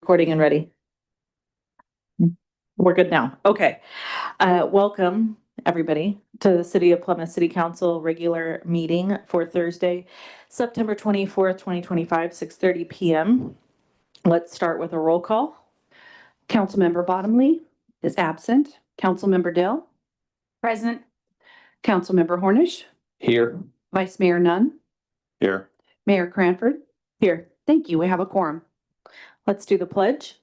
Recording and ready. We're good now. Okay. Welcome, everybody, to the City of Plymouth City Council regular meeting for Thursday, September 24th, 2025, 6:30 p.m. Let's start with a roll call. Councilmember Bottomley is absent. Councilmember Dell, Present. Councilmember Hornish, Here. Vice Mayor Nunn, Here. Mayor Cranford. Here, Thank you. We have a quorum. let's do the pledge.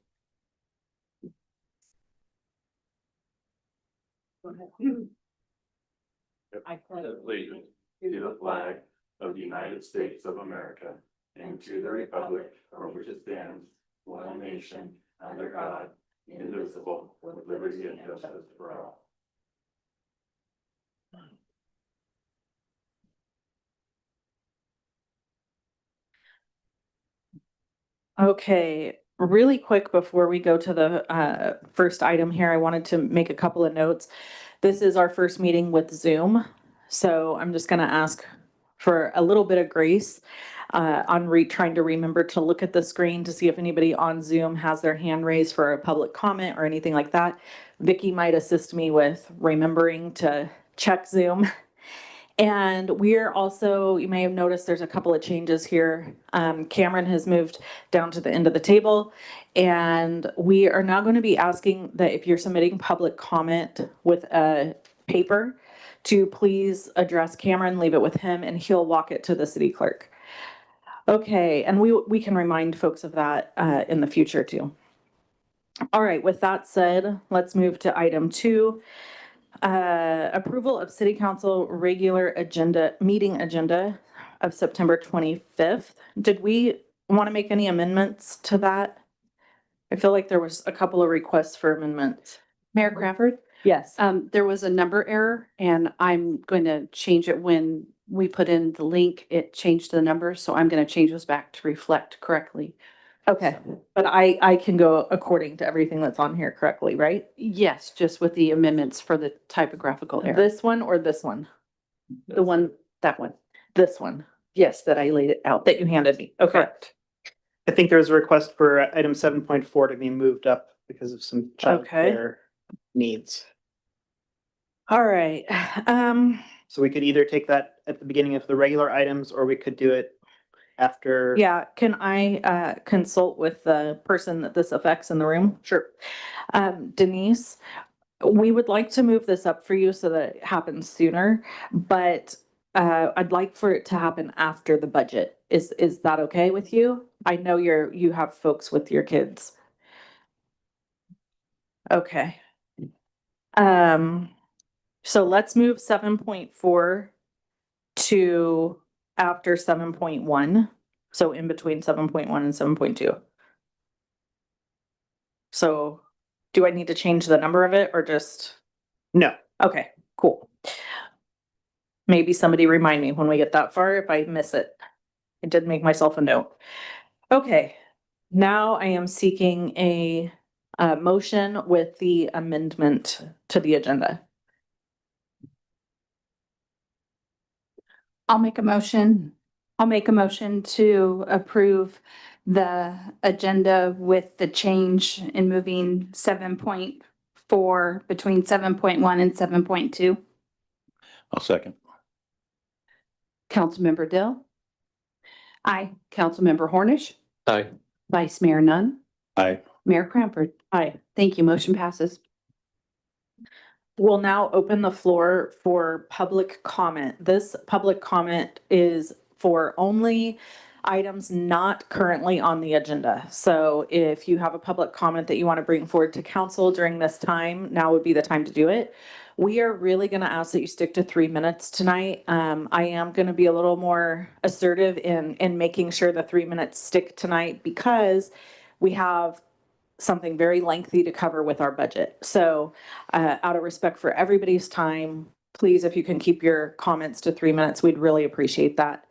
I pledge allegiance to the flag of the United States of America and to the republic for which it stands, one nation, under God, indivisible, with liberty and justice for all. Okay, really quick before we go to the first item here, I wanted to make a couple of notes. This is our first meeting with Zoom, so I'm just going to ask for a little bit of grace on trying to remember to look at the screen to see if anybody on Zoom has their hand raised for a public comment or anything like that. Vicky might assist me with remembering to check Zoom. And we're also, you may have noticed there's a couple of changes here. Cameron has moved down to the end of the table. And we are now going to be asking that if you're submitting public comment with a paper, to please address Cameron, leave it with him, and he'll walk it to the city clerk. Okay, and we can remind folks of that in the future too. All right, with that said, let's move to item 2. Approval of city council regular meeting agenda of September 25th. Did we want to make any amendments to that? I feel like there was a couple of requests for amendments. Mayor Cranford, Yes. there was a number error and I'm going to change it when we put in the link. It changed the numbers, so I'm going to change those back to reflect correctly. Okay, but I can go according to everything that's on here correctly, right? Yes, just with the amendments for the typographical error. This one or this one? The one, that one. This one Yes, that I laid it out. that you handed me. Okay. Correct. I think there was a request for item 7.4 to be moved up because of some childcare needs. All right. So we could either take that at the beginning of the regular items, or we could do it after. Yeah, can I consult with the person that this affects in the room? Sure. Denise, we would like to move this up for you so that it happens sooner, but I'd like for it to happen after the budget. Is that okay with you? I know you have folks with your kids. Okay. So let's move 7.4 to after 7.1. So in between 7.1 and 7.2. So do I need to change the number of it or just? No. Okay, cool. Maybe somebody remind me when we get that far if I miss it. I did make myself a note. Okay, now I am seeking a motion with the amendment to the agenda. I'll make a motion. I'll make a motion to approve the agenda with the change in moving 7.4 between 7.1 and 7.2. I'll second. Councilmember Dell, Aye. Councilmember Hornish, Aye. Vice Mayor Nunn, Aye. Mayor Cranford. Aye. Thank you. Motion passes. We'll now open the floor for public comment. This public comment is for only items not currently on the agenda. So if you have a public comment that you want to bring forward to council during this time, now would be the time to do it. We are really going to ask that you stick to 3 minutes tonight. I am going to be a little more assertive in making sure the 3 minutes stick tonight because we have something very lengthy to cover with our budget. So out of respect for everybody's time, please, if you can keep your comments to 3 minutes, we'd really appreciate that.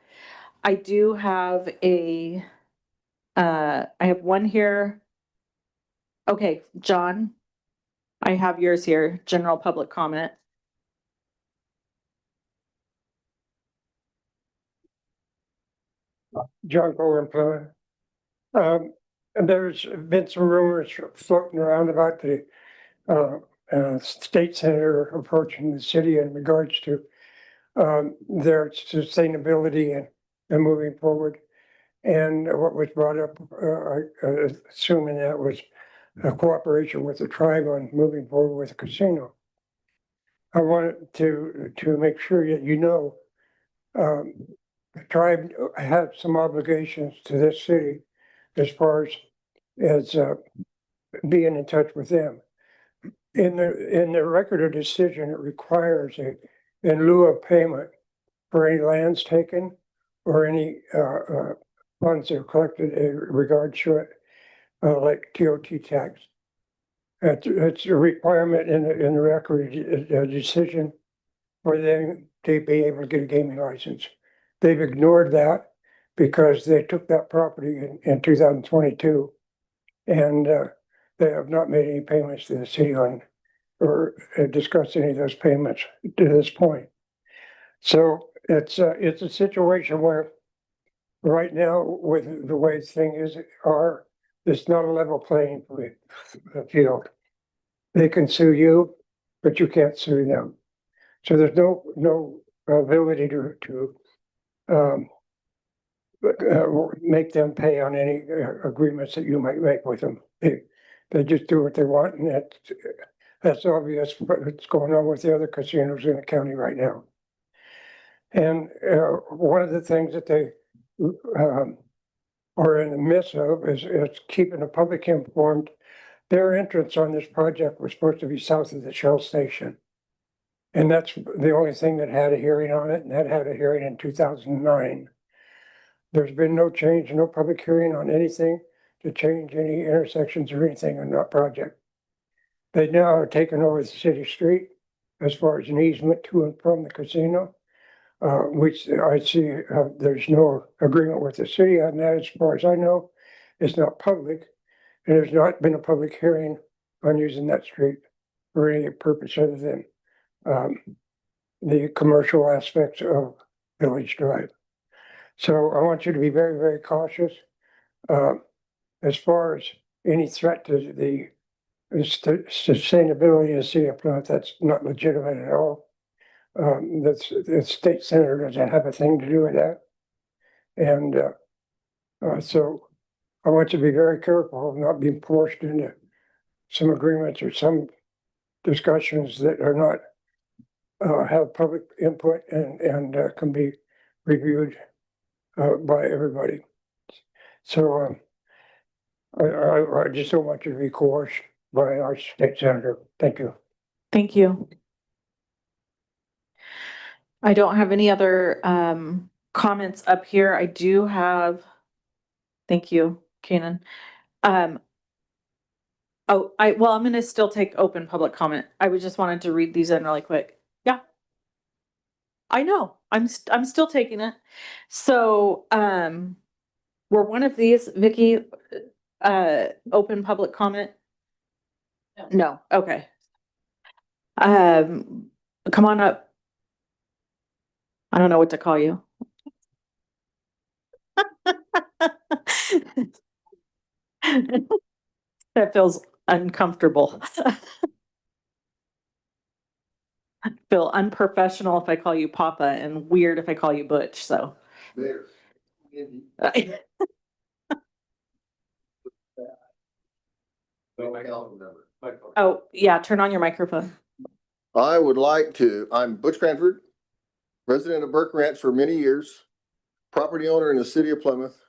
I do have I have one here. Okay, John, I have yours here, general public comment. John Cohen, Plymouth. And there's been some rumors floating around about the state senator approaching the city in regards to their sustainability and moving forward. And what was brought up, assuming that was a cooperation with the tribe on moving forward with the casino. I wanted to make sure that you know, the tribe had some obligations to this city as far as being in touch with them. In the record of decision, it requires in lieu of payment for any lands taken or any funds that are collected in regards to it, like TOT tax. It's a requirement in the record decision for them to be able to get a gaming license. They've ignored that because they took that property in 2022 and they have not made any payments to the city on or discussed any of those payments to this point. So it's a situation where right now with the way things are, it's not a level playing field. They can sue you, but you can't sue them. So there's no ability to make them pay on any agreements that you might make with them. They just do what they want, and that's obvious what's going on with the other casinos in the county right now. And one of the things that they are in the midst of is keeping the public informed. Their entrance on this project was supposed to be south of the Shell station. And that's the only thing that had a hearing on it, and that had a hearing in 2009. There's been no change, no public hearing on anything to change any intersections or anything on that project. They now are taking over the city street as far as an easement to and from the casino, which I see there's no agreement with the city on that. As far as I know, it's not public, and there's not been a public hearing on using that street for any purpose other than the commercial aspects of Village Drive. So I want you to be very, very cautious. As far as any threat to the sustainability of the city of Plymouth, that's not legitimate at all. The state senator doesn't have a thing to do with that. And so I want you to be very careful of not being forced into some agreements or some discussions that are not have public input and can be reviewed by everybody. So I just don't want you to be coerced by our state senator. Thank you. Thank you. I don't have any other comments up here. I do have, thank you, Keenan. I'm gonna still take open public comment. I would just wanted to read these in really quick. Yeah. I know, I'm still taking it. So, were one of these, Vicky, open public comment? No, okay. Come on up. I don't know what to call you. That feels uncomfortable. I feel unprofessional if I call you Papa and weird if I call you Butch, so. Oh, yeah, turn on your microphone. I'm Butch Cranford, resident of Burke Ranch for many years, property owner in the city of Plymouth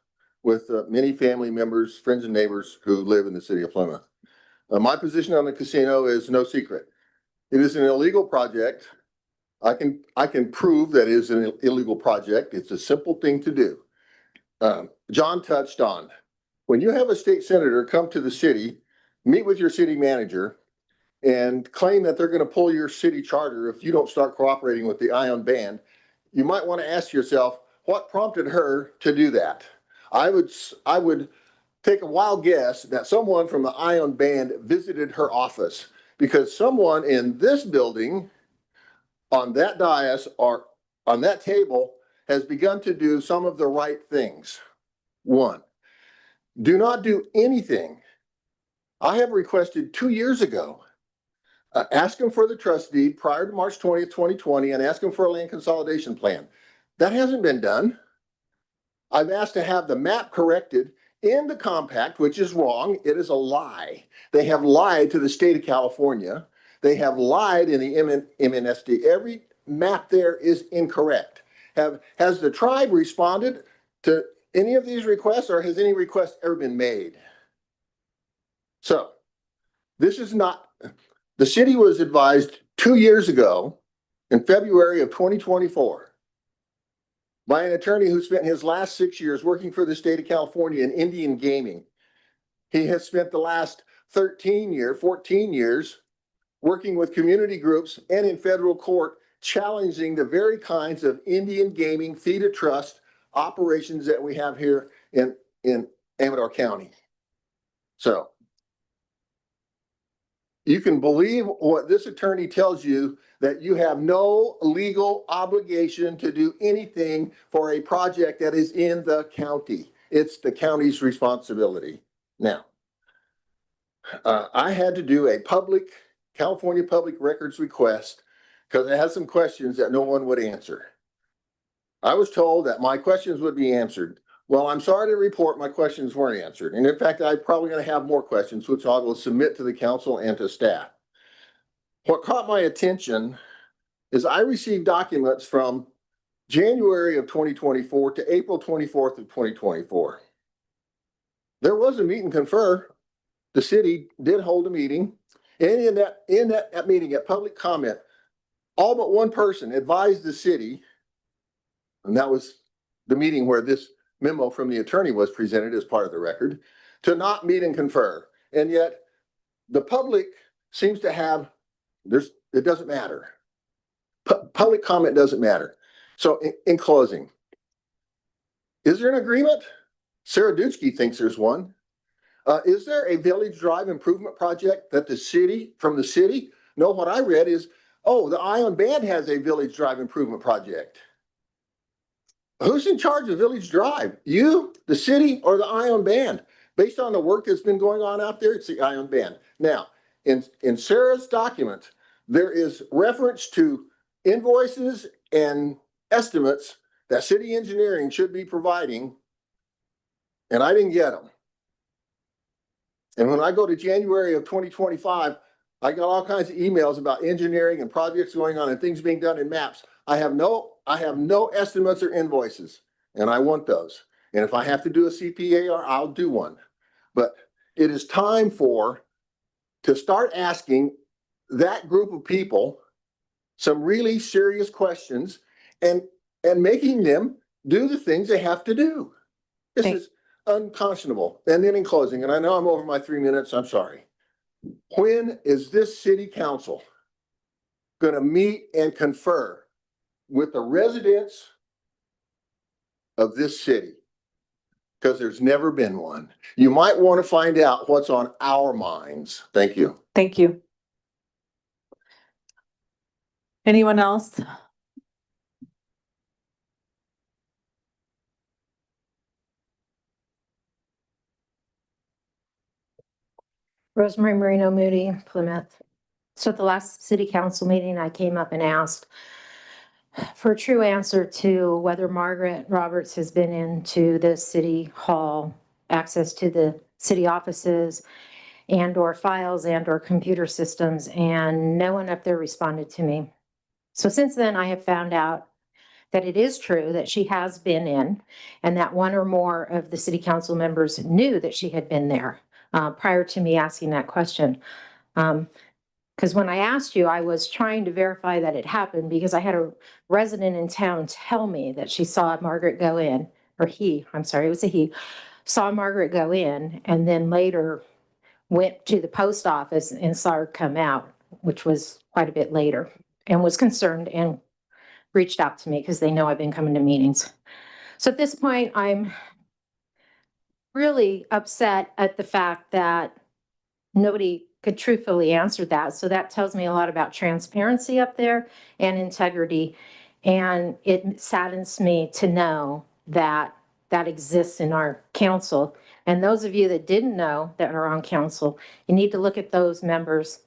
with many family members, friends and neighbors who live in the city of Plymouth. My position on the casino is no secret. It is an illegal project. I can prove that it is an illegal project. It's a simple thing to do. John touched on, when you have a state senator come to the city, meet with your city manager, and claim that they're going to pull your city charter if you don't start cooperating with the Ion Band, you might want to ask yourself, what prompted her to do that? I would take a wild guess that someone from the Ion Band visited her office, because someone in this building on that dais or on that table has begun to do some of the right things. One, do not do anything. I have requested 2 years ago, ask them for the trust deed prior to March 20th, 2020, and ask them for a land consolidation plan. That hasn't been done. I've asked to have the map corrected in the compact, which is wrong. It is a lie. They have lied to the state of California. They have lied in the MNSD. Every map there is incorrect. Has the tribe responded to any of these requests, or has any request ever been made? So this is not, the city was advised 2 years ago in February of 2024 by an attorney who spent his last 6 years working for the state of California in Indian gaming. He has spent the last 14 years working with community groups and in federal court, challenging the very kinds of Indian gaming fee to trust operations that we have here in Amador County. So you can believe what this attorney tells you, that you have no legal obligation to do anything for a project that is in the county. It's the county's responsibility. Now, I had to do a California Public Records request because I had some questions that no one would answer. I was told that my questions would be answered. Well, I'm sorry to report my questions weren't answered. And in fact, I'm probably going to have more questions, which I will submit to the council and to staff. What caught my attention is I received documents from January of 2024 to April 24th of 2024. There was a meet and confer. The city did hold a meeting. And in that meeting, at public comment, all but one person advised the city, and that was the meeting where this memo from the attorney was presented as part of the record, to not meet and confer. And yet the public seems to have, it doesn't matter. Public comment doesn't matter. So in closing, is there an agreement? Sarah Dudski thinks there's one. Is there a Village Drive improvement project that from the city? No, what I read is, oh, the Ion Band has a Village Drive improvement project. Who's in charge of Village Drive? You, the city, or the Ion Band? Based on the work that's been going on out there, it's the Ion Band. Now, in Sarah's document, there is reference to invoices and estimates that city engineering should be providing, and I didn't get them. And when I go to January of 2025, I got all kinds of emails about engineering and projects going on and things being done in maps. I have no estimates or invoices, and I want those. And if I have to do a CPAR, I'll do one. But it is time to start asking that group of people some really serious questions and making them do the things they have to do. This is unconscionable. And then in closing, and I know I'm over my 3 minutes, I'm sorry. When is this city council going to meet and confer with the residents of this city? Because there's never been one. You might want to find out what's on our minds. Thank you. Thank you. Anyone else? Rosemary Marino Moody, Plymouth. So at the last city council meeting, I came up and asked for a true answer to whether Margaret Roberts has been into the city hall, access to the city offices and or files and or computer systems, and no one up there responded to me. So since then, I have found out that it is true that she has been in, and that one or more of the city council members knew that she had been there prior to me asking that question. Because when I asked you, I was trying to verify that it happened because I had a resident in town tell me that she saw Margaret go in, or he, I'm sorry, it was a he, saw Margaret go in and then later went to the post office and saw her come out, which was quite a bit later, and was concerned and reached out to me because they know I've been coming to meetings. So at this point, I'm really upset at the fact that nobody could truthfully answer that. So that tells me a lot about transparency up there and integrity. And it saddens me to know that that exists in our council And those of you that didn't know that are on council, you need to look at those members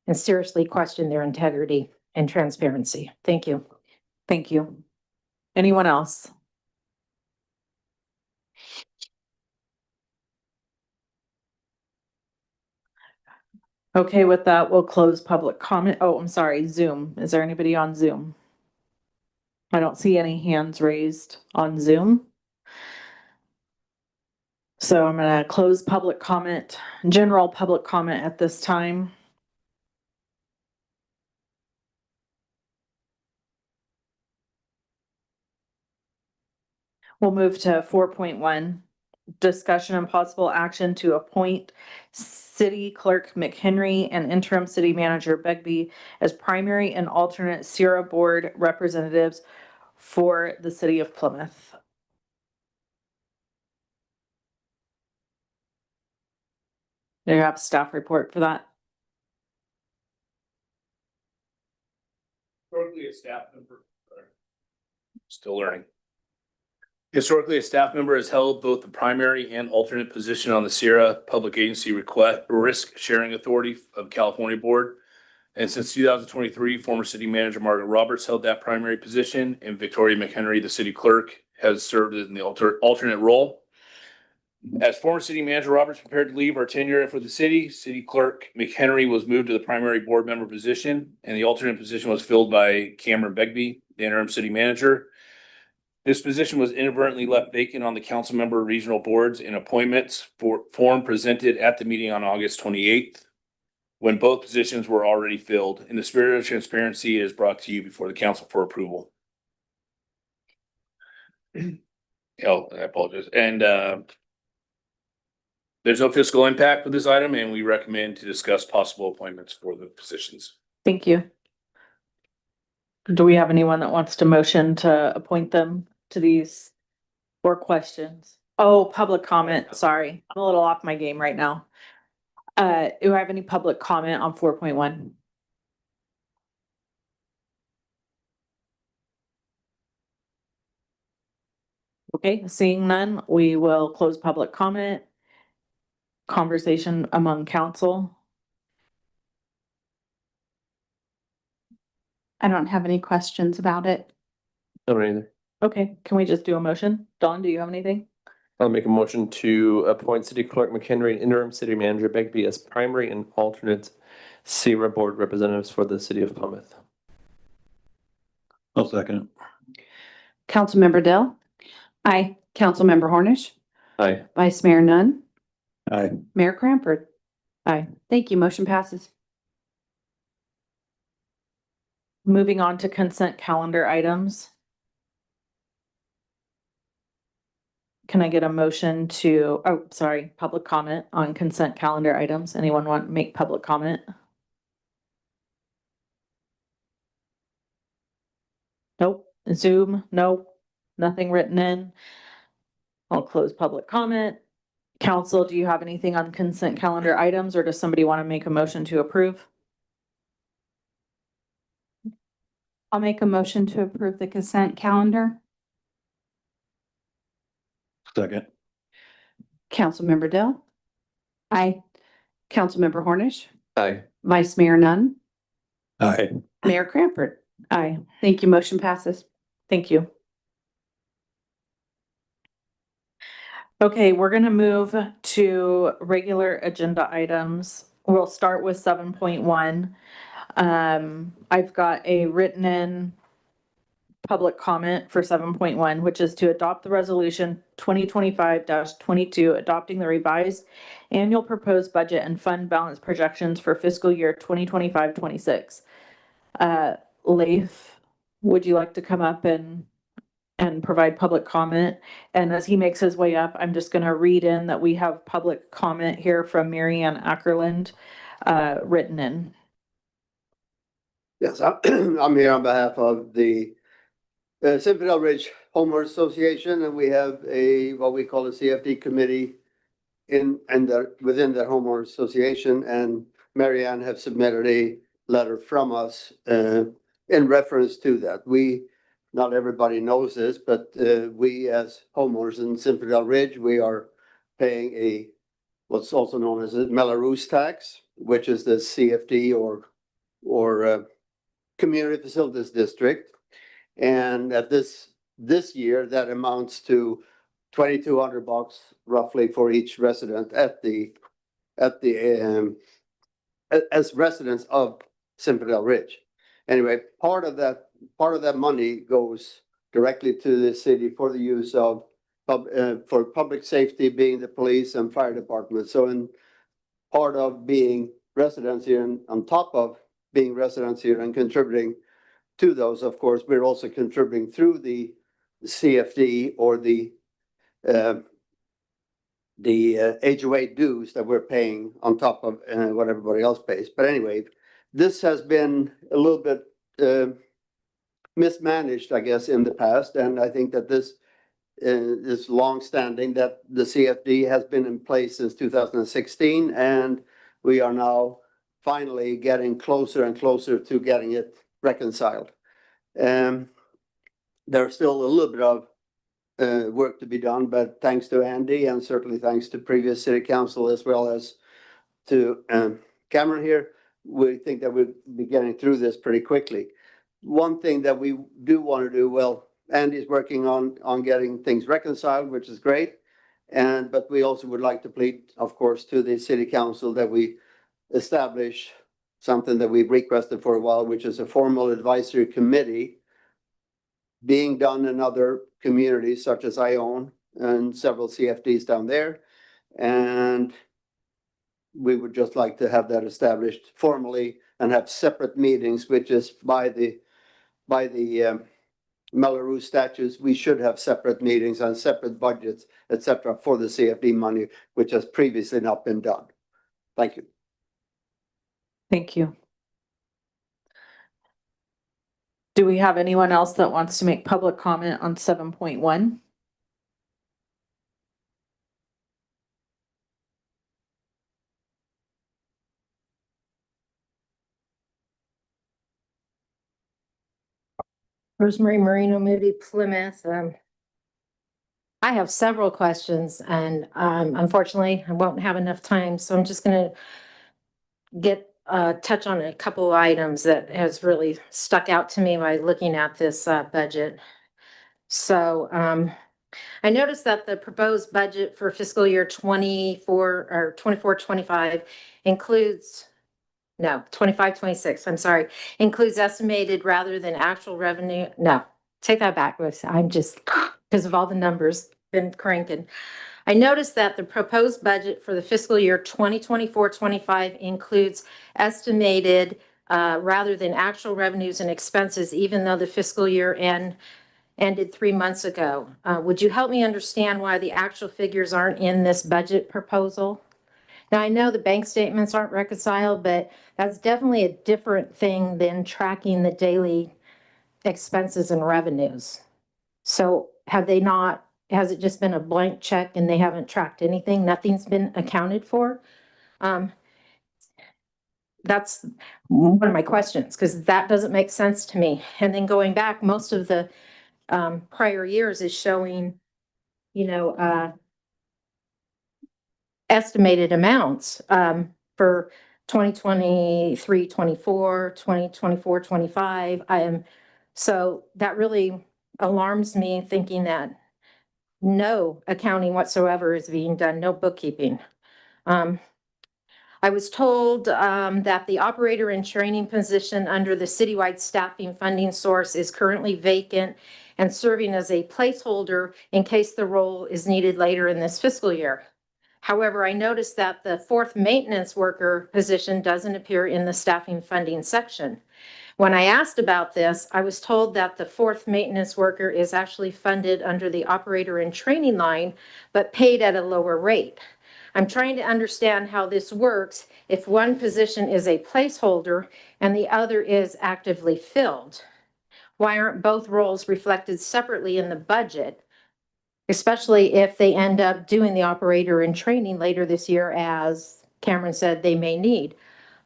and seriously question their integrity and transparency. Thank you. Thank you. Anyone else? Okay, with that, we'll close public comment. Oh, I'm sorry, Zoom. Is there anybody on Zoom? I don't see any hands raised on Zoom. So I'm gonna close public comment, general public comment at this time. We'll move to 4.1, discussion and possible action to appoint City Clerk McHenry and interim city manager Begbie as primary and alternate Sierra Board representatives for the city of Plymouth. Do you have a staff report for that? Historically, a staff member. Still learning. Historically, a staff member has held both the primary and alternate position on the Sierra Public Agency Risk Sharing Authority of California Board. And since 2023, former city manager Margaret Roberts held that primary position, and Victoria McHenry, the city clerk, has served in the alternate role. As former city manager Roberts prepared to leave her tenure for the city clerk McHenry was moved to the primary board member position, and the alternate position was filled by Cameron Begbie, the interim city manager. This position was inadvertently left vacant on the council member regional boards and appointments form presented at the meeting on August 28th, when both positions were already filled. In the spirit of transparency, it is brought to you before the council for approval. Oh, I apologize. And there's no fiscal impact with this item, and we recommend to discuss possible appointments for the positions. Thank you. Do we have anyone that wants to motion to appoint them to these or questions? Oh, public comment, sorry. I'm a little off my game right now. Do I have any public comment on 4.1? Okay, seeing none, we will close public comment. Conversation among council. I don't have any questions about it. I don't either. Okay, can we just do a motion? Dawn, do you have anything? I'll make a motion to appoint City Clerk McHenry and interim city manager Begbie as primary and alternate Sierra Board representatives for the city of Plymouth. I'll second it. Councilmember Dell, Aye. Councilmember Hornish, Aye. Vice Mayor Nunn, Aye. Mayor Cranford. Aye. Thank you. Motion passes. Moving on to consent calendar items. Can I get a motion to, oh, sorry, public comment on consent calendar items? Anyone want to make public comment? Nope. Zoom, nope. Nothing written in. I'll close public comment. Council, do you have anything on consent calendar items, or does somebody want to make a motion to approve? I'll make a motion to approve the consent calendar. Second. Councilmember Dell, Aye. Councilmember Hornish, Aye. Vice Mayor Nunn, Aye. Mayor Cranford. Aye. Thank you. Motion passes. Thank you. Okay, we're gonna move to regular agenda items. We'll start with 7.1. I've got a written in public comment for 7.1, which is to adopt the resolution 2025-22, adopting the revised annual proposed budget and fund balance projections for fiscal year 2025-26. Leif, would you like to come up and provide public comment? And as he makes his way up, I'm just gonna read in that we have public comment here from Mary Ann Ackerland, written in. Yes, I'm here on behalf of the Zinfandel Ridge Homeowners Association, and we have what we call a CFD committee within the homeowners association, and Mary Ann have submitted a letter from us in reference to that. Not everybody knows this, but we as homeowners in Zinfandel Ridge, we are paying what's also known as a Melrose tax, which is the CFD or Community Facilities District. And at this year, that amounts to $2,200 roughly for each resident as residents of Zinfandel Ridge. Anyway, part of that money goes directly to the city for the use of for public safety, being the police and fire department. So in part of being residents here and on top of being residents here and contributing to those, of course, we're also contributing through the CFD or the HOA dues that we're paying on top of what everybody else pays. But anyway, this has been a little bit mismanaged, I guess, in the past. And I think that this is longstanding, that the CFD has been in place since 2016. And we are now finally getting closer and closer to getting it reconciled. There's still a little bit of work to be done, but thanks to Andy and certainly thanks to previous city council as well as to Cameron here, we think that we'll be getting through this pretty quickly. One thing that we do want to do, well, Andy's working on getting things reconciled, which is great. But we also would like to plead, of course, to the city council that we establish something that we've requested for a while, which is a formal advisory committee being done in other communities such as Ione and several CFDs down there. And we would just like to have that established formally and have separate meetings, which is by the Melrose statutes, we should have separate meetings and separate budgets, etc., for the CFD money, which has previously not been done. Thank you. Thank you. Do we have anyone else that wants to make public comment on 7.1? Rosemary Marino Moody, Plymouth. I have several questions and unfortunately I won't have enough time, so I'm just gonna touch on a couple of items that has really stuck out to me by looking at this budget. So I noticed that the proposed budget for fiscal year 24-25 includes, no, 25-26, I'm sorry, includes estimated rather than actual revenue. No, take that back. I'm just, because of all the numbers, been cranking. I noticed that the proposed budget for the fiscal year 2024-25 includes estimated rather than actual revenues and expenses, even though the fiscal year ended 3 months ago. Would you help me understand why the actual figures aren't in this budget proposal? Now, I know the bank statements aren't reconciled, but that's definitely a different thing than tracking the daily expenses and revenues. So has it just been a blank check and they haven't tracked anything? Nothing's been accounted for? That's one of my questions, because that doesn't make sense to me. And then going back, most of the prior years is showing, estimated amounts for 2023-24, 2024-25. So that really alarms me, thinking that no accounting whatsoever is being done, no bookkeeping. I was told that the operator in training position under the citywide staffing funding source is currently vacant and serving as a placeholder in case the role is needed later in this fiscal year. However, I noticed that the fourth maintenance worker position doesn't appear in the staffing funding section. When I asked about this, I was told that the fourth maintenance worker is actually funded under the operator in training line, but paid at a lower rate. I'm trying to understand how this works if one position is a placeholder and the other is actively filled. Why aren't both roles reflected separately in the budget, especially if they end up doing the operator in training later this year, as Cameron said they may need?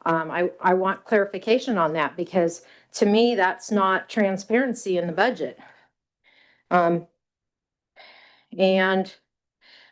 I want clarification on that, because to me, that's not transparency in the budget. And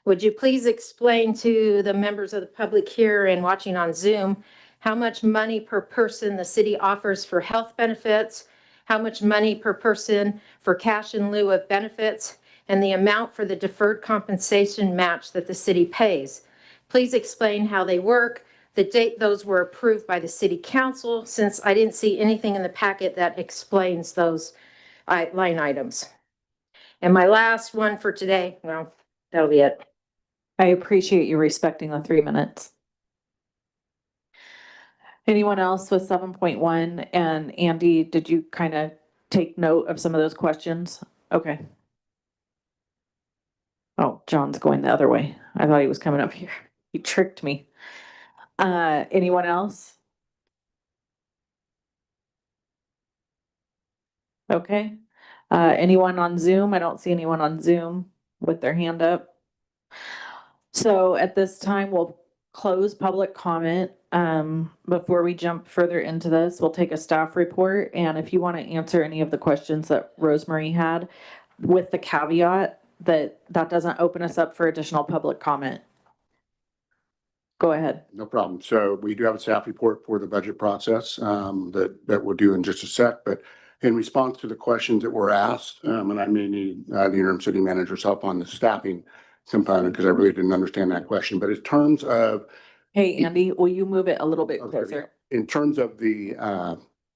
Would you please explain to the members of the public here and watching on Zoom how much money per person the city offers for health benefits, how much money per person for cash in lieu of benefits, and the amount for the deferred compensation match that the city pays? Please explain how they work, the date those were approved by the city council, since I didn't see anything in the packet that explains those line items. And my last one for today, well, that'll be it. I appreciate you respecting the 3 minutes. Anyone else with 7.1? And Andy, did you kind of take note of some of those questions? Okay. Oh, John's going the other way. I thought he was coming up here. He tricked me. Anyone else? Okay. Anyone on Zoom? I don't see anyone on Zoom with their hand up. So at this time, we'll close public comment. Before we jump further into this, we'll take a staff report. And if you want to answer any of the questions that Rosemary had, with the caveat that that doesn't open us up for additional public comment. Go ahead. No problem. So we do have a staff report for the budget process that we'll do in just a sec. But in response to the questions that were asked, and I may need the interim city manager's help on the staffing component because I really didn't understand that question. But in terms of Hey, Andy, will you move it a little bit Okay, closer? in terms of the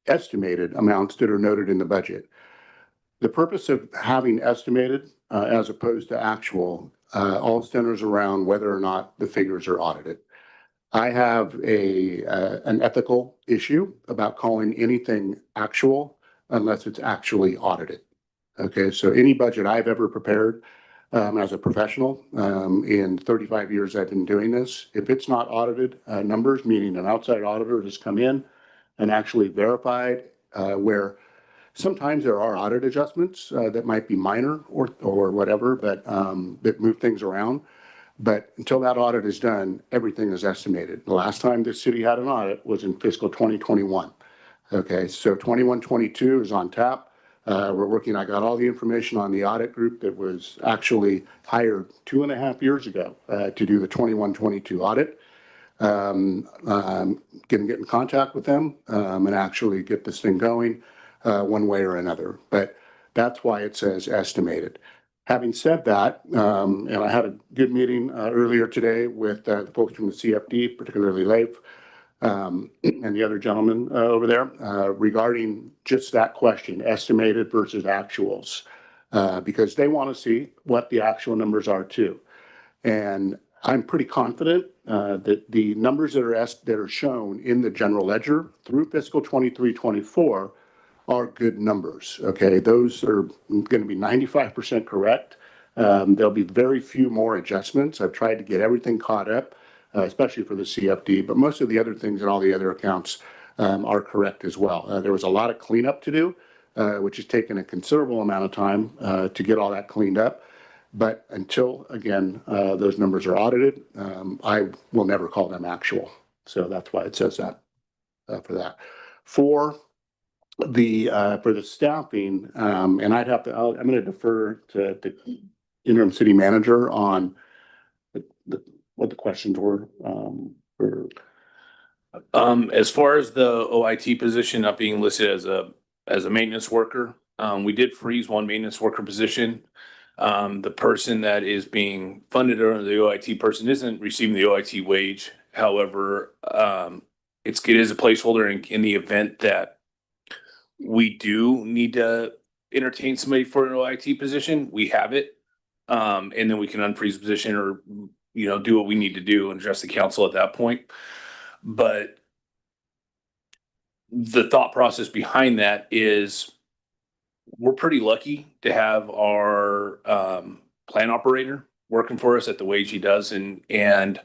estimated amounts that are noted in the budget, the purpose of having estimated as opposed to actual all centers around whether or not the figures are audited. I have an ethical issue about calling anything actual unless it's actually audited. Okay, so any budget I've ever prepared as a professional, in 35 years I've been doing this, if it's not audited numbers, meaning an outside auditor has come in and actually verified where sometimes there are audit adjustments that might be minor or whatever, but that move things around. But until that audit is done, everything is estimated. The last time the city had an audit was in fiscal 2021. Okay, so 21-22 is on tap. We're working, I got all the information on the audit group that was actually hired 2.5 years ago to do the 21-22 audit. Get in contact with them and actually get this thing going one way or another. But that's why it says estimated. Having said that, and I had a good meeting earlier today with the folks from the CFD, particularly Leif, and the other gentleman over there regarding just that question, estimated versus actuals, because they want to see what the actual numbers are too. And I'm pretty confident that the numbers that are shown in the general ledger through fiscal 23-24 are good numbers. Okay, those are going to be 95% correct. There'll be very few more adjustments. I've tried to get everything caught up, especially for the CFD, but most of the other things and all the other accounts are correct as well. There was a lot of cleanup to do, which has taken a considerable amount of time to get all that cleaned up. But until, again, those numbers are audited, I will never call them actual. So that's why it says that for that. For the staffing, and I'd have to, I'm going to defer to the interim city manager on what the questions were. As far as the OIT position not being listed as a maintenance worker, we did freeze one maintenance worker position. The person that is being funded under the OIT person isn't receiving the OIT wage. However, it is a placeholder in the event that we do need to entertain somebody for an OIT position. We have it. And then we can unfreeze the position or, do what we need to do and address the council at that point. But the thought process behind that is we're pretty lucky to have our plant operator working for us at the wage he does. And in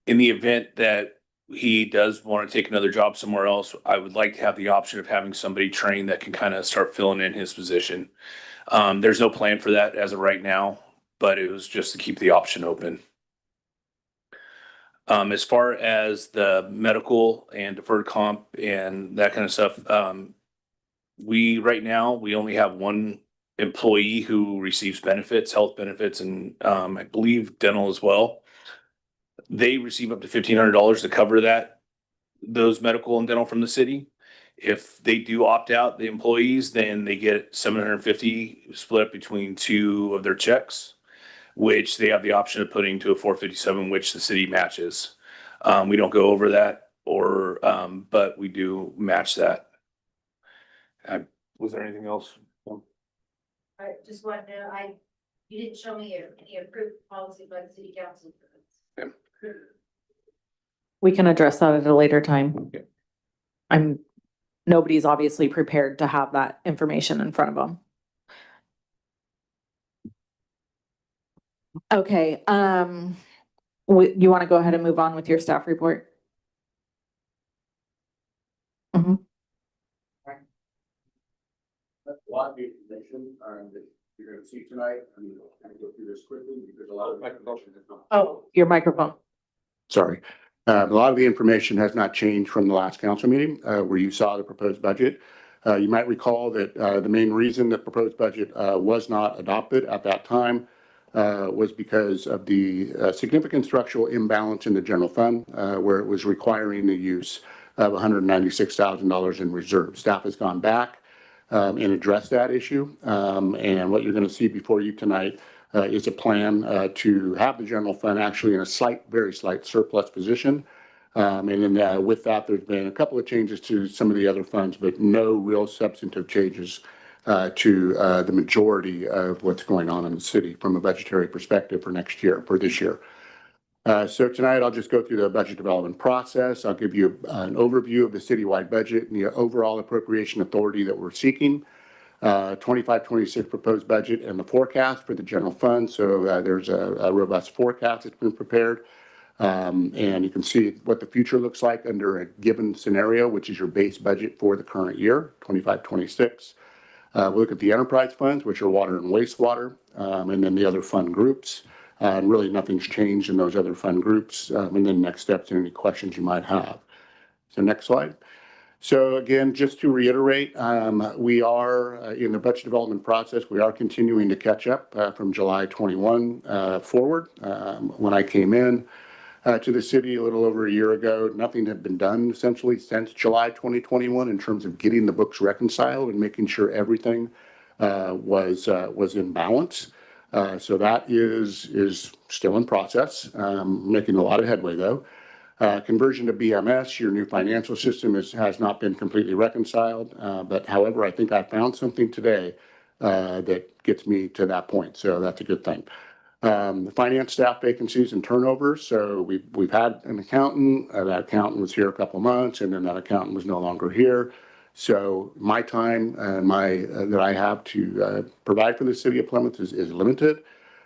the event that he does want to take another job somewhere else, I would like to have the option of having somebody trained that can kind of start filling in his position. There's no plan for that as of right now, but it was just to keep the option open. As far as the medical and deferred comp and that kind of stuff, right now we only have one employee who receives benefits, health benefits, and I believe dental as well. They receive up to $1,500 to cover those medical and dental from the city. If they do opt out, the employees, then they get $750 split up between two of their checks, which they have the option of putting to a 457, which the city matches. We don't go over that but we do match that. Was there anything else? I just want to know, you didn't show me any approved policy by the city council. We can address that at a later time. Okay. Nobody's obviously prepared to have that information in front of them. Okay, you want to go ahead and move on with your staff report? Mhm. A lot of information that you're gonna see tonight. I'm gonna go through this quickly because a lot of information is not. Oh, your microphone. Sorry. A lot of the information has not changed from the last council meeting, where you saw the proposed budget. You might recall that, the main reason the proposed budget, was not adopted at that time, was because of the, significant structural imbalance in the general fund, where it was requiring the use of $196,000 in reserves. Staff has gone back, and addressed that issue. And what you're gonna see before you tonight, is a plan to have the general fund actually in a very slight surplus position. And then with that, there's been a couple of changes to some of the other funds, but no real substantive changes to the majority of what's going on in the city from a budgetary perspective for this year. So tonight I'll just go through the budget development process. I'll give you an overview of the citywide budget and the overall appropriation authority that we're seeking. 25-26 proposed budget and the forecast for the general fund. So there's a robust forecast that's been prepared. And you can see what the future looks like under a given scenario, which is your base budget for the current year, 25-26. We look at the enterprise funds, which are water and wastewater, and then the other fund groups. And really nothing's changed in those other fund groups. And then next steps and any questions you might have. So next slide. So again, just to reiterate, we are in the budget development process. We are continuing to catch up from July 21 forward. When I came in to the city a little over a year ago, nothing had been done essentially since July 2021 in terms of getting the books reconciled and making sure everything was in balance. So that is still in process, making a lot of headway though. Conversion to BMS, your new financial system has not been completely reconciled. But however, I think I found something today that gets me to that point. So that's a good thing. The finance staff vacancies and turnover. So we've had an accountant. That accountant was here a couple of months, and then that accountant was no longer here. So my time that I have to provide for the city of Plymouth is limited.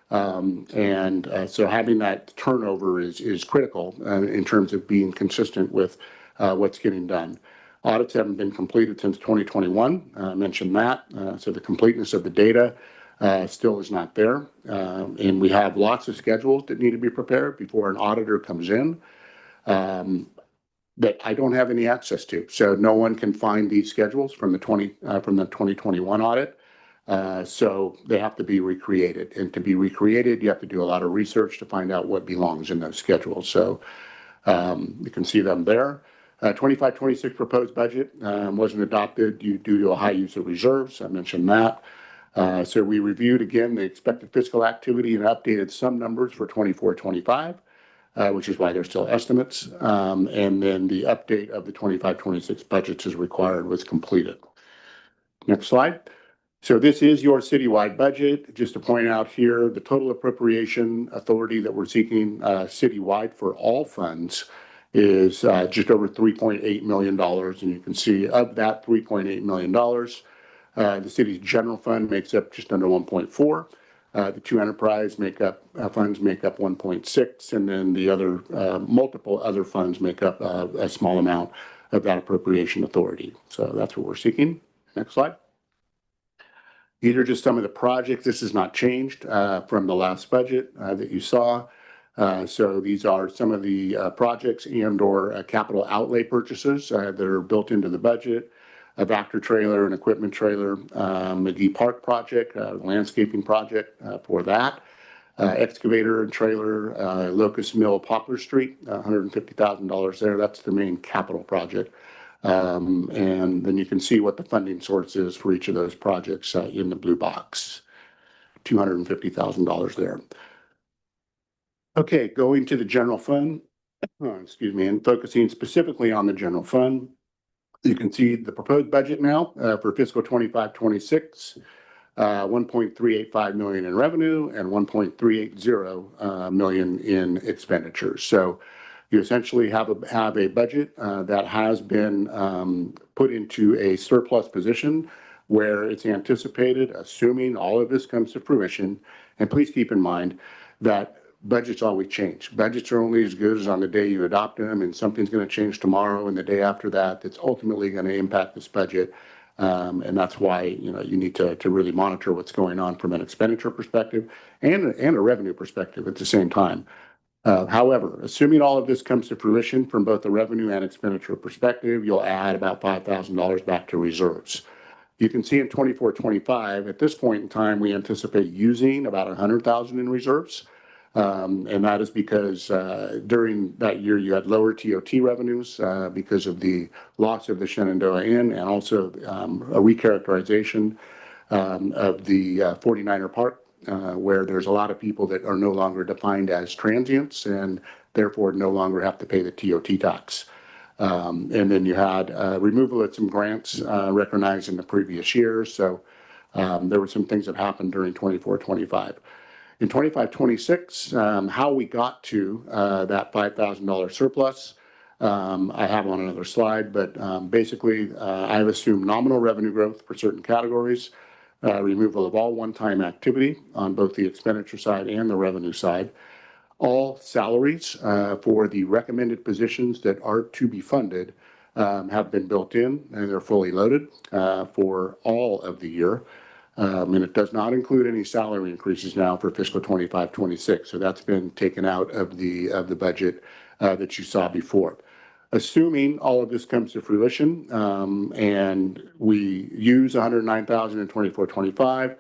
So having that turnover is critical in terms of being consistent with what's getting done. Audits haven't been completed since 2021. I mentioned that. So the completeness of the data still is not there. And we have lots of schedules that need to be prepared before an auditor comes in that I don't have any access to. So no one can find these schedules from the 2021 audit. So they have to be recreated, and to be recreated, you have to do a lot of research to find out what belongs in those schedules. So you can see them there. 25-26 proposed budget wasn't adopted due to a high use of reserves. I mentioned that. So we reviewed again the expected fiscal activity and updated some numbers for 24-25, which is why they're still estimates. And then the update of the 25-26 budgets as required was completed. Next slide. So this is your citywide budget. Just to point out here, the total appropriation authority that we're seeking citywide for all funds is just over $3.8 million. And you can see of that $3.8 million, the city's general fund makes up just under 1.4. The two enterprise funds make up 1.6, and then the other multiple other funds make up a small amount of that appropriation authority. So that's what we're seeking. Next slide. These are just some of the projects. This has not changed from the last budget that you saw. So these are some of the projects and/or capital outlay purchases that are built into the budget. a Vector trailer, an equipment trailer, McGee Park project, landscaping project for that. Excavator and trailer, Locust Mill Poplar Street, $150,000 there. That's the main capital project. And then you can see what the funding source is for each of those projects in the blue box. $250,000 there. Okay, going to the general fund, excuse me, and focusing specifically on the general fund. You can see the proposed budget now for fiscal 25-26. 1.385 million in revenue and 1.380 million in expenditures. So you essentially have a budget that has been put into a surplus position where it's anticipated, assuming all of this comes to fruition. And please keep in mind that budgets always change. Budgets are only as good as on the day you adopt them, and something's going to change tomorrow and the day after that. That's ultimately going to impact this budget. And that's why, you need to really monitor what's going on from an expenditure perspective and a revenue perspective at the same time. However, assuming all of this comes to fruition from both the revenue and expenditure perspective, you'll add about $5,000 back to reserves. You can see in 24-25, at this point in time, we anticipate using about 100,000 in reserves. And that is because during that year you had lower TOT revenues because of the loss of the Shenandoah Inn and also a recharacterization of the 49er Park where there's a lot of people that are no longer defined as transients and therefore no longer have to pay the TOT tax. And then you had removal of some grants recognized in the previous years. So there were some things that happened during 24-25. In 25-26, how we got to that $5,000 surplus, I have on another slide, but basically I've assumed nominal revenue growth for certain categories, removal of all one-time activity on both the expenditure side and the revenue side, all salaries for the recommended positions that are to be funded have been built in and they're fully loaded for all of the year. And it does not include any salary increases now for fiscal 25-26. So that's been taken out of the budget that you saw before. Assuming all of this comes to fruition and we use 109,000 in 24-25,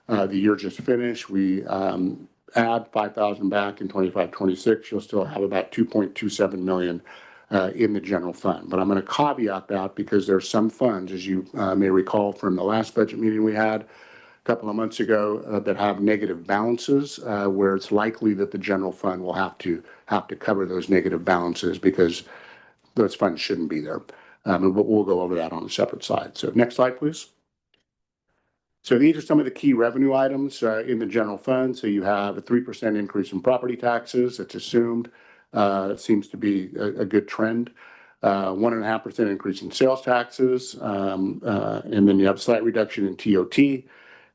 the year just finished, we add 5,000 back in 25-26, you'll still have about 2.27 million in the general fund. But I'm going to caveat that because there's some funds, as you may recall from the last budget meeting we had a couple of months ago, that have negative balances where it's likely that the general fund will have to cover those negative balances because those funds shouldn't be there. And we'll go over that on a separate slide. So next slide, please. So these are some of the key revenue items in the general fund. So you have a 3% increase in property taxes. It's assumed. It seems to be a good trend. 1.5% increase in sales taxes. And then you have a slight reduction in TOT.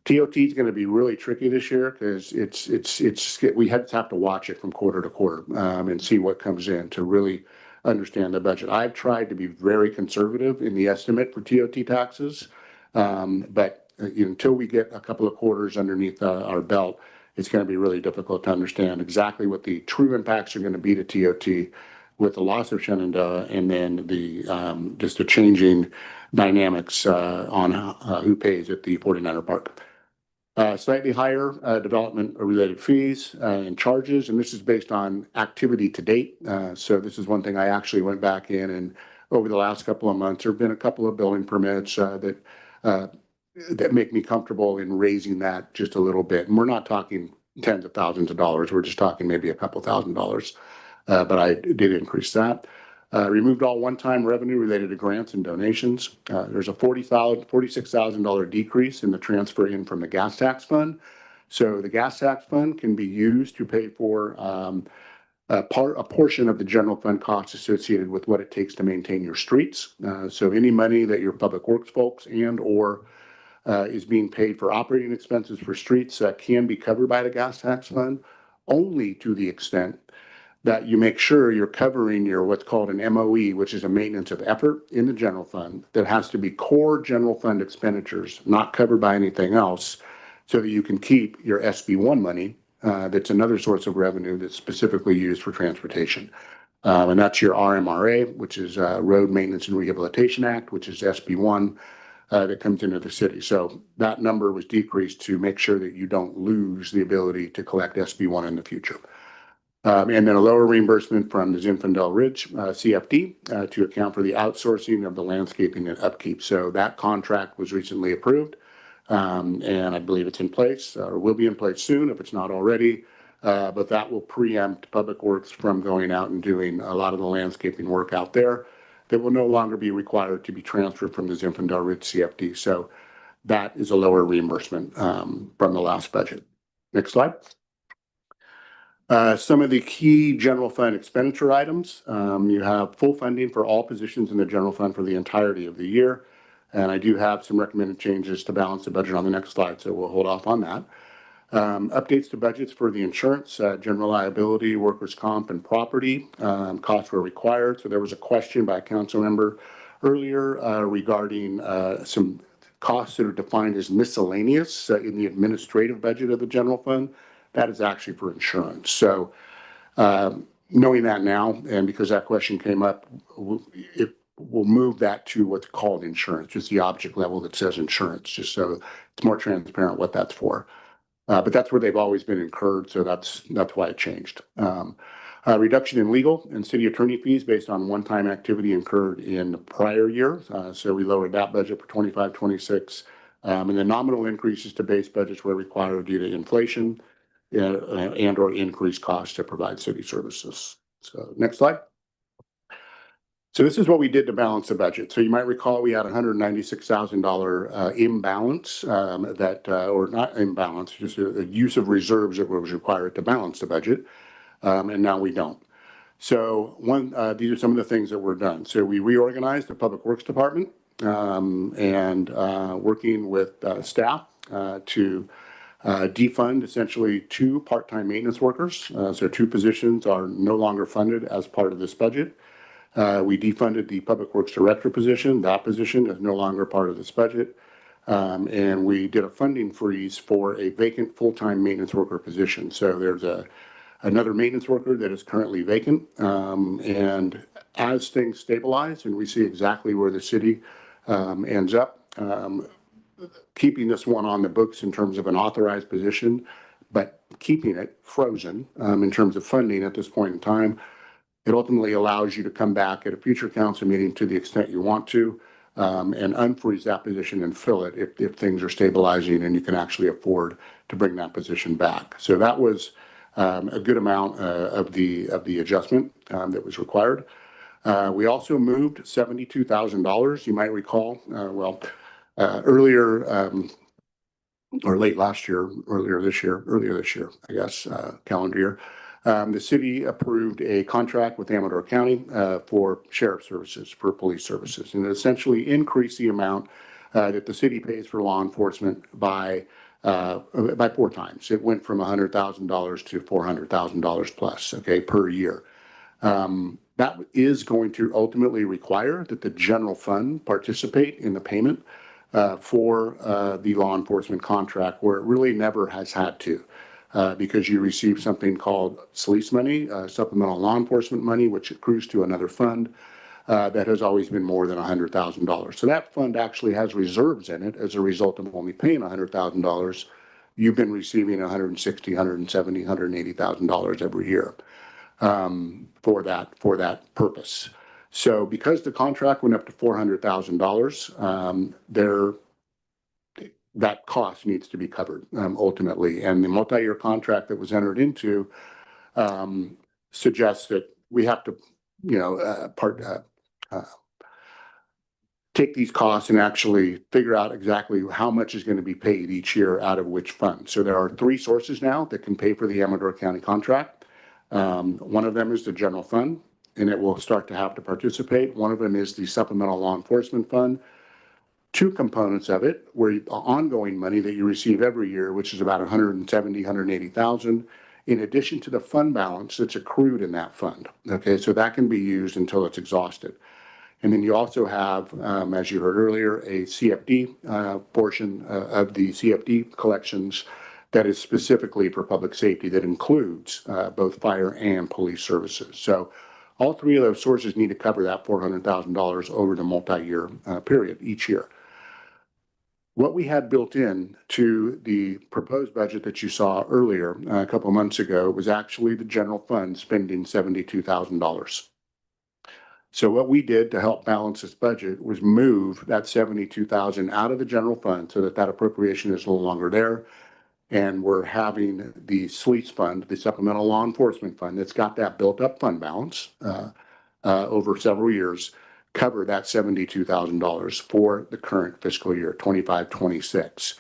TOT is going to be really tricky this year because we have to watch it from quarter to quarter and see what comes in to really understand the budget. I've tried to be very conservative in the estimate for TOT taxes, but until we get a couple of quarters underneath our belt, it's going to be really difficult to understand exactly what the true impacts are going to be to TOT with the loss of Shenandoah and then the just the changing dynamics on who pays at the 49er Park. Slightly higher development related fees and charges, and this is based on activity to date. So this is one thing I actually went back in and over the last couple of months, there have been a couple of building permits that make me comfortable in raising that just a little bit. And we're not talking tens of thousands of dollars. We're just talking maybe a couple $1,000s, but I did increase that. Removed all one-time revenue related to grants and donations. There's a $46,000 decrease in the transfer in from the gas tax fund. So the gas tax fund can be used to pay for a portion of the general fund costs associated with what it takes to maintain your streets. So any money that your public works folks and or is being paid for operating expenses for streets can be covered by the gas tax fund only to the extent that you make sure you're covering your what's called an MOE, which is a maintenance of effort in the general fund that has to be core general fund expenditures, not covered by anything else, so that you can keep your SB1 money. That's another source of revenue that's specifically used for transportation. And that's your RMRA, which is Road Maintenance and Rehabilitation Act, which is SB1 that comes into the city. So that number was decreased to make sure that you don't lose the ability to collect SB1 in the future. And then a lower reimbursement from the Zinfandel Ridge CFD to account for the outsourcing of the landscaping and upkeep. So that contract was recently approved, and I believe it's in place or will be in place soon if it's not already. But that will preempt Public Works from going out and doing a lot of the landscaping work out there that will no longer be required to be transferred from the Zinfandel Ridge CFD. So that is a lower reimbursement from the last budget. Next slide. Some of the key general fund expenditure items. You have full funding for all positions in the general fund for the entirety of the year. And I do have some recommended changes to balance the budget on the next slide, so we'll hold off on that. Updates to budgets for the insurance, general liability, workers' comp, and property costs were required. So there was a question by a council member earlier regarding some costs that are defined as miscellaneous in the administrative budget of the general fund. That is actually for insurance. So knowing that now, and because that question came up, we'll move that to what's called insurance, just the object level that says insurance, just so it's more transparent what that's for. But that's where they've always been incurred, so that's why it changed. Reduction in legal and city attorney fees based on one-time activity incurred in the prior year. So we lowered that budget for 25-26. And the nominal increases to base budgets were required due to inflation and or increased costs to provide city services. So next slide. So this is what we did to balance the budget. So you might recall we had $196,000 imbalance or not imbalance, just a use of reserves that was required to balance the budget. And now we don't. So these are some of the things that were done. So we reorganized the Public Works Department and working with staff to defund essentially 2 part-time maintenance workers. So 2 positions are no longer funded as part of this budget. We defunded the Public Works Director position. That position is no longer part of this budget. And we did a funding freeze for a vacant full-time maintenance worker position. So there's another maintenance worker that is currently vacant. And as things stabilize and we see exactly where the city ends up, keeping this one on the books in terms of an authorized position, but keeping it frozen in terms of funding at this point in time, it ultimately allows you to come back at a future council meeting to the extent you want to and unfreeze that position and fill it if things are stabilizing and you can actually afford to bring that position back. So that was a good amount of the adjustment that was required. We also moved $72,000. You might recall, earlier or late last year, earlier this year, I guess, calendar year, the city approved a contract with Amador County for sheriff services, for police services, and it essentially increased the amount that the city pays for law enforcement by 4 times. It went from $100,000 to $400,000 plus, okay, per year. That is going to ultimately require that the general fund participate in the payment for the law enforcement contract, where it really never has had to. Because you receive something called SLEAS money, supplemental law enforcement money, which accrues to another fund that has always been more than $100,000. So that fund actually has reserves in it as a result of only paying $100,000. You've been receiving $160,000, $170,000, $180,000 every year for that purpose. So because the contract went up to $400,000, that cost needs to be covered ultimately. And the multi-year contract that was entered into suggests that we have to, take these costs and actually figure out exactly how much is going to be paid each year out of which fund. So there are 3 sources now that can pay for the Amador County contract. One of them is the general fund, and it will start to have to participate. One of them is the supplemental law enforcement fund. 2 components of it, where ongoing money that you receive every year, which is about $170,000, $180,000, in addition to the fund balance that's accrued in that fund. Okay, so that can be used until it's exhausted. And then you also have, as you heard earlier, a CFD portion of the CFD collections that is specifically for public safety that includes both fire and police services. So All three of those sources need to cover that $400,000 over the multi-year period each year. What we had built in to the proposed budget that you saw earlier, a couple of months ago, was actually the general fund spending $72,000. So what we did to help balance this budget was move that $72,000 out of the general fund so that that appropriation is no longer there. And we're having the SLEETS fund, the Supplemental Law Enforcement Fund, that's got that built up fund balance over several years, cover that $72,000 for the current fiscal year, 25-26.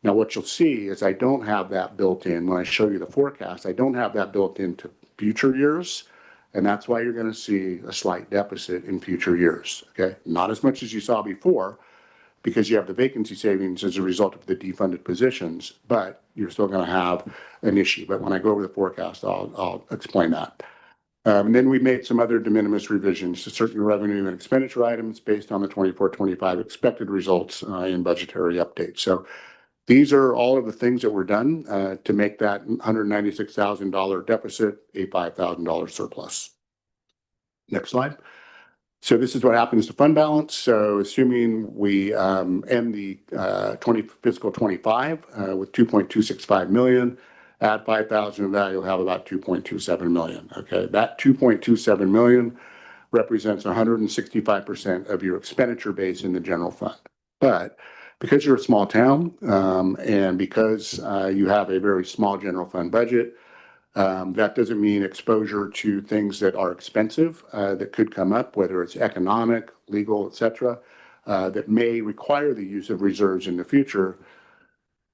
Now, what you'll see is I don't have that built in. When I show you the forecast, I don't have that built into future years. And that's why you're going to see a slight deficit in future years. Okay, not as much as you saw before, because you have the vacancy savings as a result of the defunded positions, but you're still going to have an issue. But when I go over the forecast, I'll explain that. And then we made some other de minimis revisions to certain revenue and expenditure items based on the 24-25 expected results in budgetary updates. So these are all of the things that were done to make that $196,000 deficit a $5,000 surplus. Next slide. So this is what happens to fund balance. So assuming we end the fiscal 25 with 2.265 million, add 5,000 of that, you'll have about 2.27 million. Okay, that 2.27 million represents 165% of your expenditure base in the general fund. But because you're a small town and because you have a very small general fund budget, that doesn't mean exposure to things that are expensive that could come up, whether it's economic, legal, etc., that may require the use of reserves in the future,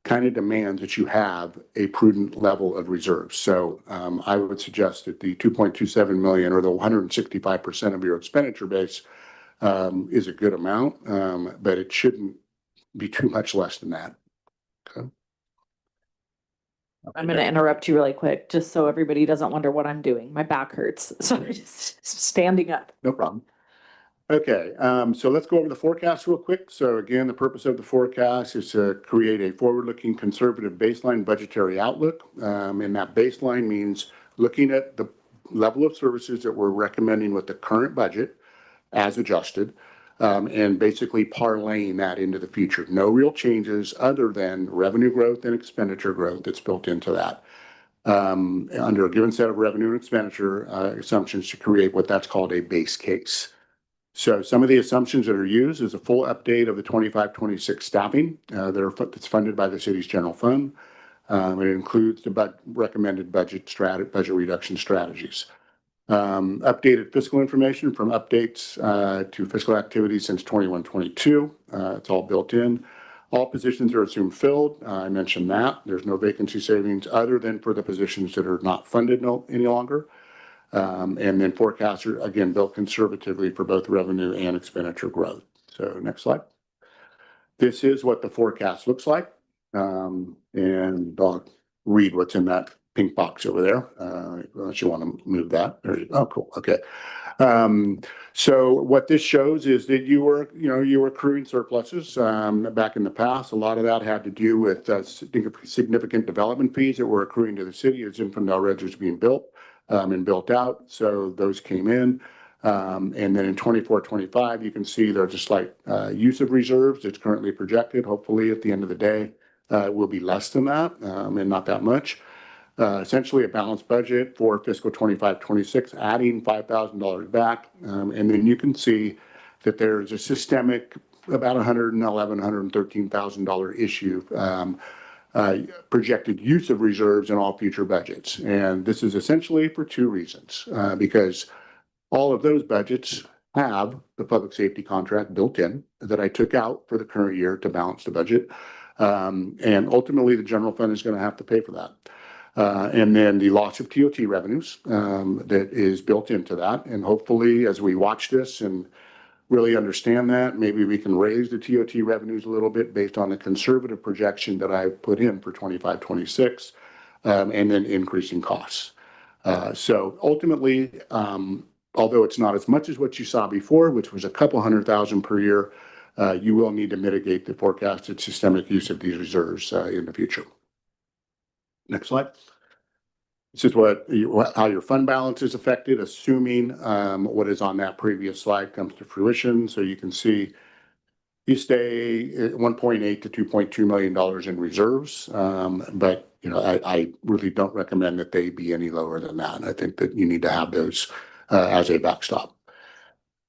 kind of demands that you have a prudent level of reserves. So I would suggest that the 2.27 million or the 165% of your expenditure base is a good amount, but it shouldn't be too much less than that. Okay. I'm going to interrupt you really quick, just so everybody doesn't wonder what I'm doing. My back hurts, so I'm just standing up. No problem. Okay, so let's go over the forecast real quick. So again, the purpose of the forecast is to create a forward-looking conservative baseline budgetary outlook. And that baseline means looking at the level of services that we're recommending with the current budget as adjusted, and basically parlaying that into the future. No real changes other than revenue growth and expenditure growth that's built into that. Under a given set of revenue and expenditure assumptions to create what that's called a base case. So some of the assumptions that are used is a full update of the 25-26 staffing that's funded by the city's general fund. It includes the recommended budget reduction strategies. Updated fiscal information from updates to fiscal activities since 21-22. It's all built in. All positions are assumed filled. I mentioned that. There's no vacancy savings other than for the positions that are not funded any longer. And then forecasts are, again, built conservatively for both revenue and expenditure growth. So next slide. This is what the forecast looks like. And I'll read what's in that pink box over there, unless you want to move that. There you go. Oh, cool. Okay. So what this shows is that you were accruing surpluses back in the past. A lot of that had to do with significant development fees that were accruing to the city as Zinfandel Ridge was being built and built out. So those came in. And then in 24-25, you can see there's a slight use of reserves that's currently projected. Hopefully at the end of the day, it will be less than that and not that much. Essentially a balanced budget for fiscal 25-26, adding $5,000 back. And then you can see that there's a systemic about $111,000, $113,000 issue projected use of reserves in all future budgets. And this is essentially for two reasons, because all of those budgets have the public safety contract built in that I took out for the current year to balance the budget. And ultimately the general fund is going to have to pay for that. And then the loss of TOT revenues that is built into that. And hopefully as we watch this and really understand that, maybe we can raise the TOT revenues a little bit based on the conservative projection that I put in for 25-26, and then increasing costs. So ultimately, although it's not as much as what you saw before, which was a couple $100,000 per year, you will need to mitigate the forecasted systemic use of these reserves in the future. Next slide. This is how your fund balance is affected, assuming what is on that previous slide comes to fruition. So you can see you stay at 1.8 to $2.2 million in reserves. But I really don't recommend that they be any lower than that. I think that you need to have those as a backstop.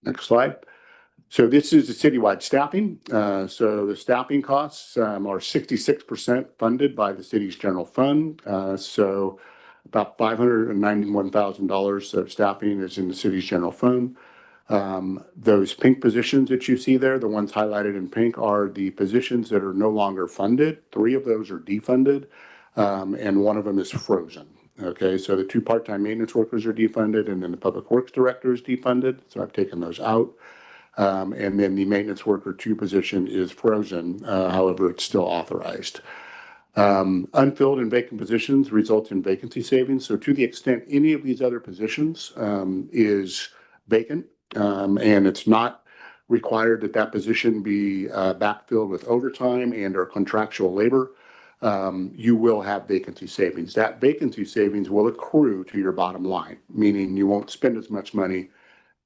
Next slide. So this is the citywide staffing. So the staffing costs are 66% funded by the city's general fund. So about $591,000 of staffing is in the city's general fund. Those pink positions that you see there, the ones highlighted in pink, are the positions that are no longer funded. 3 of those are defunded, and 1 of them is frozen. Okay, so the 2 part-time maintenance workers are defunded, and then the public works director is defunded. So I've taken those out. And then the maintenance worker 2 position is frozen. However, it's still authorized. Unfilled and vacant positions result in vacancy savings. So to the extent any of these other positions is vacant, and it's not required that that position be backfilled with overtime and or contractual labor, you will have vacancy savings. That vacancy savings will accrue to your bottom line, meaning you won't spend as much money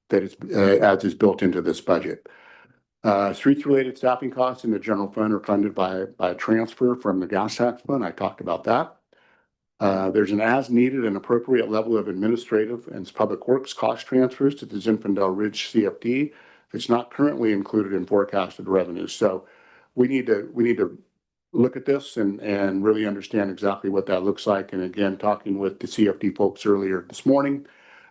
that is as is built into this budget. Streets-related staffing costs in the general fund are funded by a transfer from the gas tax fund. I talked about that. There's an as-needed and appropriate level of administrative and public works cost transfers to the Zinfandel Ridge CFD. It's not currently included in forecasted revenues. So we need to look at this and really understand exactly what that looks like. And again, talking with the CFD folks earlier this morning,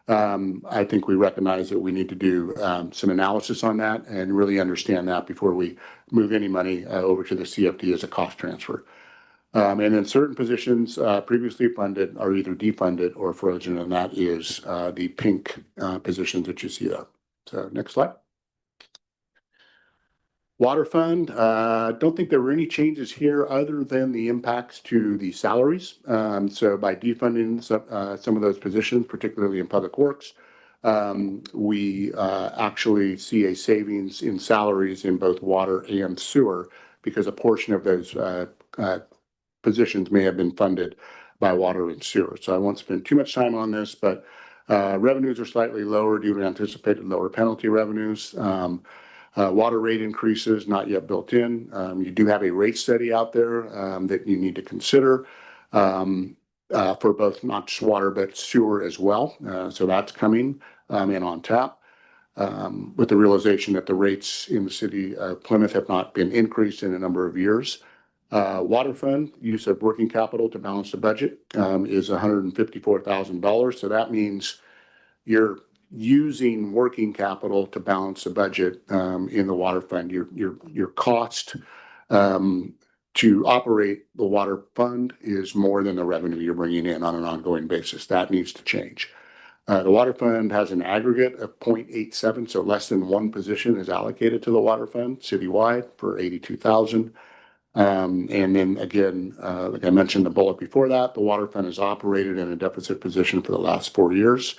I think we recognize that we need to do some analysis on that and really understand that before we move any money over to the CFD as a cost transfer. And then certain positions previously funded are either defunded or frozen, and that is the pink positions that you see there. So next slide. Water fund, don't think there were any changes here other than the impacts to the salaries. So by defunding some of those positions, particularly in public works, we actually see a savings in salaries in both water and sewer because a portion of those positions may have been funded by water and sewer. So I won't spend too much time on this, but revenues are slightly lower due to anticipated lower penalty revenues. Water rate increases not yet built in. You do have a rate study out there that you need to consider for both not just water but sewer as well. So that's coming in on tap with the realization that the rates in the city of Plymouth have not been increased in a number of years. Water fund use of working capital to balance the budget is $154,000. So that means you're using working capital to balance the budget in the water fund. Your cost to operate the water fund is more than the revenue you're bringing in on an ongoing basis. That needs to change. The water fund has an aggregate of 0.87, so less than 1 position is allocated to the water fund citywide for $82,000. And then again, like I mentioned the bullet before that, the water fund has operated in a deficit position for the last 4 years.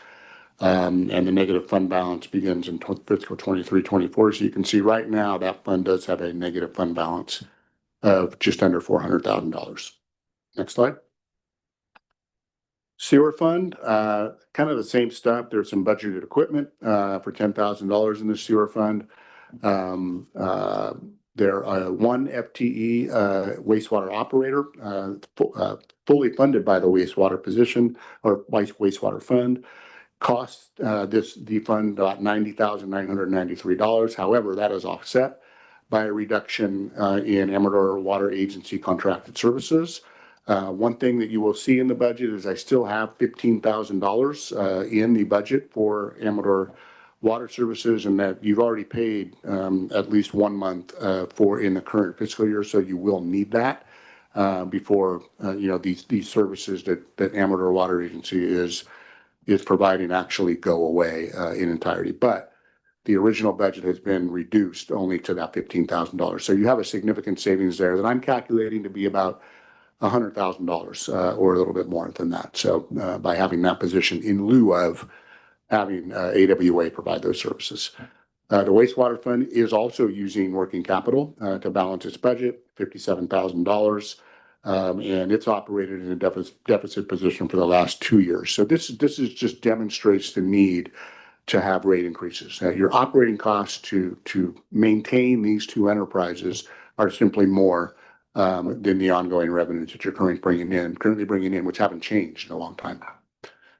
And the negative fund balance begins in fiscal 23-24. So you can see right now that fund does have a negative fund balance of just under $400,000. Next slide. Sewer fund, kind of the same stuff. There's some budgeted equipment for $10,000 in the sewer fund. There are 1 FTE wastewater operator fully funded by the wastewater position or wastewater fund. Cost the fund about $90,993. However, that is offset by a reduction in Amador Water Agency contracted services. One thing that you will see in the budget is I still have $15,000 in the budget for Amador Water Services, and that you've already paid at least 1 month for in the current fiscal year. So you will need that before these services that Amador Water Agency is providing actually go away in entirety. But the original budget has been reduced only to that $15,000. So you have a significant savings there that I'm calculating to be about $100,000 or a little bit more than that. So by having that position in lieu of having AWA provide those services. The wastewater fund is also using working capital to balance its budget, $57,000. And it's operated in a deficit position for the last 2 years. So this is just demonstrates the need to have rate increases. Your operating costs to maintain these two enterprises are simply more than the ongoing revenues that you're currently bringing in, which haven't changed in a long time.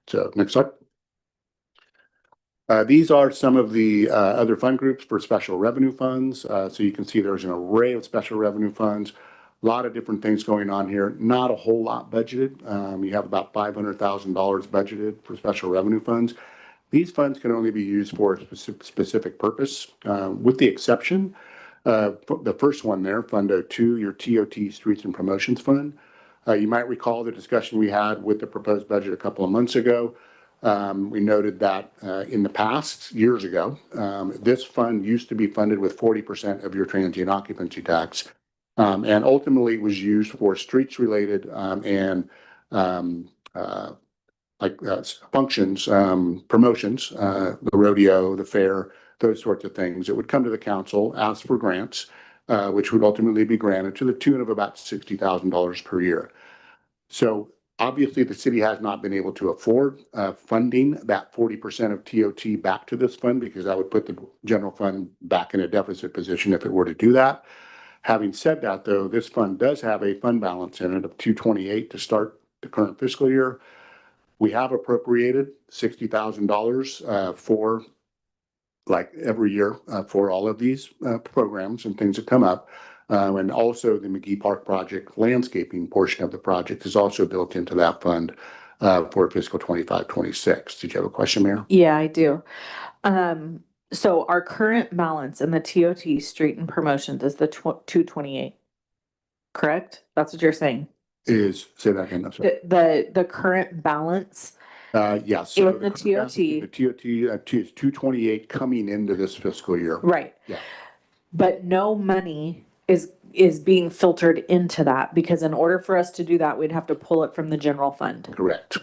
So next slide. These are some of the other fund groups for special revenue funds. So you can see there's an array of special revenue funds, a lot of different things going on here. Not a whole lot budgeted. You have about $500,000 budgeted for special revenue funds. These funds can only be used for a specific purpose, with the exception the first one there, Fund 02, your TOT Streets and Promotions Fund. You might recall the discussion we had with the proposed budget a couple of months ago. We noted that in the past, years ago, this fund used to be funded with 40% of your transient occupancy tax, and ultimately was used for streets related and functions, promotions, the rodeo, the fair, those sorts of things. It would come to the council, ask for grants, which would ultimately be granted to the tune of about $60,000 per year. So obviously, the city has not been able to afford funding that 40% of TOT back to this fund, because that would put the general fund back in a deficit position if it were to do that. Having said that, though, this fund does have a fund balance in it of $228 to start the current fiscal year. We have appropriated $60,000 for, like every year, for all of these programs and things that come up. And also the McGee Park project landscaping portion of the project is also built into that fund for fiscal 25-26. Did you have a question, Mayor? Yeah, I do. So our current balance in the TOT Street and Promotions is the 228, correct? That's what you're saying? Say that again. I'm sorry. The current balance Yes. So in the TOT. The TOT is 228 coming into this fiscal year. Right. Yeah. But no money is being filtered into that, because in order for us to do that, we'd have to pull it from the general fund. Correct.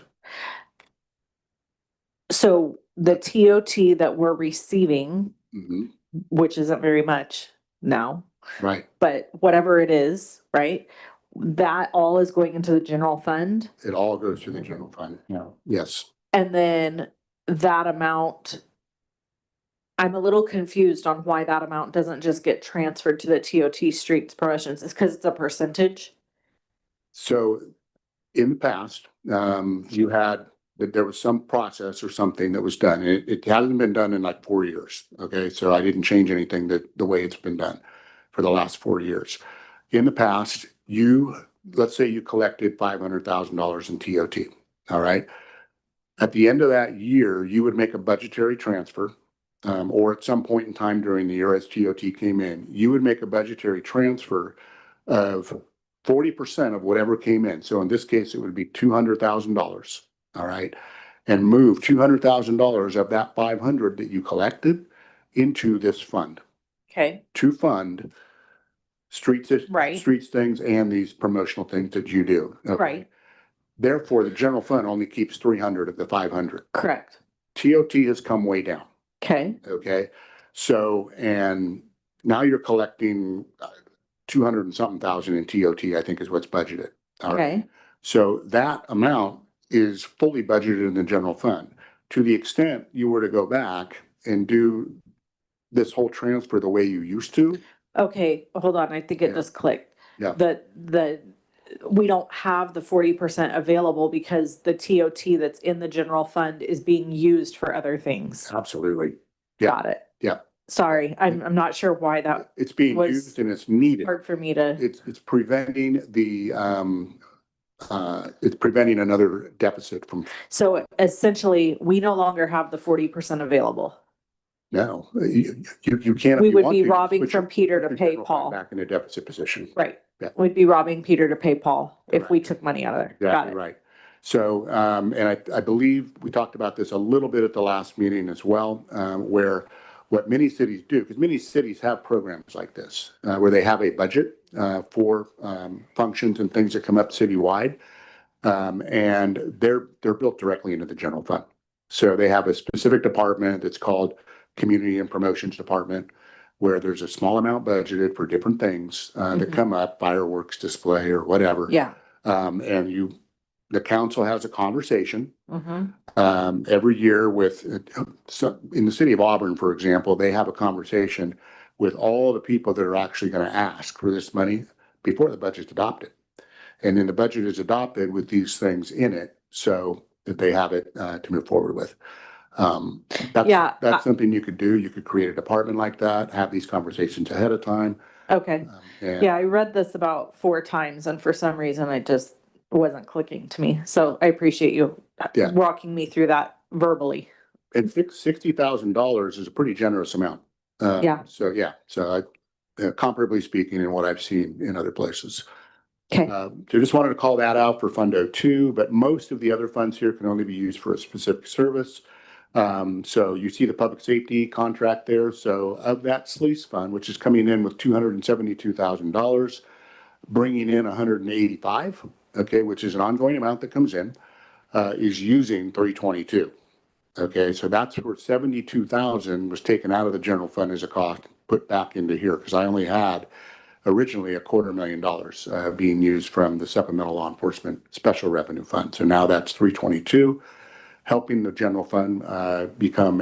So the TOT that we're receiving, Mm-hmm. which isn't very much now, Right. but whatever it is, right? That all is going into the general fund. It all goes to the general fund. Yeah. Yes. And then that amount, I'm a little confused on why that amount doesn't just get transferred to the TOT Streets Promotions. It's because it's a percentage. So in the past, you had that there was some process or something that was done. It hasn't been done in like 4 years. Okay. So I didn't change anything the way it's been done for the last 4 years. In the past, let's say you collected $500,000 in TOT. All right. At the end of that year, you would make a budgetary transfer, or at some point in time during the year as TOT came in, you would make a budgetary transfer of 40% of whatever came in. So in this case, it would be $200,000. All right. And move $200,000 of that 500 that you collected into this fund. Okay. To fund streets things and these promotional things that you do. Okay? Right. Therefore, the general fund only keeps 300 of the 500. Correct. TOT has come way down. Okay. Okay. So, and now you're collecting 200 and something thousand in TOT, I think is what's budgeted. All right. Okay. So that amount is fully budgeted in the general fund. To the extent you were to go back and do this whole transfer the way you used to. Okay, hold on. I think it just clicked. Yeah. We don't have the 40% available because the TOT that's in the general fund is being used for other things. Absolutely. Yeah. Got it. Yeah. Sorry, I'm not sure why that It's being was used and it's needed. hard for me to. It's preventing it's preventing another deficit from. So essentially, we no longer have the 40% available. No, you can't. We would be robbing from Peter to pay Paul. Back in a deficit position. Right. Yeah. We'd be robbing Peter to pay Paul if we Correct. took money out of there. Got Exactly it. right. So, and I believe we talked about this a little bit at the last meeting as well, where what many cities do, because many cities have programs like this, where they have a budget for functions and things that come up citywide, and they're built directly into the general fund. So they have a specific department that's called Community and Promotions Department, where there's a small amount budgeted for different things, that Mhm. come up, fireworks display or whatever. Yeah. And the council has a conversation, Mhm. every year with, so in the city of Auburn, for example, they have a conversation with all the people that are actually gonna ask for this money before the budget's adopted. And then the budget is adopted with these things in it, so that they have it, to move forward with. Yeah, That's something you could do. You could create a department like that, have these conversations ahead of time. Okay. And Yeah, I read this about 4 times and for some reason it just wasn't clicking to me. So I appreciate you Yeah. walking me through that verbally. And $60,000 is a pretty generous amount. Yeah. So comparably speaking, in what I've seen in other places. Okay. So just wanted to call that out for Fund 02, but most of the other funds here can only be used for a specific service. So you see the public safety contract there. So of that SLEAS fund, which is coming in with $272,000, bringing in 185, okay, which is an ongoing amount that comes in, is using 322. Okay, so that's where 72,000 was taken out of the general fund as a cost, put back into here, because I only had originally $250,000 being used from the supplemental law enforcement special revenue fund. So now that's 322, helping the general fund become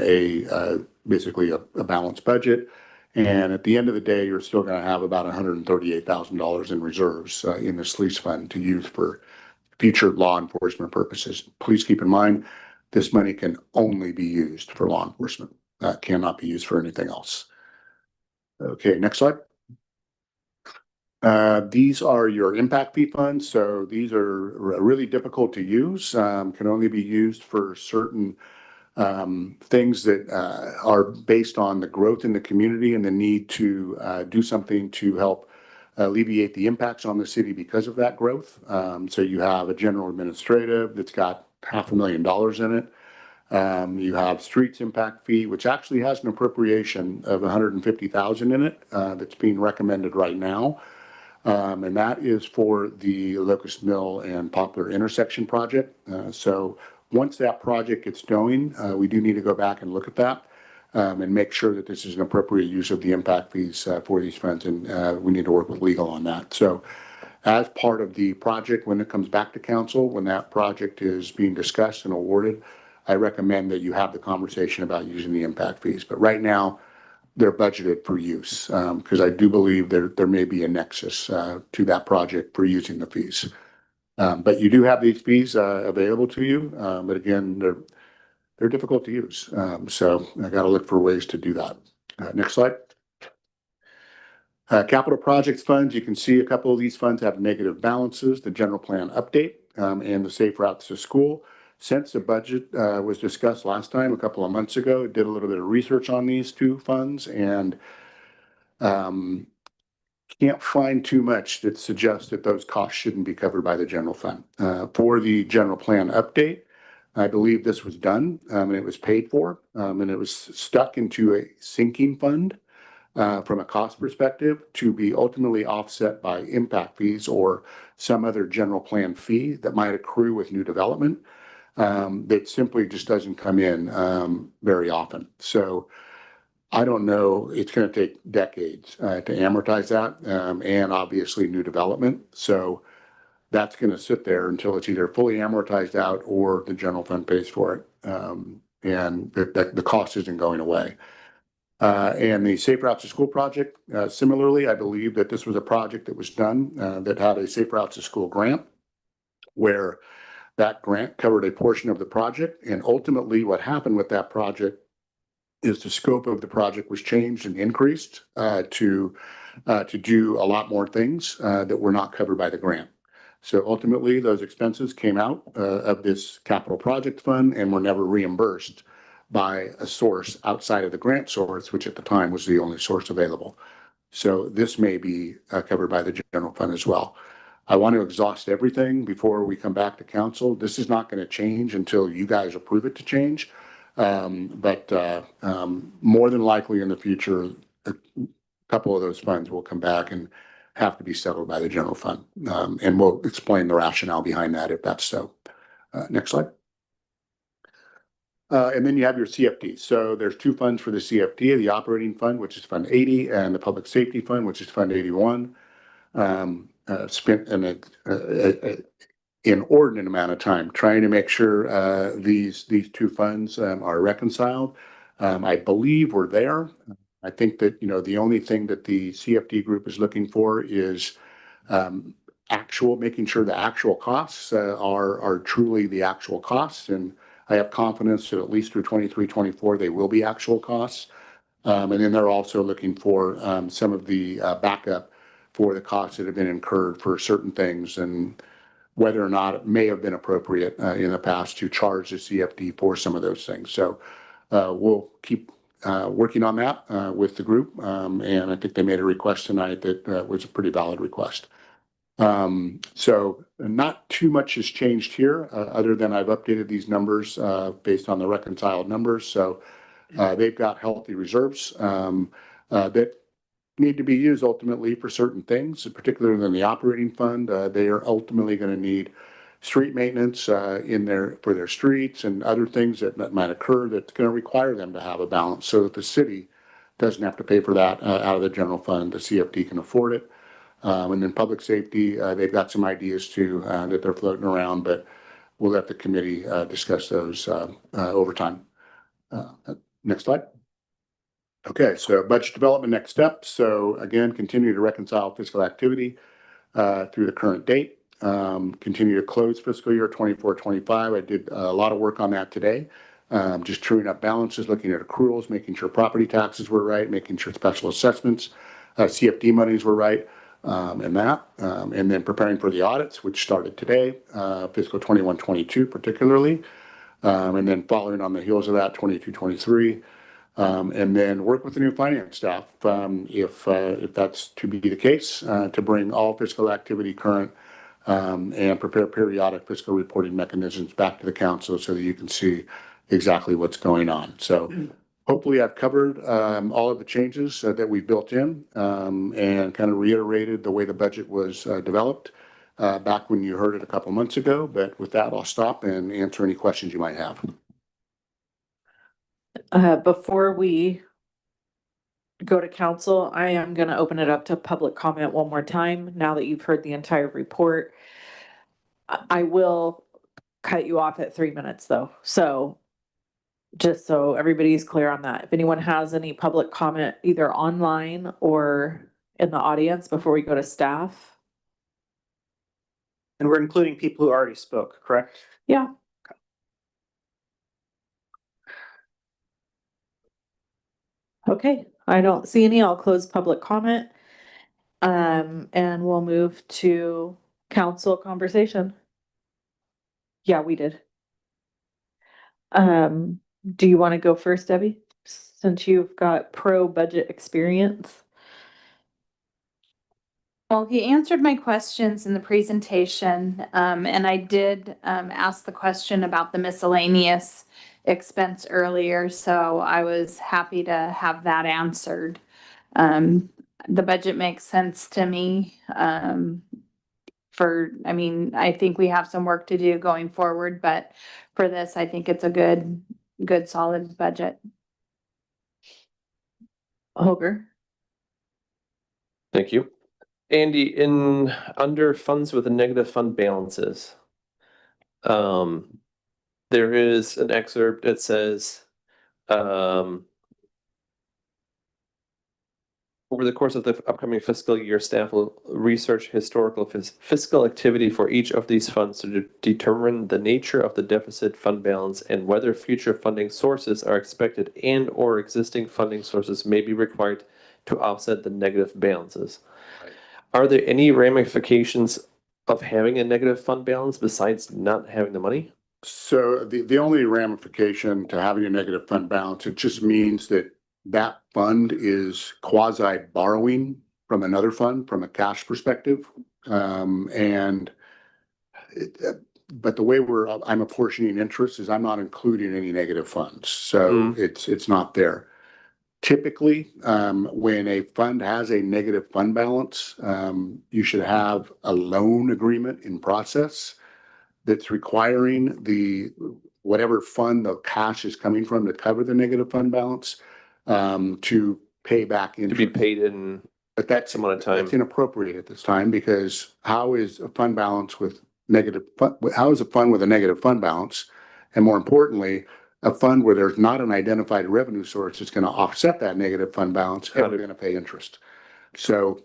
basically a balanced budget. And at the end of the day, you're still going to have about $138,000 in reserves in the SLEAS fund to use for future law enforcement purposes. Please keep in mind, this money can only be used for law enforcement. Cannot be used for anything else. Okay, next slide. These are your impact fee funds. So these are really difficult to use, can only be used for certain things that are based on the growth in the community and the need to do something to help alleviate the impacts on the city because of that growth. So you have a general administrative that's got $500,000 in it. You have streets impact fee, which actually has an appropriation of 150,000 in it, that's being recommended right now. And that is for the Locust Mill and Poplar intersection project. So once that project gets going, we do need to go back and look at that, and make sure that this is an appropriate use of the impact fees for these funds. And we need to work with legal on that. So as part of the project, when it comes back to council, when that project is being discussed and awarded, I recommend that you have the conversation about using the impact fees. But right now, they're budgeted for use, because I do believe there may be a nexus to that project for using the fees. But you do have these fees available to you, but again, they're difficult to use. So I got to look for ways to do that. Next slide. Capital projects funds, you can see a couple of these funds have negative balances, the general plan update and the safe routes to school. Since the budget was discussed last time, a couple of months ago, did a little bit of research on these two funds and can't find too much that suggests that those costs shouldn't be covered by the general fund. For the general plan update, I believe this was done and it was paid for, and it was stuck into a sinking fund from a cost perspective to be ultimately offset by impact fees or some other general plan fee that might accrue with new development that simply just doesn't come in very often. So I don't know, it's going to take decades to amortize that and obviously new development. So that's going to sit there until it's either fully amortized out or the general fund pays for it. And the cost isn't going away. And the Safe Routes to School project, similarly, I believe that this was a project that was done that had a Safe Routes to School grant, where that grant covered a portion of the project. And ultimately, what happened with that project is the scope of the project was changed and increased to do a lot more things that were not covered by the grant. So ultimately, those expenses came out of this capital project fund and were never reimbursed by a source outside of the grant source, which at the time was the only source available. So this may be covered by the general fund as well. I want to exhaust everything before we come back to council. This is not going to change until you guys approve it to change. But more than likely in the future, a couple of those funds will come back and have to be settled by the general fund. And we'll explain the rationale behind that if that's so. Next slide. And then you have your CFD. So there's two funds for the CFD, the operating fund, which is Fund 80, and the public safety fund, which is Fund 81. Spent an inordinate amount of time trying to make sure these two funds are reconciled. I believe we're there. I think that, the only thing that the CFD group is looking for is making sure the actual costs are truly the actual costs. And I have confidence that at least through 23, 24, they will be actual costs. And then they're also looking for some of the backup for the costs that have been incurred for certain things and whether or not it may have been appropriate in the past to charge the CFD for some of those things. So we'll keep working on that with the group. And I think they made a request tonight that was a pretty valid request. So not too much has changed here other than I've updated these numbers based on the reconciled numbers. So they've got healthy reserves that need to be used ultimately for certain things, particularly in the operating fund. They are ultimately going to need street maintenance for their streets and other things that might occur that's going to require them to have a balance so that the city doesn't have to pay for that out of the general fund. The CFD can afford it. And then public safety, they've got some ideas too that they're floating around, but we'll let the committee discuss those over time. Next slide. Okay, so budget development next steps. So again, continue to reconcile fiscal activity through the current date. Continue to close fiscal year 24-25. I did a lot of work on that today. Just truing up balances, looking at accruals, making sure property taxes were right, making sure special assessments, CFD monies were right, and that. And then preparing for the audits, which started today, fiscal 21-22 particularly. And then following on the heels of that, 22-23. And then work with the new finance staff if that's to be the case, to bring all fiscal activity current and prepare periodic fiscal reporting mechanisms back to the council so that you can see exactly what's going on. So hopefully I've covered all of the changes that we built in and kind of reiterated the way the budget was developed back when you heard it a couple months ago. But with that, I'll stop and answer any questions you might have. Before we go to council, I am going to open it up to public comment one more time. Now that you've heard the entire report, I will cut you off at 3 minutes though. So just so everybody's clear on that, if anyone has any public comment either online or in the audience before we go to staff. And we're including people who already spoke, correct? Yeah. Okay, I don't see any. I'll close public comment. And we'll move to council conversation. Yeah, we did. Do you want to go first, Debbie? Since you've got pro budget experience. Well, he answered my questions in the presentation, and I did ask the question about the miscellaneous expense earlier, so I was happy to have that answered. The budget makes sense to me. I think we have some work to do going forward, but for this, I think it's a good solid budget. Holger. Thank you. Andy, under funds with a negative fund balances, there is an excerpt that says, over the course of the upcoming fiscal year, staff will research historical fiscal activity for each of these funds to determine the nature of the deficit fund balance and whether future funding sources are expected and/or existing funding sources may be required to offset the negative balances. Right. Are there any ramifications of having a negative fund balance besides not having the money? So the only ramification to having a negative fund balance, it just means that fund is quasi borrowing from another fund from a cash perspective. But the way I'm apportioning interest is I'm not including any negative funds. So it's not there. Typically, when a fund has a negative fund balance, you should have a loan agreement in process that's requiring the whatever fund the cash is coming from to cover the negative fund balance, to pay back To be interest. paid in But that's some amount of time. That's inappropriate at this time, because how is a fund balance with negative, how is a fund with a negative fund balance? And more importantly, a fund where there's not an identified revenue source that's gonna offset that negative fund balance, ever gonna pay interest. So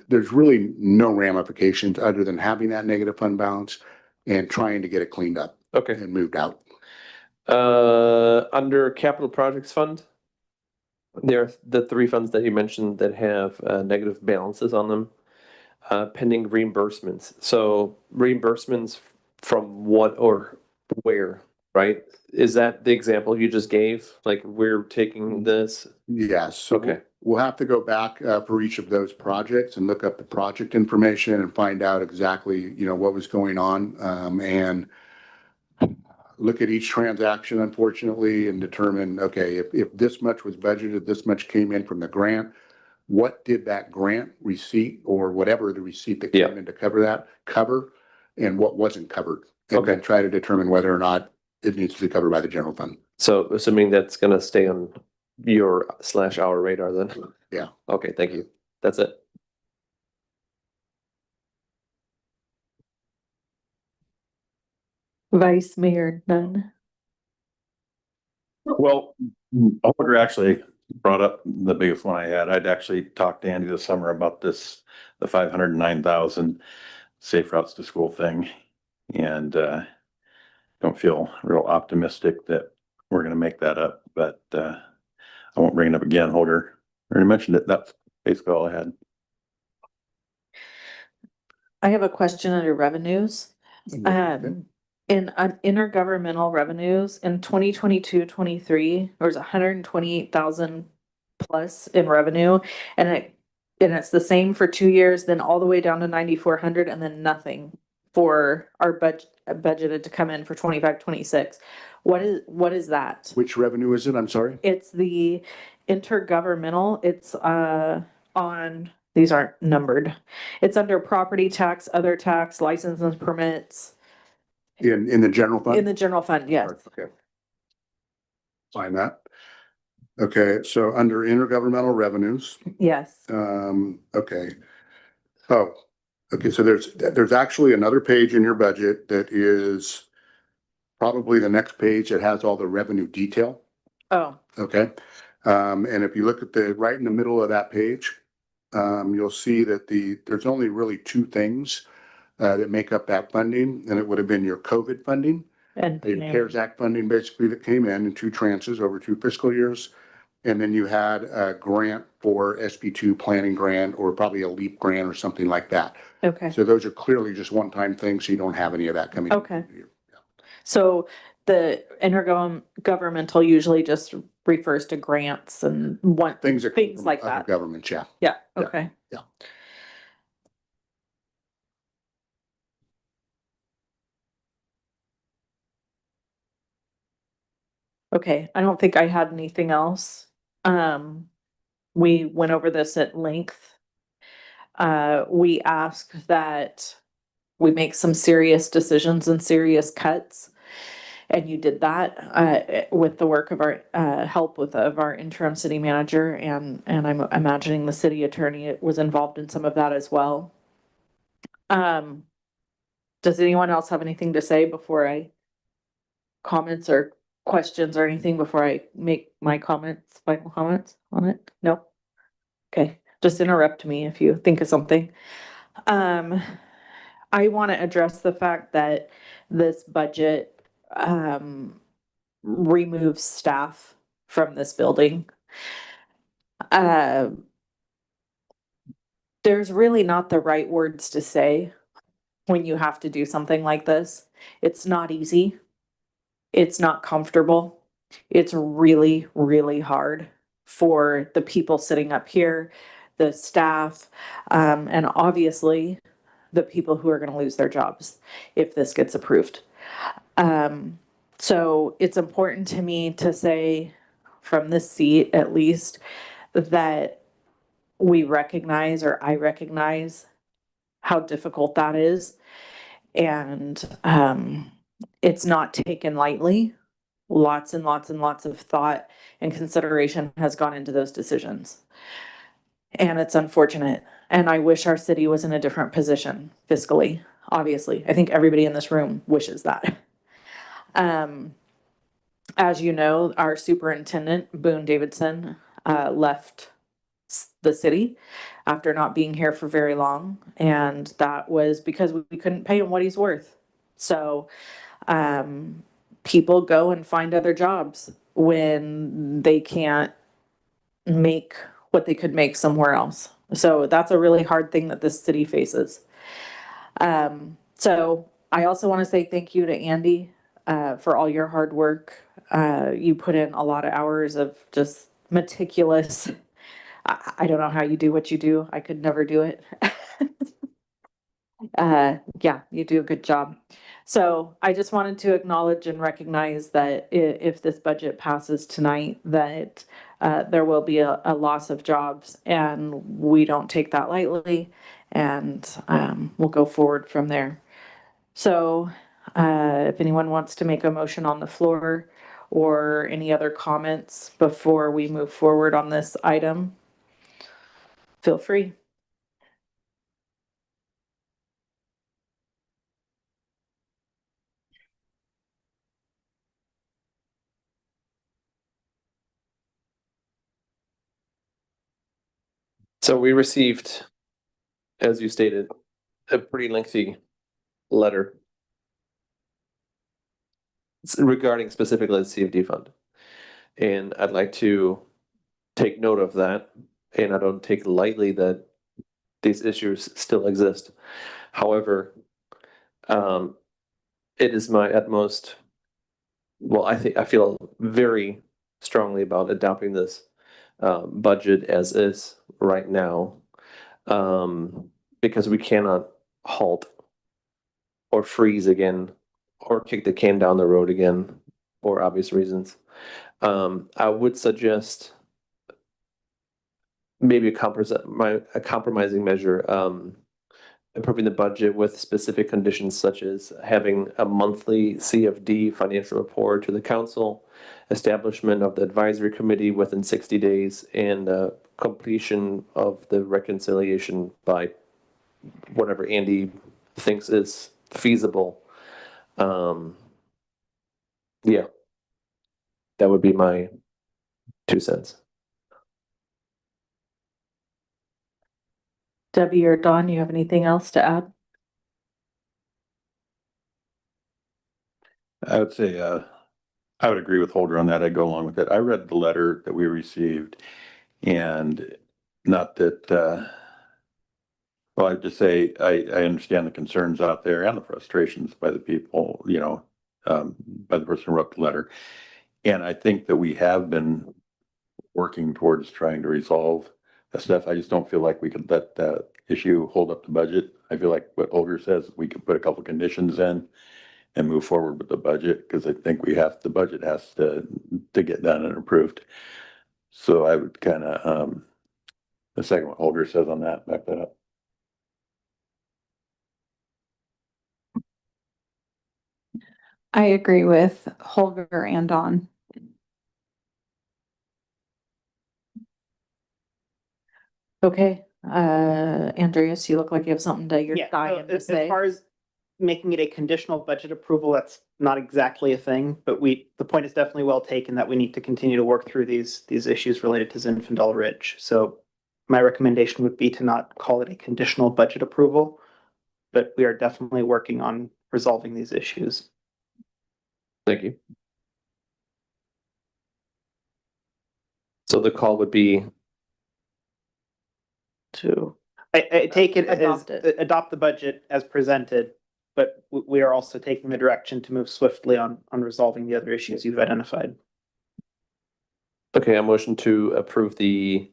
there's really no ramifications other than having that negative fund balance and trying to get it cleaned up Okay. and moved out. Under capital projects fund, there are the three funds that you mentioned that have negative balances on them. Pending reimbursements. So reimbursements from what or where, right? Is that the example you just gave? Like we're taking this? Yes, so Okay. we'll have to go back for each of those projects and look up the project information and find out exactly, what was going on. And look at each transaction, unfortunately, and determine, okay, if this much was budgeted, this much came in from the grant, what did that grant receipt or whatever the receipt that came in to cover that cover, and what wasn't covered? And then Okay. try to determine whether or not it needs to be covered by the general fund. So assuming that's gonna stay on your/our radar then? Yeah. Okay, thank you. That's it. Vice Mayor Nunn. Well, Holger actually brought up the biggest one I had. I'd actually talked to Andy this summer about this, the 509,000 safe routes to school thing. And don't feel real optimistic that we're gonna make that up, but I won't bring it up again. Holger already mentioned it. That's basically all I had. I have a question under revenues. In intergovernmental revenues in 2022-23, there was 128,000 plus in revenue, and it's the same for 2 years, then all the way down to 9,400, and then nothing for our budgeted to come in for 25-26. What is that? Which revenue is it? I'm sorry. It's the intergovernmental. It's on, these aren't numbered. It's under property tax, other tax, licenses and permits. In the general fund? In the general fund, yes. Okay. Find that. Okay, so under intergovernmental revenues, Yes. okay. Oh, okay, so there's actually another page in your budget that is probably the next page that has all the revenue detail, Oh, okay? And if you look at right in the middle of that page, you'll see that there's only really two things that make up that funding, and it would have been your COVID funding, and your CARES Act funding basically that came in two tranches over 2 fiscal years. And then you had a grant for SB2 planning grant, or probably a LEAP grant or something like that. okay. So those are clearly just one-time things, so you don't have any of that coming. Okay. So the intergovernmental usually just refers to grants and Things that come things from like other that. governments, yeah. Yeah, Yeah. okay. Yeah. Okay, I don't think I had anything else. We went over this at length. We asked that we make some serious decisions and serious cuts. And you did that, with the work of our, help of our interim city manager, and I'm imagining the city attorney was involved in some of that as well. Does anyone else have anything to say before I comments or questions or anything before I make my comments, final comments on it? No? Okay, just interrupt me if you think of something. I want to address the fact that this budget removes staff from this building. There's really not the right words to say when you have to do something like this. It's not easy. It's not comfortable. It's really, really hard for the people sitting up here, the staff, and obviously the people who are going to lose their jobs if this gets approved. So it's important to me to say from this seat, at least, that we recognize, or I recognize, how difficult that is. And it's not taken lightly. Lots and lots and lots of thought and consideration has gone into those decisions. And it's unfortunate. And I wish our city was in a different position fiscally, obviously. I think everybody in this room wishes that. As you know, our superintendent, Boone Davidson, left the city after not being here for very long. And that was because we couldn't pay him what he's worth. So, people go and find other jobs when they can't make what they could make somewhere else. So that's a really hard thing that this city faces. So I also want to say thank you to Andy for all your hard work. You put in a lot of hours of just meticulous. I don't know how you do what you do. I could never do it. Yeah, you do a good job. So I just wanted to acknowledge and recognize that if this budget passes tonight, that there will be a loss of jobs, and we don't take that lightly, and we'll go forward from there. So if anyone wants to make a motion on the floor or any other comments before we move forward on this item, feel free. So we received, as you stated, a pretty lengthy letter regarding specifically the CFD fund. And I'd like to take note of that, and I don't take lightly that these issues still exist. However, it is my utmost, well, I feel very strongly about adopting this budget as is right now, because we cannot halt or freeze again or kick the can down the road again for obvious reasons. I would suggest maybe a compromising measure, improving the budget with specific conditions such as having a monthly CFD financial report to the council, establishment of the advisory committee within 60 days, and completion of the reconciliation by whatever Andy thinks is feasible. Yeah, that would be my 2 cents. Debbie or Don, you have anything else to add? I would say, I would agree with Holger on that. I'd go along with it. I read the letter that we received, and not that, well, I'd just say, I understand the concerns out there and the frustrations by the people, by the person who wrote the letter. And I think that we have been working towards trying to resolve the stuff. I just don't feel like we could let that issue hold up the budget. I feel like what Holger says, we could put a couple conditions in and move forward with the budget, because I think the budget has to get done and approved. So I would kind of, the second what Holger says on that, back that up. I agree with Holger and Don. Okay, Andreas, you look like you have something that you're Yeah, so dying to as say. far as making it a conditional budget approval, that's not exactly a thing, but the point is definitely well taken that we need to continue to work through these issues related to Zinfandel Ridge. So my recommendation would be to not call it a conditional budget approval, but we are definitely working on resolving these issues. Thank you. So the call would be to I take it as Adopt it. adopt the budget as presented, but we are also taking the direction to move swiftly on resolving the other issues you've identified. Okay, a motion to approve the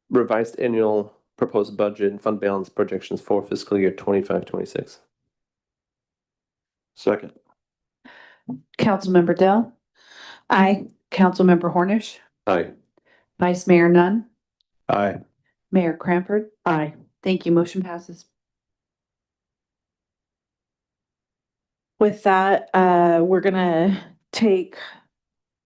revised annual proposed budget and fund balance projections for fiscal year 25-26. Second. Councilmember Dell, Aye. Councilmember Hornish, Aye. Vice Mayor Nunn, Aye. Mayor Cranford. Aye. Thank you. Motion passes. With that, we're gonna take,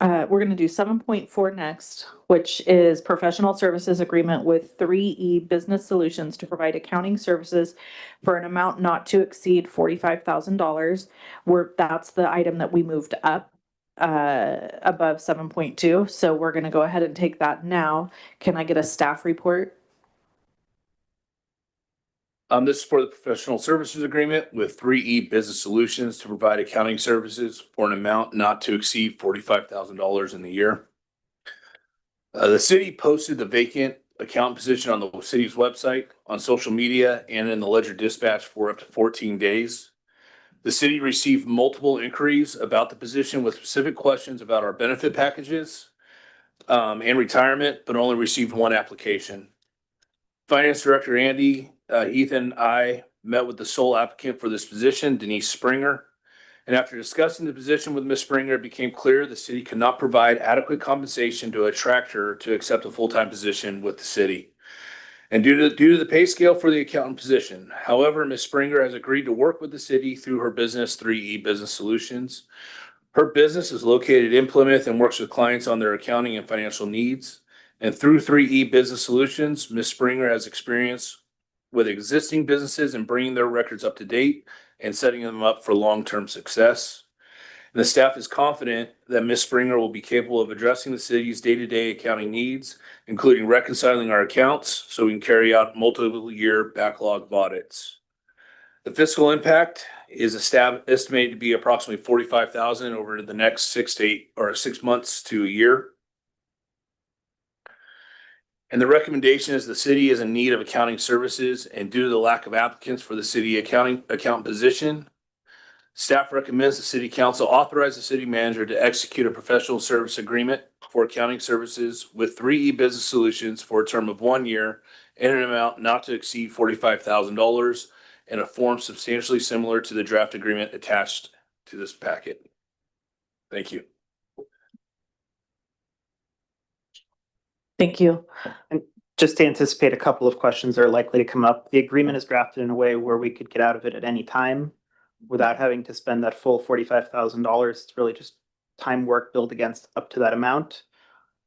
we're gonna do 7.4 next, which is professional services agreement with 3E Business Solutions to provide accounting services for an amount not to exceed $45,000. That's the item that we moved up above 7.2. So we're gonna go ahead and take that now. Can I get a staff report? This is for the professional services agreement with 3E Business Solutions to provide accounting services for an amount not to exceed $45,000 in the year. The city posted the vacant account position on the city's website, on social media, and in the Ledger Dispatch for up to 14 days. The city received multiple inquiries about the position with specific questions about our benefit packages and retirement, but only received one application. Finance Director Andy, Ethan, and I met with the sole applicant for this position, Denise Springer. And after discussing the position with Ms. Springer, it became clear the city could not provide adequate compensation to attract her to accept a full-time position with the city. And due to the pay scale for the accountant position. However, Ms. Springer has agreed to work with the city through her business, 3E Business Solutions. Her business is located in Plymouth and works with clients on their accounting and financial needs. And through 3E Business Solutions, Ms. Springer has experience with existing businesses and bringing their records up to date and setting them up for long-term success. And the staff is confident that Ms. Springer will be capable of addressing the city's day-to-day accounting needs, including reconciling our accounts so we can carry out multiple-year backlog of audits. The fiscal impact is estimated to be approximately $45,000 over the next 6 months to a year. And the recommendation is the city is in need of accounting services, and due to the lack of applicants for the city accountant position, staff recommends the city council authorize the city manager to execute a professional service agreement for accounting services with 3E Business Solutions for a term of 1 year in an amount not to exceed $45,000 in a form substantially similar to the draft agreement attached to this packet. Thank you. Thank you. And just to anticipate a couple of questions that are likely to come up, the agreement is drafted in a way where we could get out of it at any time without having to spend that full $45,000. It's really just time work billed against up to that amount.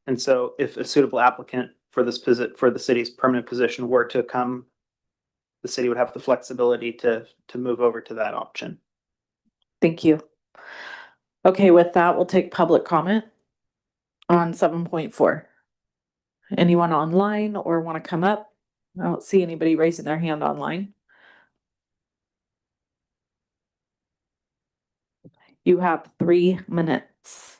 And so if a suitable applicant for this for the city's permanent position were to come, the city would have the flexibility to move over to that option. Thank you. Okay, with that, we'll take public comment on 7.4. Anyone online or want to come up? I don't see anybody raising their hand online. You have 3 minutes.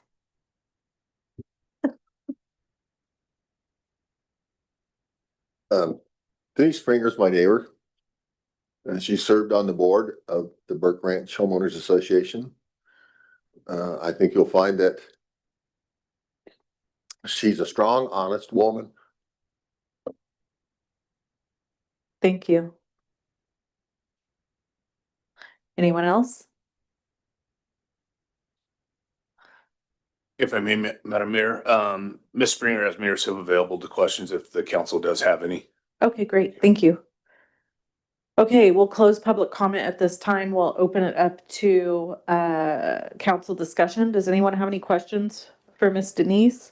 Denise Springer's my neighbor. And she served on the board of the Burke Ranch Homeowners Association. I think you'll find that she's a strong, honest woman. Thank you. Anyone else? If I may, Madam Mayor, Ms. Springer has Mayor Silva available to questions if the council does have any. Okay, great. Thank you. Okay, we'll close public comment at this time. We'll open it up to council discussion. Does anyone have any questions for Miss Denise?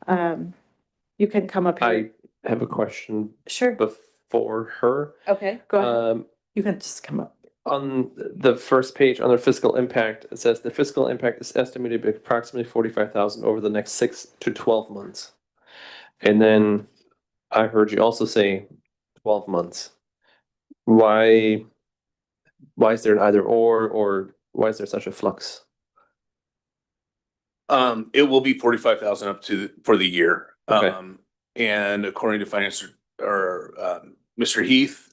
You can come up here. I have a question Sure. before her. Okay, go ahead. You can just come up. On the first page, under fiscal impact, it says the fiscal impact is estimated to be approximately 45,000 over the next 6 to 12 months. And then I heard you also say 12 months. Why is there an either or why is there such a flux? It will be 45,000 up for the year. Okay. And according to finance or Mr. Heath,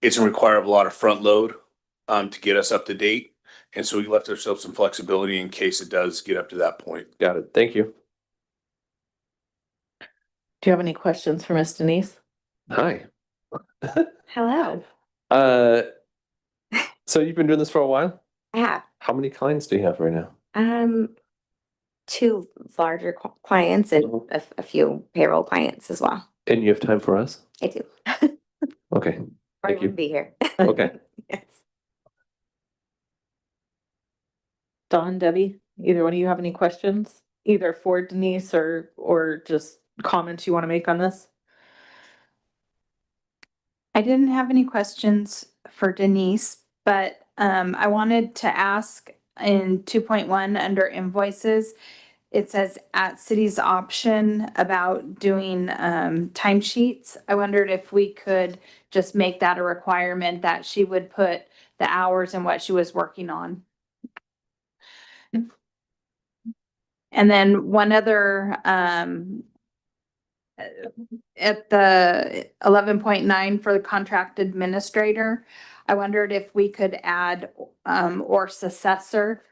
it's gonna require a lot of front load to get us up to date. And so we left ourselves some flexibility in case it does get up to that point. Got it. Thank you. Do you have any questions for Miss Denise? Hi. Hello. So you've been doing this for a while? I have How many clients do you have right now? 2 larger clients and a few payroll clients as well. And you have time for us? I do. Okay. I Thank you. wouldn't be here. Okay. Yes. Don, Debbie, either one of you have any questions? Either for Denise or just comments you want to make on this? I didn't have any questions for Denise, but I wanted to ask in 2.1 under invoices, it says at city's option about doing timesheets. I wondered if we could just make that a requirement that she would put the hours and what she was working on. And then one other at the 11.9 for the contract administrator, I wondered if we could add or successor,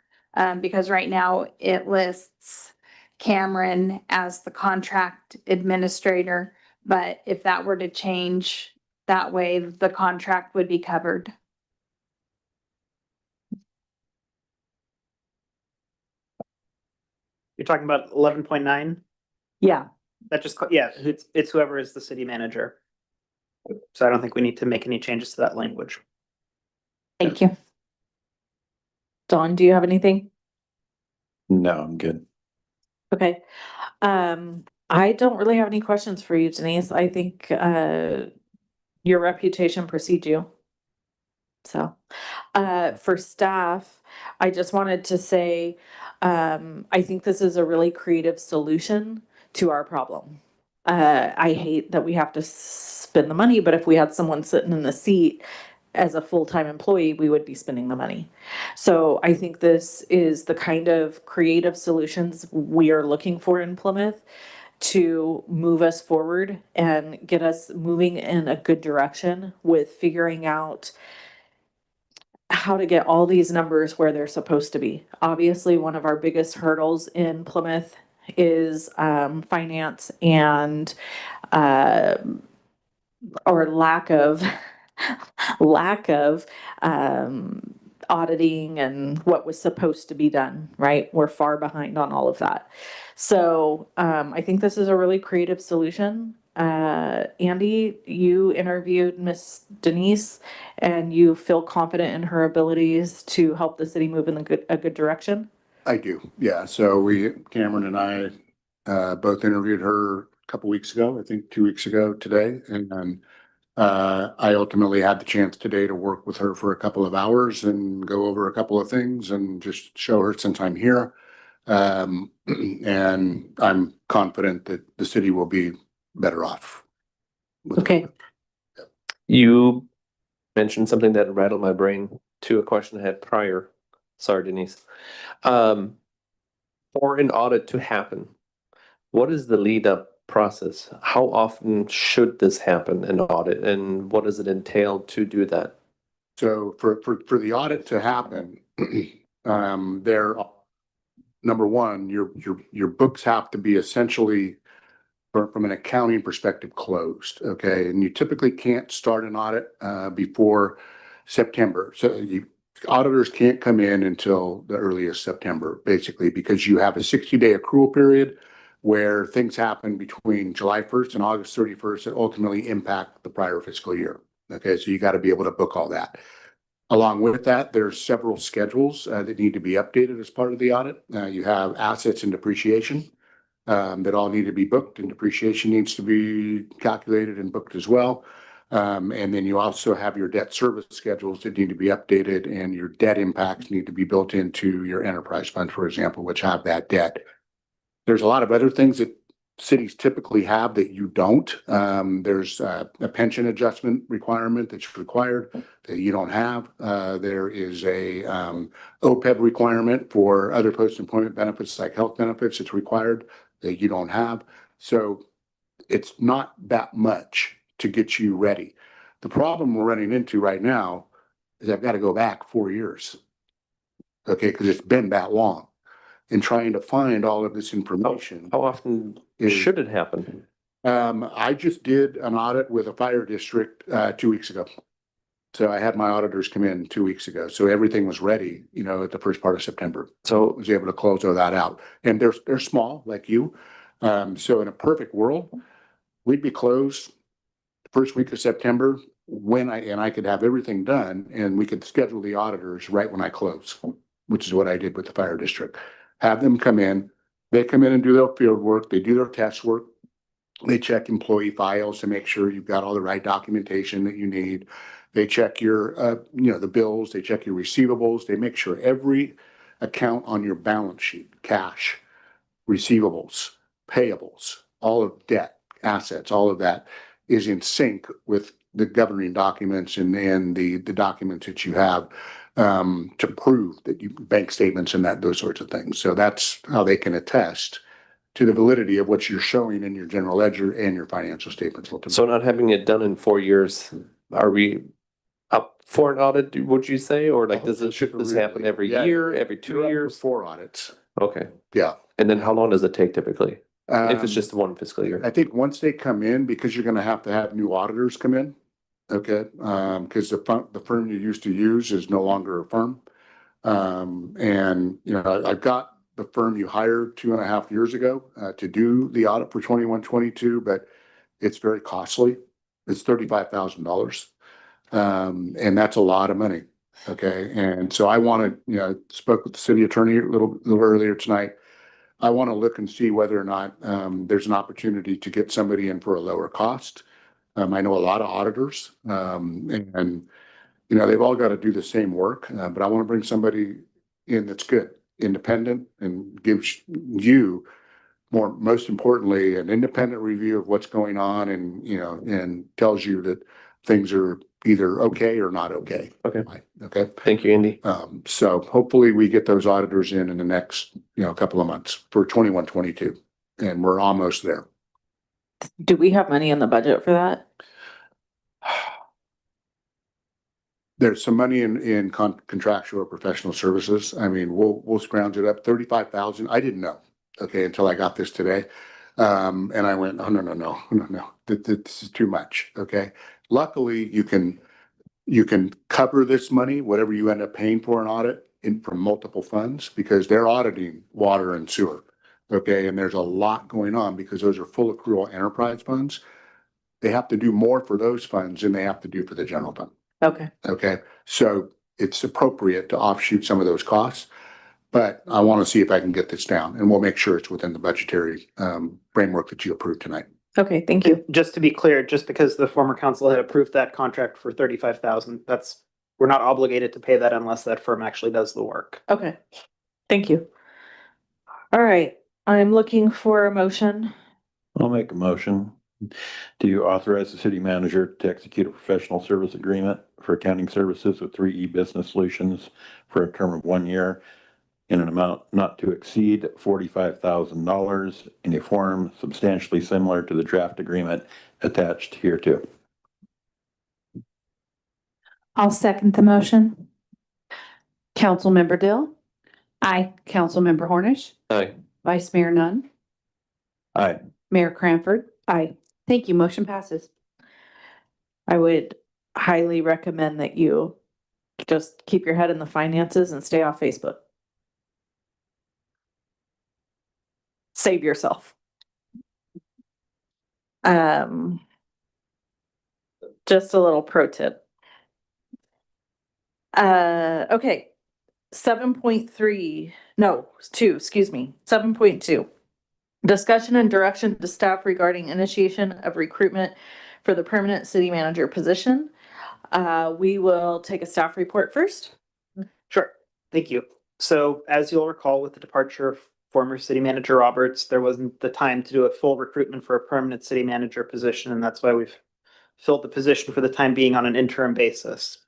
because right now it lists Cameron as the contract administrator, but if that were to change, that way the contract would be covered. You're talking about 11.9? Yeah. That just, yeah, it's whoever is the city manager. So I don't think we need to make any changes to that language. Thank you. Don, do you have anything? No, I'm good. Okay. I don't really have any questions for you, Denise. I think your reputation precedes you. So, for staff, I just wanted to say, I think this is a really creative solution to our problem. I hate that we have to spend the money, but if we had someone sitting in the seat as a full-time employee, we would be spending the money. So I think this is the kind of creative solutions we are looking for in Plymouth to move us forward and get us moving in a good direction with figuring out how to get all these numbers where they're supposed to be. Obviously, one of our biggest hurdles in Plymouth is finance and or lack of auditing and what was supposed to be done, right? We're far behind on all of that. So I think this is a really creative solution. Andy, you interviewed Miss Denise and you feel confident in her abilities to help the city move in a good direction? I do, yeah. So Cameron and I both interviewed her a couple weeks ago, I think 2 weeks ago today. And I ultimately had the chance today to work with her for a couple of hours and go over a couple of things and just show her since I'm here. And I'm confident that the city will be better off. Okay. You mentioned something that rattled my brain to a question I had prior. Sorry, Denise. For an audit to happen, what is the lead up process? How often should this happen, an audit, and what does it entail to do that? So for the audit to happen, number one, your books have to be essentially from an accounting perspective closed, okay? And you typically can't start an audit before September. So auditors can't come in until the earliest September, basically, because you have a 60-day accrual period where things happen between July 1st and August 31st that ultimately impact the prior fiscal year. Okay, so you got to be able to book all that. Along with that, there's several schedules that need to be updated as part of the audit. You have assets and depreciation that all need to be booked, and depreciation needs to be calculated and booked as well. And then you also have your debt service schedules that need to be updated, and your debt impacts need to be built into your enterprise fund, for example, which have that debt. There's a lot of other things that cities typically have that you don't. There's a pension adjustment requirement that's required that you don't have. There is a OPEB requirement for other post-employment benefits like health benefits that's required that you don't have. So it's not that much to get you ready. The problem we're running into right now is I've got to go back 4 years. Okay, because it's been that long. And trying to find all of this information. How often should it happen? I just did an audit with a fire district 2 weeks ago. So I had my auditors come in 2 weeks ago. So everything was ready, at the first part of September. So I was able to close all that out. And they're small like you. So in a perfect world, we'd be closed the first week of September when I could have everything done and we could schedule the auditors right when I close. which is what I did with the fire district. Have them come in, they come in and do their field work, they do their test work. They check employee files to make sure you've got all the right documentation that you need. They check your, the bills, they check your receivables, they make sure every account on your balance sheet, cash, receivables, payables, all of debt, assets, all of that is in sync with the governing documents and the documents that you have to prove that you bank statements and those sorts of things. So that's how they can attest to the validity of what you're showing in your general ledger and your financial statements. So not having it done in 4 years, are we up for an audit, would you say? Or like, should this happen every year, every 2 years? 4 audits. Okay. Yeah. And then how long does it take typically? If it's just one fiscal year? I think once they come in, because you're gonna have to have new auditors come in, okay? Because the firm you used to use is no longer a firm. And, I've got the firm you hired 2.5 years ago to do the audit for 21-22, but it's very costly. It's $35,000. And that's a lot of money. Okay. And so I wanted, spoke with the city attorney a little earlier tonight. I want to look and see whether or not there's an opportunity to get somebody in for a lower cost. I know a lot of auditors, and they've all got to do the same work, but I want to bring somebody in that's good, independent, and gives you most importantly, an independent review of what's going on and tells you that things are either okay or not okay. Okay. Okay. Thank you, Andy. So hopefully we get those auditors in the next, couple of months for 21-22, and we're almost there. Do we have money in the budget for that? There's some money in contractual or professional services. I mean, we'll scrounge it up. 35,000. I didn't know, okay, until I got this today. And I went, oh, no. This is too much. Okay. Luckily, you can cover this money, whatever you end up paying for an audit from multiple funds, because they're auditing water and sewer. Okay. And there's a lot going on because those are full accrual enterprise funds. They have to do more for those funds than they have to do for the general fund. Okay. Okay. So it's appropriate to offshoot some of those costs, but I want to see if I can get this down, and we'll make sure it's within the budgetary framework that you approved tonight. Okay, thank you. Just to be clear, just because the former council had approved that contract for 35,000, we're not obligated to pay that unless that firm actually does the work. Okay, thank you. All right, I'm looking for a motion. I'll make a motion to authorize the city manager to execute a professional service agreement for accounting services with 3E Business Solutions for a term of 1 year in an amount not to exceed $45,000 in a form substantially similar to the draft agreement attached hereto. I'll second the motion. Councilmember Dill, Aye. Councilmember Hornish, Aye. Vice Mayor Nunn, Aye. Mayor Cranford. Aye. Thank you. Motion passes. I would highly recommend that you just keep your head in the finances and stay off Facebook. Save yourself. Just a little pro tip. Okay. 7.3, no, 7.2. Discussion and direction to staff regarding initiation of recruitment for the permanent city manager position. We will take a staff report first. Sure. Thank you. So as you'll recall, with the departure of former city manager Roberts, there wasn't the time to do a full recruitment for a permanent city manager position. And that's why we've filled the position for the time being on an interim basis.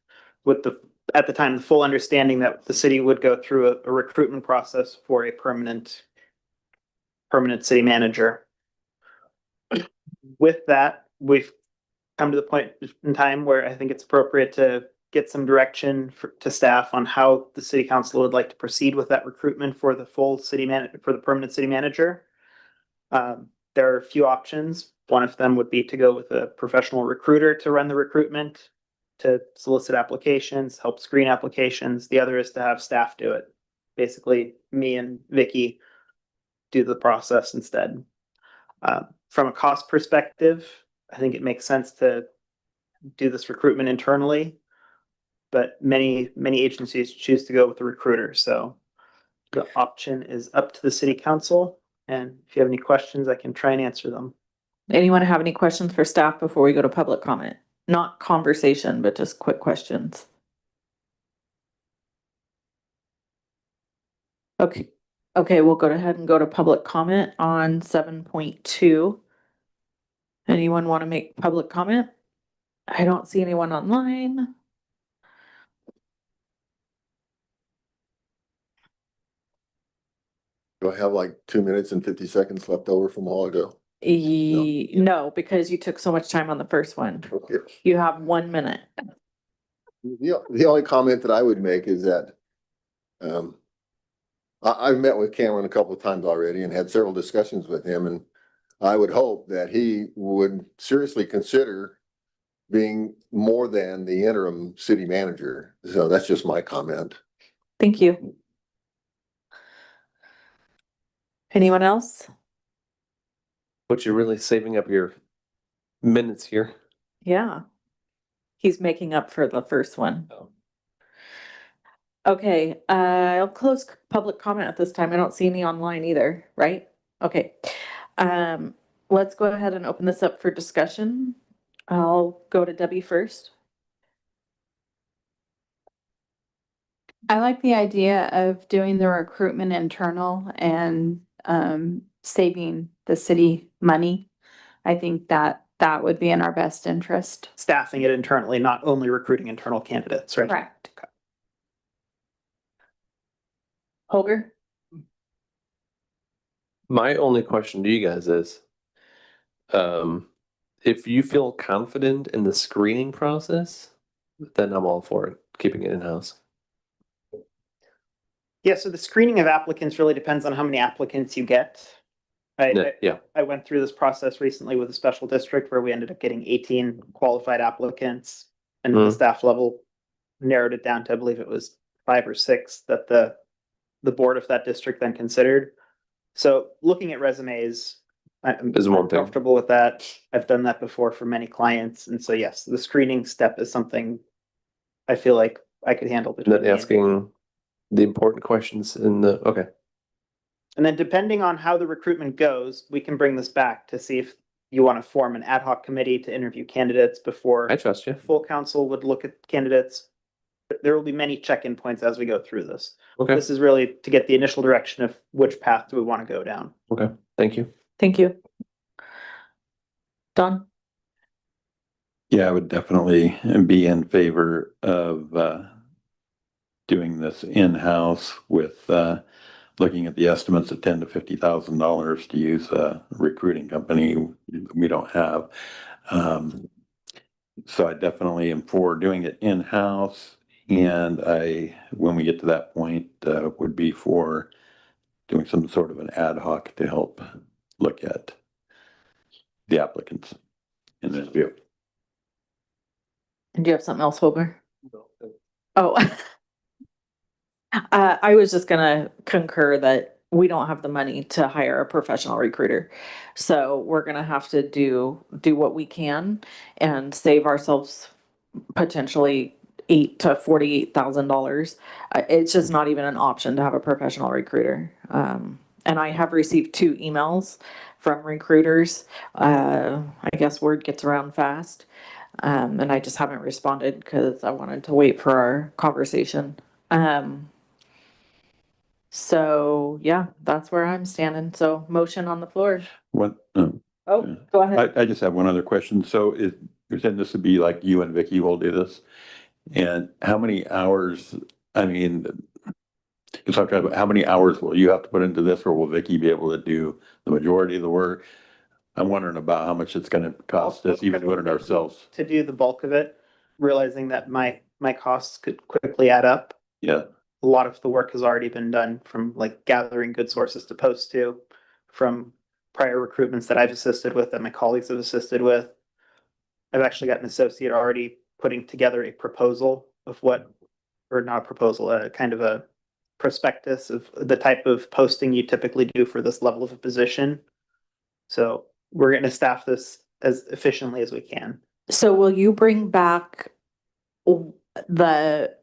With at the time, the full understanding that the city would go through a recruitment process for a permanent city manager. With that, we've come to the point in time where I think it's appropriate to get some direction to staff on how the city council would like to proceed with that recruitment for the for the permanent city manager. There are a few options. One of them would be to go with a professional recruiter to run the recruitment, to solicit applications, help screen applications. The other is to have staff do it. Basically, me and Vicky do the process instead. From a cost perspective, I think it makes sense to do this recruitment internally. but many agencies choose to go with the recruiter, so the option is up to the city council, and if you have any questions, I can try and answer them. Anyone have any questions for staff before we go to public comment? Not conversation, but just quick questions. Okay, we'll go ahead and go to public comment on 7.2. Anyone want to make public comment? I don't see anyone online. Do I have like 2 minutes and 50 seconds left over from a while ago? No, because you took so much time on the first one. Okay. You have 1 minute. The only comment that I would make is that I've met with Cameron a couple of times already and had several discussions with him, and I would hope that he would seriously consider being more than the interim city manager. So that's just my comment. Thank you. Anyone else? But you're really saving up your minutes here. Yeah. He's making up for the first one. Oh. Okay, I'll close public comment at this time. I don't see any online either, right? Okay. Let's go ahead and open this up for discussion. I'll go to Debbie first. I like the idea of doing the recruitment internal and saving the city money. I think that would be in our best interest. Staffing it internally, not only recruiting internal candidates, right? Correct. Holger? My only question to you guys is, if you feel confident in the screening process, then I'm all for it, keeping it in-house. Yeah, so the screening of applicants really depends on how many applicants you get. Yeah. I went through this process recently with a special district where we ended up getting 18 qualified applicants, and at the staff level narrowed it down to, I believe it was 5 or 6 that the board of that district then considered. So looking at resumes, I'm Is one thing. comfortable with that. I've done that before for many clients, and so yes, the screening step is something I feel like I could handle. And between then me and- asking the important questions in the, okay. And then depending on how the recruitment goes, we can bring this back to see if you want to form an ad hoc committee to interview candidates before I trust you. full council would look at candidates. There will be many check-in points as we go through this. Okay, This is really to get the initial direction of which path do we want to go down. okay, thank you. Thank you. Don? Yeah, I would definitely be in favor of doing this in-house with looking at the estimates of $10,000 to $50,000 to use a recruiting company we don't have. So I definitely am for doing it in-house, and when we get to that point, would be for doing some sort of an ad hoc to help look at the applicants in this view. And do you have something else, Holger? Oh. I was just gonna concur that we don't have the money to hire a professional recruiter. So we're gonna have to do what we can and save ourselves potentially $8,000 to $48,000. It's just not even an option to have a professional recruiter. And I have received 2 emails from recruiters. I guess word gets around fast. And I just haven't responded because I wanted to wait for our conversation. So yeah, that's where I'm standing. So motion on the floor. What, Oh, go ahead. I just have one other question. So you're saying this would be like you and Vicky will do this? And how many hours, I mean, because I'm trying to, how many hours will you have to put into this, or will Vicky be able to do the majority of the work? I'm wondering about how much it's gonna cost us even doing it ourselves. To do the bulk of it, realizing that my costs could quickly add up. Yeah, A lot of the work has already been done, from like gathering good sources to post to, from prior recruitments that I've assisted with, that my colleagues have assisted with. I've actually got an associate already putting together a proposal of what, or not a proposal, a kind of a prospectus of the type of posting you typically do for this level of a position. So we're going to staff this as efficiently as we can. So will you bring back the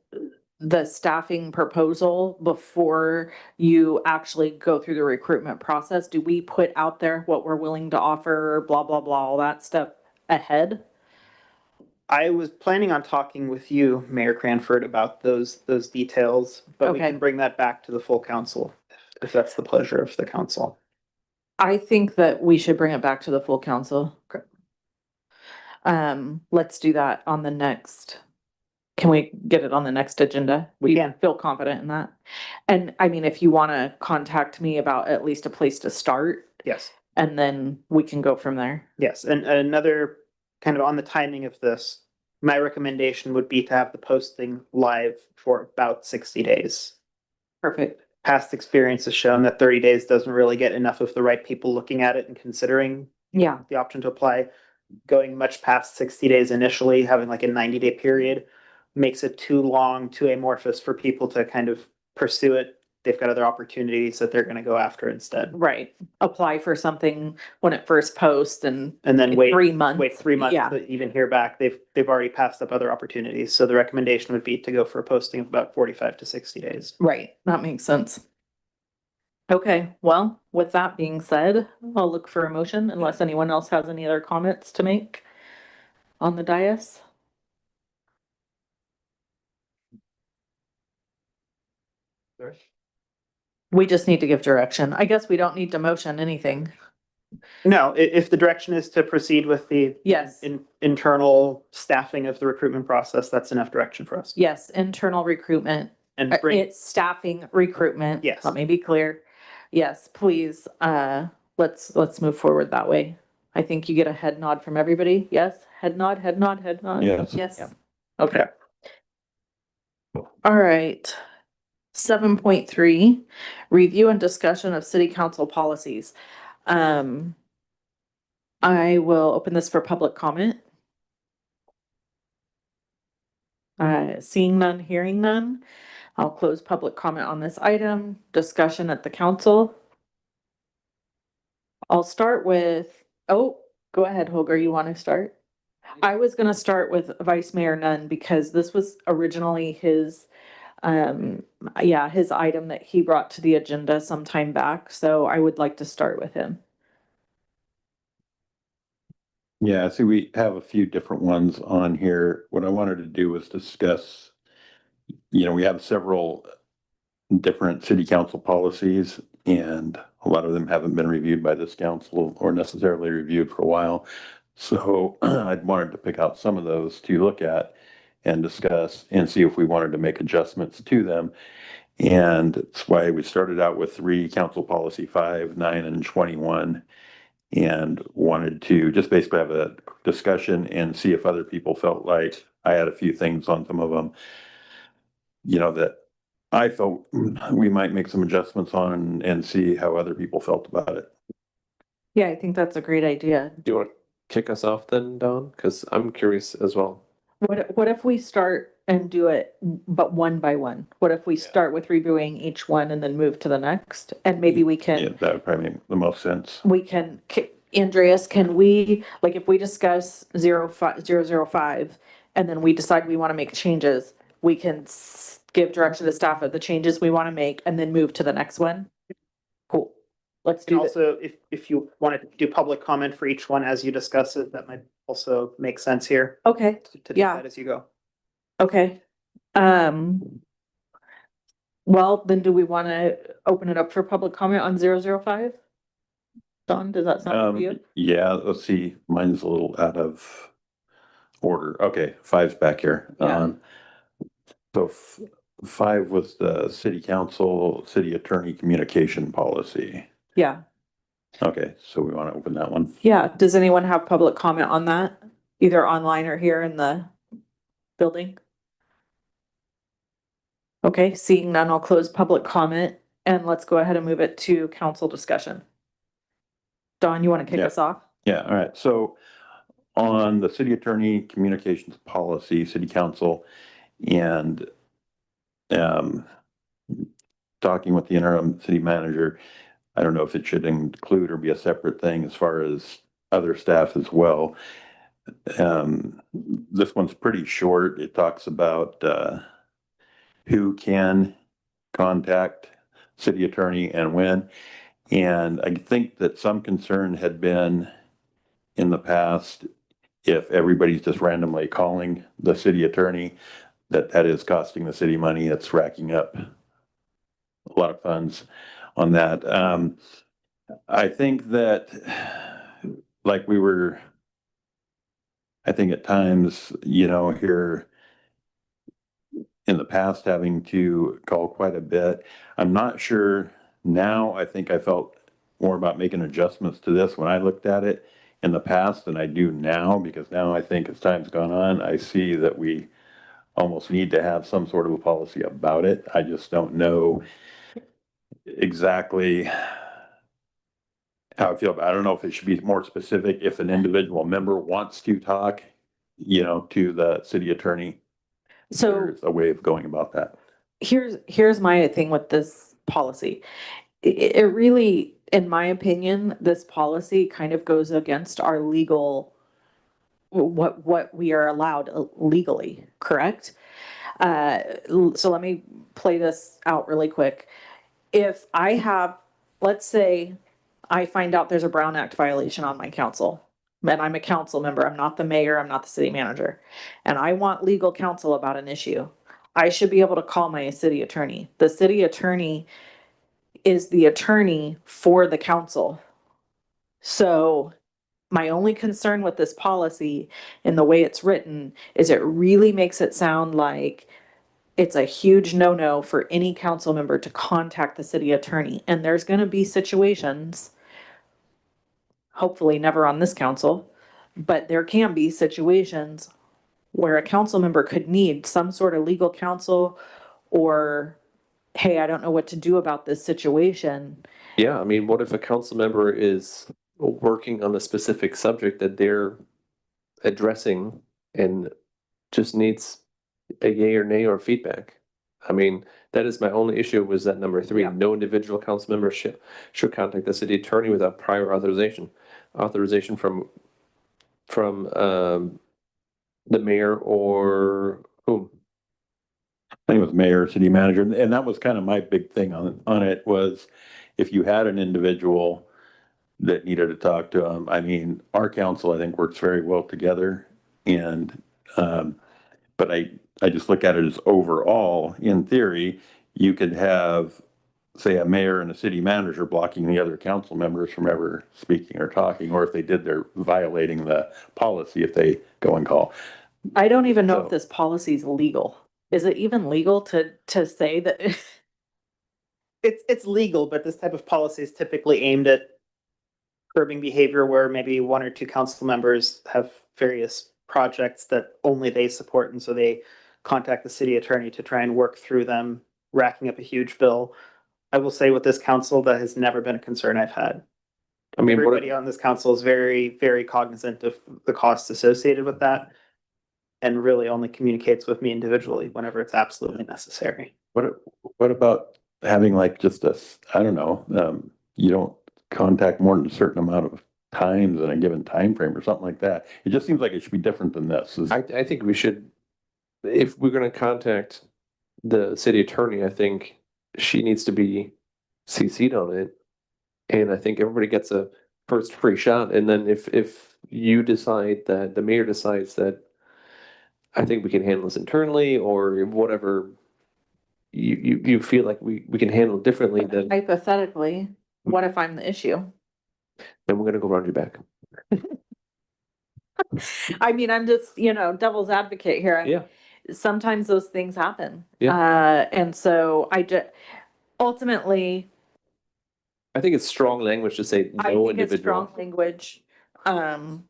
staffing proposal before you actually go through the recruitment process? Do we put out there what we're willing to offer, blah, blah, blah, all that stuff ahead? I was planning on talking with you, Mayor Cranford, about those details, but we Okay. can bring that back to the full council if that's the pleasure of the council. I think that we should bring it back to the full council. Let's do that on the next. Can we get it on the next agenda? We You can. feel confident in that? And I mean, if you want to contact me about at least a place to start, Yes. and then we can go from there. Yes, and another kind of on the timing of this, my recommendation would be to have the posting live for about 60 days. Perfect. Past experience has shown that 30 days doesn't really get enough of the right people looking at it and considering Yeah. the option to apply. Going much past 60 days initially, having like a 90-day period makes it too long, too amorphous for people to kind of pursue it. They've got other opportunities that they're going to go after instead. Right. Apply for something when it first posts and And then wait 3 months. wait 3 months Yeah. to even hear back. They've already passed up other opportunities. So the recommendation would be to go for a posting of about 45 to 60 days. Right. That makes sense. Okay, well, with that being said, I'll look for a motion unless anyone else has any other comments to make on the dais. We just need to give direction. I guess we don't need to motion anything. No, if the direction is to proceed with the Yes. internal staffing of the recruitment process, that's enough direction for us. Yes, internal recruitment. And bring, It's staffing recruitment. Yes. Let me be clear. Yes, please, let's move forward that way. I think you get a head nod from everybody. Yes, head nod, head nod, head nod. Yes. Yes. Yep. Okay. All right. 7.3, review and discussion of city council policies. I will open this for public comment. Seeing none, hearing none. I'll close public comment on this item. Discussion at the council. I'll start with, oh, go ahead, Holger, you want to start? I was gonna start with Vice Mayor Nunn because this was originally his, his item that he brought to the agenda some time back, so I would like to start with him. Yeah, see, we have a few different ones on here. What I wanted to do was discuss, we have several different city council policies, and a lot of them haven't been reviewed by this council or necessarily reviewed for a while. So I wanted to pick out some of those to look at and discuss and see if we wanted to make adjustments to them. And that's why we started out with 3, council policy 5, 9, and 21. And wanted to just basically have a discussion and see if other people felt like I had a few things on some of them, that I felt we might make some adjustments on and see how other people felt about it. Yeah, I think that's a great idea. Do you want to kick us off then, Dawn? Because I'm curious as well. What if we start and do it, but one by one? What if we start with reviewing each one and then move to the next? And maybe we Yeah, can, that would probably make the most sense. Andreas, can we, like, if we discuss 005 and then we decide we want to make changes, we can give direction to staff of the changes we want to make and then move to the next one? Cool. Let's And do that. also, if you wanted to do public comment for each one as you discuss it, that might also make sense here Okay, to do Yeah. that as you go. okay. Well, then do we want to open it up for public comment on 005? Dawn, does that sound good? Yeah, let's see, mine's a little out of order. Okay, 5's back here. Yeah. So 5 was the city council, city attorney communication policy. Yeah, Okay, so we want to open that one. yeah. Does anyone have public comment on that? Either online or here in the building? Okay, seeing none, I'll close public comment and let's go ahead and move it to council discussion. Dawn, you want to kick Yeah. us off? Yeah, all right. So on the city attorney communications policy, city council, and talking with the interim city manager, I don't know if it should include or be a separate thing as far as other staff as well. This one's pretty short. It talks about, who can contact city attorney and when. And I think that some concern had been in the past, if everybody's just randomly calling the city attorney, that is costing the city money. It's racking up a lot of funds on that. I think that, like we were, I think at times, here in the past, having to call quite a bit. I'm not sure now. I think I felt more about making adjustments to this when I looked at it in the past than I do now, because now I think as time's gone on, I see that we almost need to have some sort of a policy about it. I just don't know exactly how I feel about it. I don't know if it should be more specific if an individual member wants to talk, to the city attorney. So There's a way of going about that. here's my thing with this policy. It really, in my opinion, this policy kind of goes against our legal, what we are allowed legally, correct? So let me play this out really quick. If I have, let's say I find out there's a Brown Act violation on my council, and I'm a council member, I'm not the mayor, I'm not the city manager, and I want legal counsel about an issue, I should be able to call my city attorney. The city attorney is the attorney for the council. So my only concern with this policy and the way it's written is it really makes it sound like it's a huge no-no for any council member to contact the city attorney. And there's gonna be situations, hopefully never on this council, but there can be situations where a council member could need some sort of legal counsel, or, hey, I don't know what to do about this situation. Yeah, I mean, what if a council member is working on a specific subject that they're addressing and just needs a yay or nay or feedback? I mean, that is my only issue, was that number 3, Yeah. no individual council member should contact the city attorney without prior authorization. Authorization from the mayor or whom? I think it was mayor, city manager, and that was kind of my big thing on it was, if you had an individual that needed to talk to them. I mean, our council, I think, works very well together, and but I just look at it as overall, in theory, you could have, say, a mayor and a city manager blocking the other council members from ever speaking or talking, or if they did, they're violating the policy if they go and call. I don't even know if So- this policy is legal. Is it even legal to say that? It's legal, but this type of policy is typically aimed at curbing behavior where maybe 1 or 2 council members have various projects that only they support, and so they contact the city attorney to try and work through them, racking up a huge bill. I will say with this council, that has never been a concern I've had. I mean, what Everybody on this council is very, very cognizant of the costs associated with that, and really only communicates with me individually whenever it's absolutely necessary. What about having like just I don't know, you don't contact more than a certain amount of times in a given time frame or something like that? It just seems like it should be different than this. I think we should, if we're gonna contact the city attorney, I think she needs to be CC'd on it. And I think everybody gets a first free shot. And then if you decide that, the mayor decides that I think we can handle this internally, or whatever you feel like we can handle it differently, then Hypothetically, what if I'm the issue? we're gonna go around your back. I mean, I'm just, devil's advocate here. Yeah. Sometimes those things happen. Yeah. And so ultimately, I think it's strong language to say I no think it's strong individual. language. How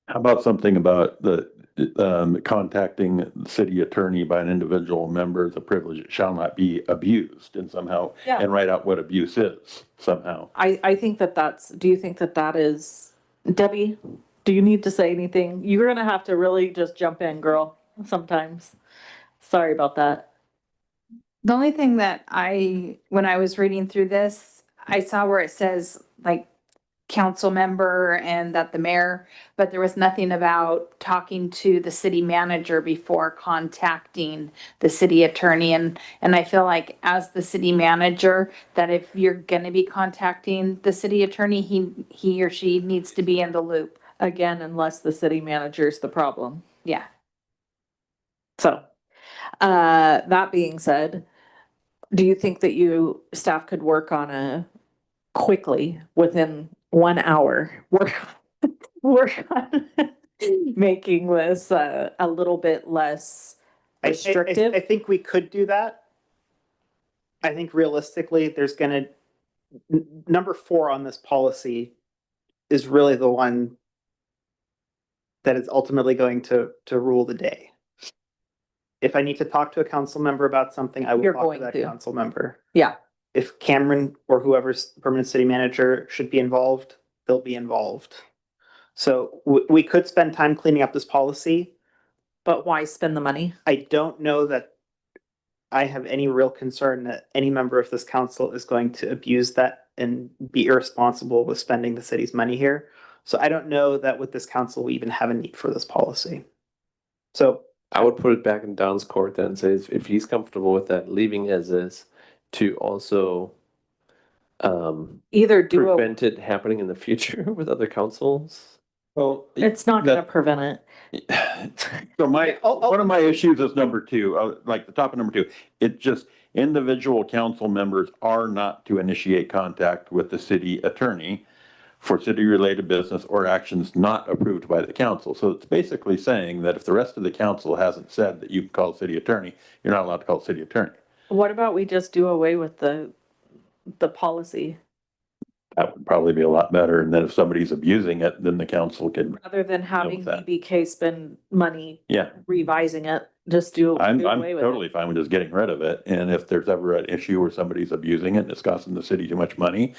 about something about the contacting the city attorney by an individual member, the privilege shall not be abused, and somehow, Yeah. and write out what abuse is somehow. I think do you think that is, Debbie, do you need to say anything? You're gonna have to really just jump in, girl, sometimes. Sorry about that. The only thing that when I was reading through this, I saw where it says like council member and that the mayor, but there was nothing about talking to the city manager before contacting the city attorney. And I feel like as the city manager, that if you're gonna be contacting the city attorney, he or she needs to be in the loop. Again, unless the city manager's the problem. Yeah. So, that being said, do you think that staff could work on quickly within 1 hour, work on making this, a little bit less I restrictive? think we could do that. I think realistically, there's gonna, number 4 on this policy is really the one that is ultimately going to rule the day. If I need to talk to a council member about something, I will You're talk to going that to. council member. Yeah. If Cameron or whoever's permanent city manager should be involved, they'll be involved. So we could spend time cleaning up this policy. But why spend the money? I don't know that I have any real concern that any member of this council is going to abuse that and be irresponsible with spending the city's money here. So I don't know that with this council, we even have a need for this policy. So I would put it back in Don's court then, say if he's comfortable with that, leaving as is, to also Either do prevent it happening in the future with other councils. Well, it's not gonna prevent it. so one of my issues is number 2, like the top of number 2. It just, individual council members are not to initiate contact with the city attorney for city-related business or actions not approved by the council. So it's basically saying that if the rest of the council hasn't said that you can call city attorney, you're not allowed to call city attorney. What about we just do away with the policy? That would probably be a lot better. And then if somebody's abusing it, then the council could, Rather than having that. BBK spend money yeah. revising it, just do I'm away with it. totally fine with just getting rid of it. And if there's ever an issue where somebody's abusing it and it's costing the city too much money,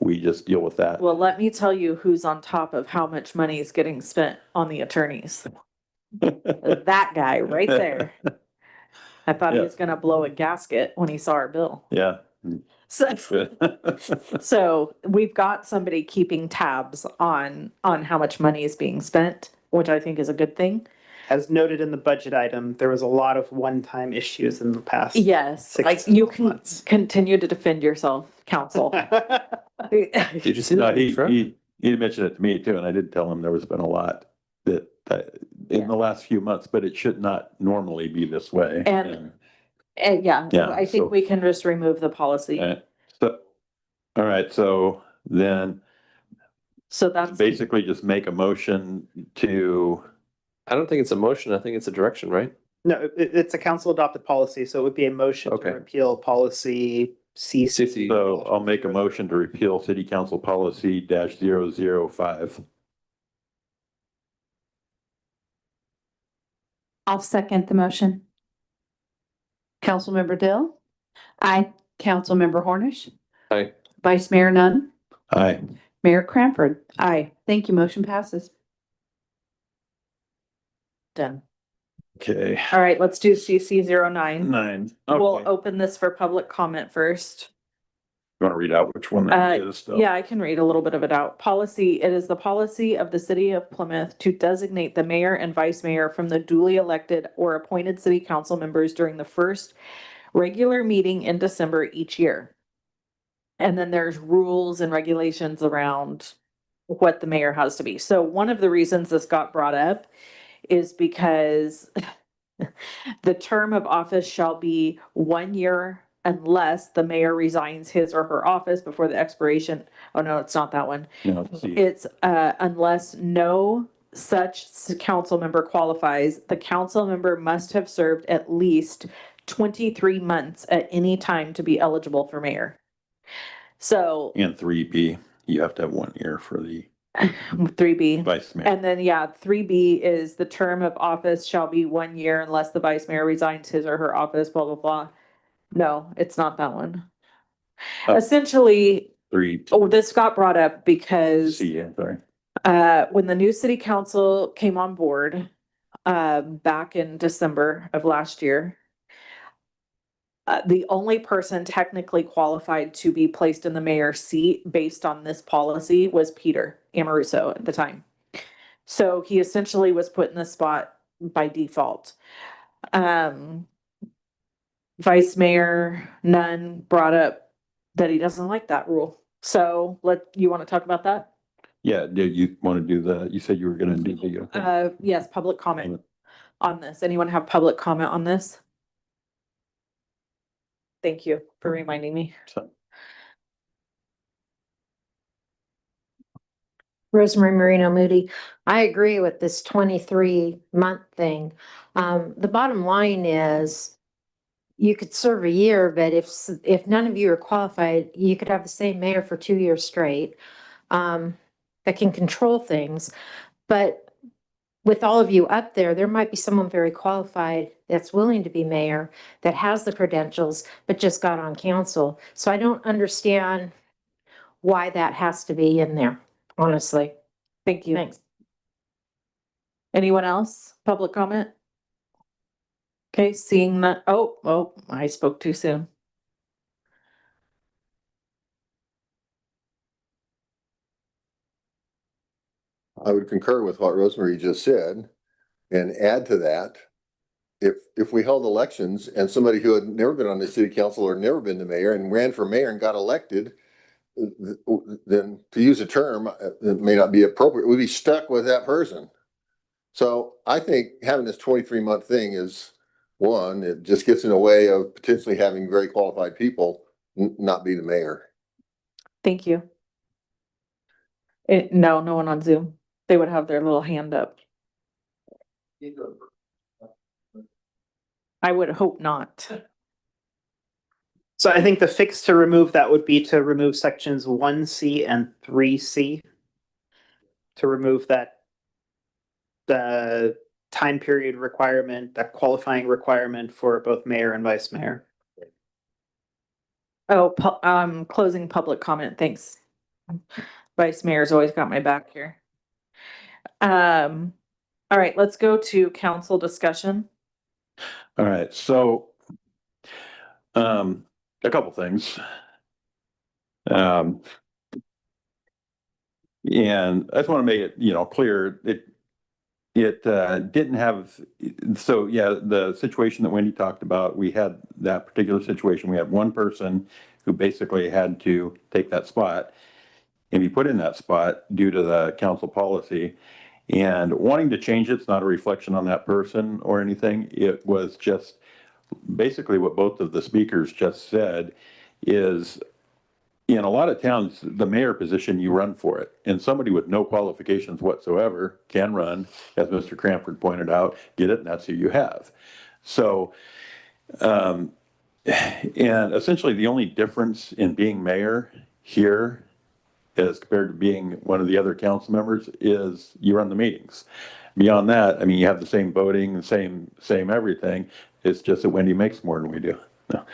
we just deal with that. Well, let me tell you who's on top of how much money is getting spent on the attorneys. That guy right there. I thought he Yeah. was gonna blow a gasket when he saw our bill. Yeah. So we've got somebody keeping tabs on how much money is being spent, which I think is a good thing. as noted in the budget item, there was a lot of one-time issues in the past. Yes, 6 like to you 12 can months. continue to defend yourself, counsel. Did you see No, that? truck? he mentioned it to me too, and I did tell him there was been a lot that in the last few months, but it should not normally be this way. And yeah, Yeah, I think so- we can just remove the policy. So, all right, so then So that's, basically just make a motion to, I don't think it's a motion. I think it's a direction, right? No, it's a council adopted policy, so it would be a motion to Okay. repeal policy CC. CC. so I'll make a motion to repeal city council policy -005. I'll second the motion. Councilmember Dill, Aye. Councilmember Hornish, Aye. Vice Mayor Nunn, Aye. Mayor Cranford. aye, Thank you. Motion passes. done. Okay. All right, let's do CC 09. 9. We'll Okay. open this for public comment first. You want to read out which one that is? though? Yeah, I can read a little bit of it out. Policy, it is the policy of the city of Plymouth to designate the mayor and vice mayor from the duly elected or appointed city council members during the first regular meeting in December each year. And then there's rules and regulations around what the mayor has to be. So one of the reasons this got brought up is because the term of office shall be 1 year unless the mayor resigns his or her office before the expiration. Oh, no, it's not that one. No, let's see. It's unless no such council member qualifies, the council member must have served at least 23 months at any time to be eligible for mayor. So And 3B, you have to have 1 year for the 3B. vice mayor. And then, yeah, 3B is the term of office shall be 1 year unless the vice mayor resigns his or her office, blah, blah, blah. No, it's not that one. Oh. Essentially, 3 this got brought up because C, yeah, sorry. when the new city council came on board, back in December of last year, The only person technically qualified to be placed in the mayor's seat based on this policy was Peter Amoruso at the time. So he essentially was put in the spot by default. Vice Mayor Nunn brought up that he doesn't like that rule. So you want to talk about that? Yeah, do you want to do you said you were gonna do the. Yes, public comment on this. Anyone have public comment on this? Thank you for reminding me. Rosemary Marino Moody. I agree with this 23-month thing. The bottom line is you could serve a year, but if none of you are qualified, you could have the same mayor for 2 years straight, that can control things. But with all of you up there might be someone very qualified that's willing to be mayor, that has the credentials, but just got on council. So I don't understand why that has to be in there, honestly. Thank you. Thanks. Anyone else? Public comment? Okay, seeing that. Oh, I spoke too soon. I would concur with what Rosemary just said and add to that. If we held elections and somebody who had never been on the city council or never been the mayor and ran for mayor and got elected, then to use a term that may not be appropriate, we'd be stuck with that person. So I think having this 23-month thing is one, it just gets in the way of potentially having very qualified people not be the mayor. Thank you. No one on Zoom. They would have their little hand up. I would hope not. So I think the fix to remove that would be to remove sections 1C and 3C. To remove that, the time period requirement, that qualifying requirement for both mayor and vice mayor. Oh, closing public comment. Thanks. Vice Mayor's always got my back here. All right, let's go to council discussion. All right, so a couple things. And I just want to make it, clear it didn't have, so yeah, the situation that Wendy talked about, we had that particular situation. We had one person who basically had to take that spot and be put in that spot due to the council policy. And wanting to change it's not a reflection on that person or anything. It was just basically what both of the speakers just said is in a lot of towns, the mayor position, you run for it. And somebody with no qualifications whatsoever can run, as Mr. Cranford pointed out, get it, and that's who you have. So, and essentially the only difference in being mayor here as compared to being one of the other council members is you run the meetings. Beyond that, I mean, you have the same voting, the same everything. It's just that Wendy makes more than we do. No.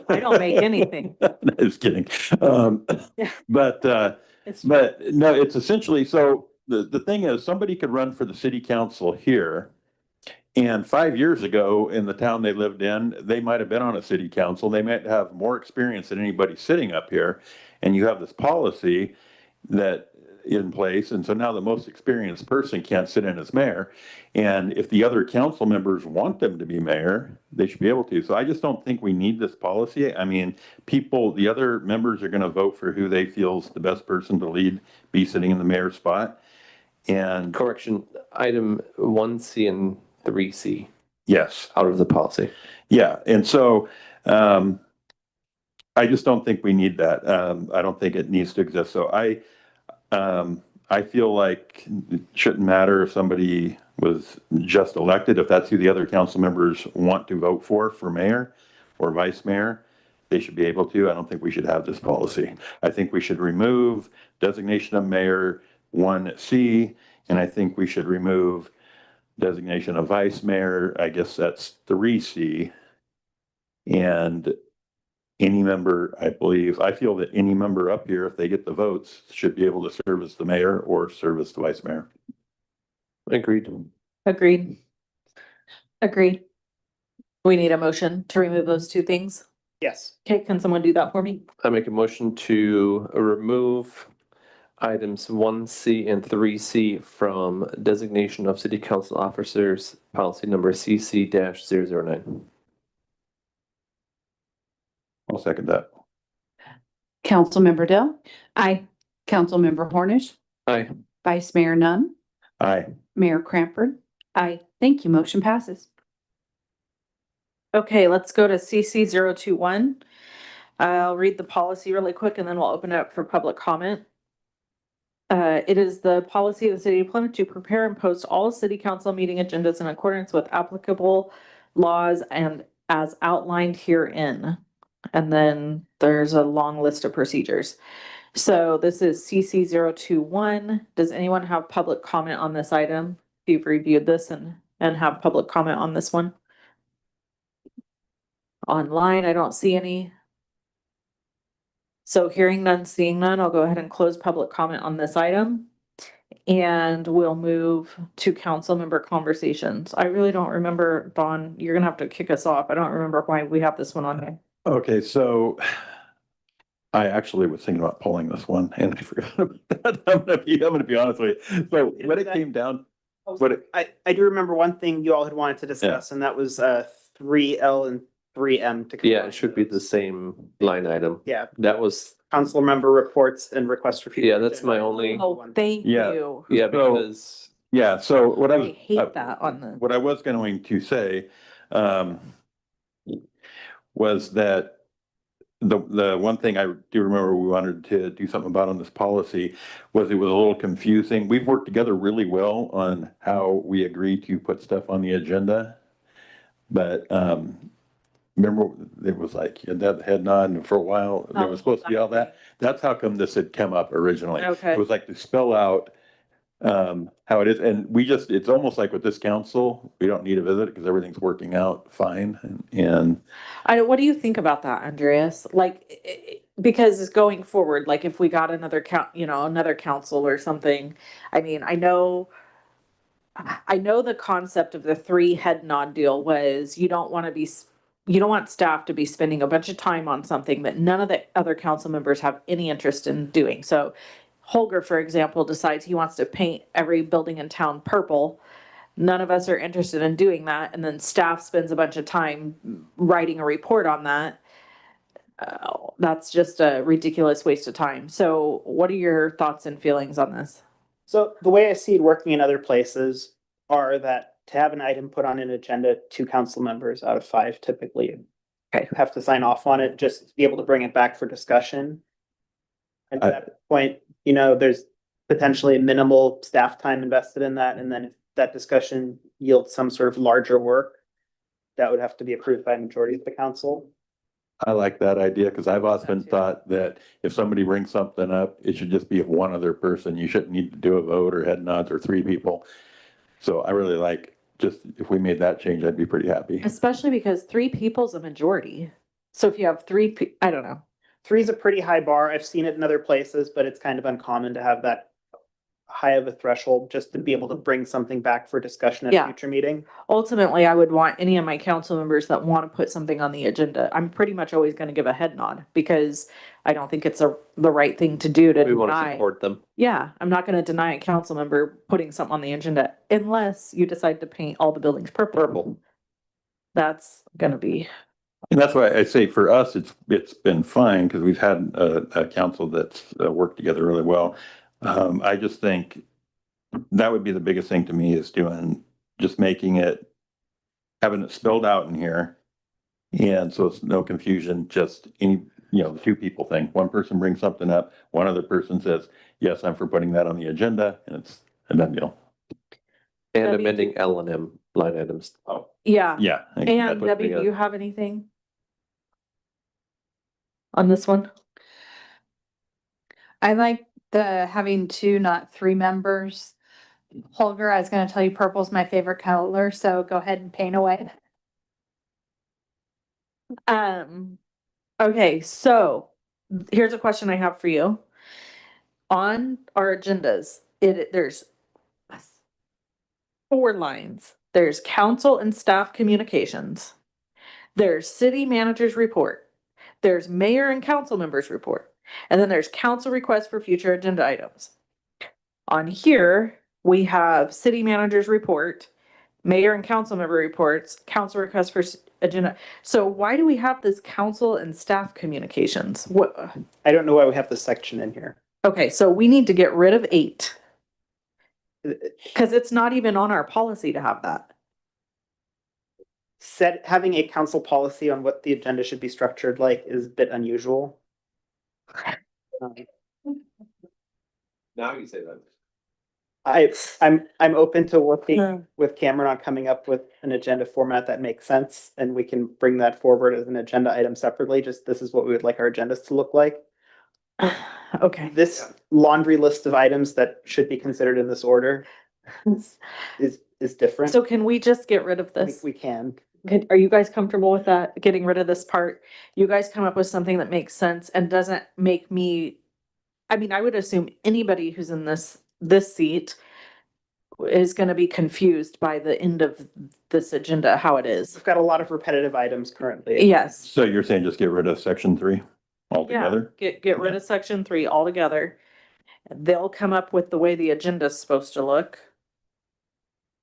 I don't make anything. Just kidding. Yeah. But no, it's essentially, so the thing is somebody could run for the city council here. And 5 years ago in the town they lived in, they might have been on a city council. They might have more experience than anybody sitting up here. And you have this policy that in place. And so now the most experienced person can't sit in as mayor. And if the other council members want them to be mayor, they should be able to. So I just don't think we need this policy. I mean, the other members are going to vote for who they feel is the best person to be sitting in the mayor's spot. And Correction, item 1C and 3C yes, out of the policy. yeah. And so I just don't think we need that. I don't think it needs to exist. So I feel like it shouldn't matter if somebody was just elected, if that's who the other council members want to vote for mayor or vice mayor, they should be able to. I don't think we should have this policy. I think we should remove designation of mayor 1C, and I think we should remove designation of vice mayor. I guess that's 3C. And any member, I feel that any member up here, if they get the votes, should be able to serve as the mayor or serve as the vice mayor. Agreed. Agreed. We need a motion to remove those two things. Yes. Okay, can someone do that for me? I make a motion to remove items 1C and 3C from designation of city council officers, policy number CC-009. I'll second that. Councilmember Dell, Aye. Councilmember Hornish, Aye. Vice Mayor Nunn, Aye. Mayor Cranford. Aye. Thank you. Motion passes. Okay, let's go to CC 021. I'll read the policy really quick and then we'll open it up for public comment. It is the policy of the city of Plymouth to prepare and post all city council meeting agendas in accordance with applicable laws and as outlined herein. And then there's a long list of procedures. So this is CC 021. Does anyone have public comment on this item? If you've reviewed this and have public comment on this one? Online, I don't see any. So hearing none, seeing none, I'll go ahead and close public comment on this item. And we'll move to council member conversations. I really don't remember, Dawn, you're gonna have to kick us off. I don't remember why we have this one on here. Okay, so I actually was thinking about pulling this one and I forgot about that. I'm gonna be honest with you. So what it came down, I do remember one thing you all had wanted to discuss, and that was 3L and 3M to. Yeah, it should be the same line item. Yeah, That was, council member reports and requests for. future yeah, that's my agenda. only, Oh, thank Yeah. you. yeah, So- because yeah, so what I I was. hate that on the. What I was going to say, was that the one thing I do remember we wanted to do something about on this policy was it was a little confusing. We've worked together really well on how we agree to put stuff on the agenda. But, remember, it was like, you had that head nod and for a while, there was supposed to be all that. That's how come this had come up originally. Okay. It was like to spell out how it is, and it's almost like with this council, we don't need to visit because everything's working out fine, and What do you think about that, Andreas? Like, because going forward, like if we got another another council or something, I mean, I know the concept of the 3 head nod deal was you don't want staff to be spending a bunch of time on something that none of the other council members have any interest in doing. So Holger, for example, decides he wants to paint every building in town purple. None of us are interested in doing that. And then staff spends a bunch of time writing a report on that. That's just a ridiculous waste of time. So what are your thoughts and feelings on this? So the way I see it working in other places are that to have an item put on an agenda, 2 council members out of 5 typically have to sign off on it, just to be able to bring it back for discussion. And at that point, there's potentially minimal staff time invested in that, and then if that discussion yields some sort of larger work, that would have to be approved by a majority of the council. I like that idea, because I've often thought that if somebody brings something up, it should just be of one other person. You shouldn't need to do a vote or head nods or 3 people. So I really like, just if we made that change, I'd be pretty happy. Especially because 3 people's a majority. So if you have 3, I don't know. 3 is a pretty high bar. I've seen it in other places, but it's kind of uncommon to have that high of a threshold just to be able to bring something back for discussion at a Yeah. future meeting. Ultimately, I would want any of my council members that want to put something on the agenda. I'm pretty much always going to give a head nod because I don't think it's the right thing to do to we want to deny. support them. Yeah, I'm not going to deny a council member putting something on the agenda unless you decide to paint all the buildings purple. That's going to be. And that's why I say for us, it's been fine, because we've had a council that's worked together really well. I just think that would be the biggest thing to me, is just making it, having it spelled out in here. And so it's no confusion, just the 2 people thing. One person brings something up, one other person says, yes, I'm for putting that on the agenda, and it's a done deal. And Debbie, amending L and M line items. Oh, Yeah. yeah. And Debbie, do you have anything on this one? I like the having 2, not 3 members. Holger, I was gonna tell you purple's my favorite color, so go ahead and paint away. Okay, so here's a question I have for you. On our agendas, there's 4 lines. There's council and staff communications. There's city manager's report. There's mayor and council members report. And then there's council requests for future agenda items. On here, we have city manager's report, mayor and council member reports, council requests for agenda. So why do we have this council and staff communications? What? I don't know why we have this section in here. Okay, so we need to get rid of 8. Cause it's not even on our policy to have that. Having a council policy on what the agenda should be structured like is a bit unusual. Now you say that. I'm open to working with Cameron on coming up with an agenda format that makes sense, and we can bring that forward as an agenda item separately. Just this is what we would like our agendas to look like. Okay. This laundry list of items that should be considered in this order is different. So can we just get rid of I think this? we can. Are you guys comfortable with that? Getting rid of this part? You guys come up with something that makes sense and doesn't make me, I mean, I would assume anybody who's in this seat is gonna be confused by the end of this agenda, how it is. We've got a lot of repetitive items currently. Yes. So you're saying just get rid of section 3 altogether? Yeah, get rid of section 3 altogether. They'll come up with the way the agenda's supposed to look.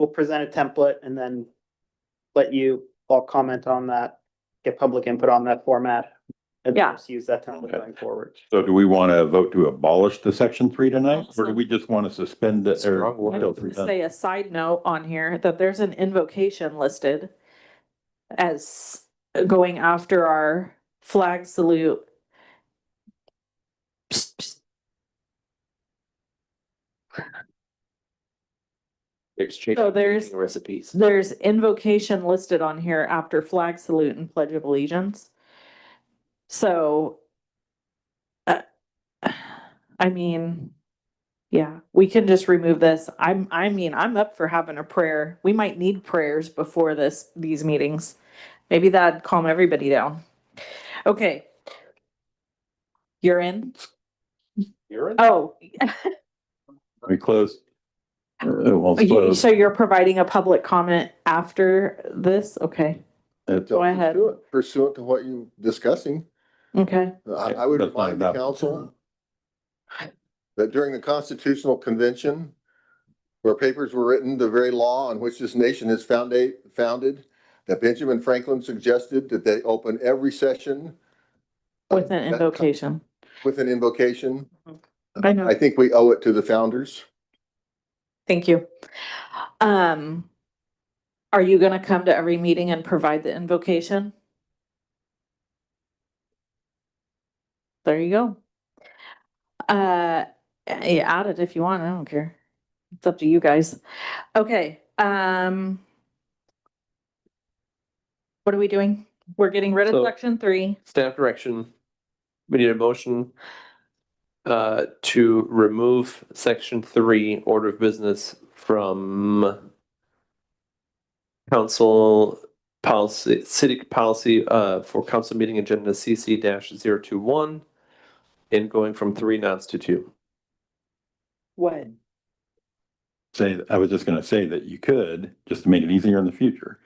We'll present a template and then let you all comment on that, get public input on that format. And Yeah. just use that template Okay. going forward. So do we want to vote to abolish the section 3 tonight, or do we just want to suspend it? Strong word. I would say a side note on here that there's an invocation listed as going after our flag salute. Exchange So there's- recipes. There's invocation listed on here after flag salute and pledge of allegiance. So, I mean, yeah, we can just remove this. I'm up for having a prayer. We might need prayers before these meetings. Maybe that'd calm everybody down. Okay. You're in? You're in? Oh, We close. Well, it's closed. so you're providing a public comment after this? Okay, It's- go ahead. Pursuant to what you're discussing. Okay. I would That's fine remind the enough. council that during the Constitutional Convention, where papers were written, the very law on which this nation is founded, that Benjamin Franklin suggested that they open every session With an invocation. with an invocation. I know. I think we owe it to the founders. Thank you. Are you gonna come to every meeting and provide the invocation? There you go. Yeah, add it if you want, I don't care. It's up to you guys. Okay, what are we doing? We're getting rid of So- section 3. Staff direction. We need a motion to remove section 3, order of business from council policy, city policy, for council meeting agenda CC-021 and going from 3 knots to 2. What? I was just gonna say that you could, just to make it easier in the future,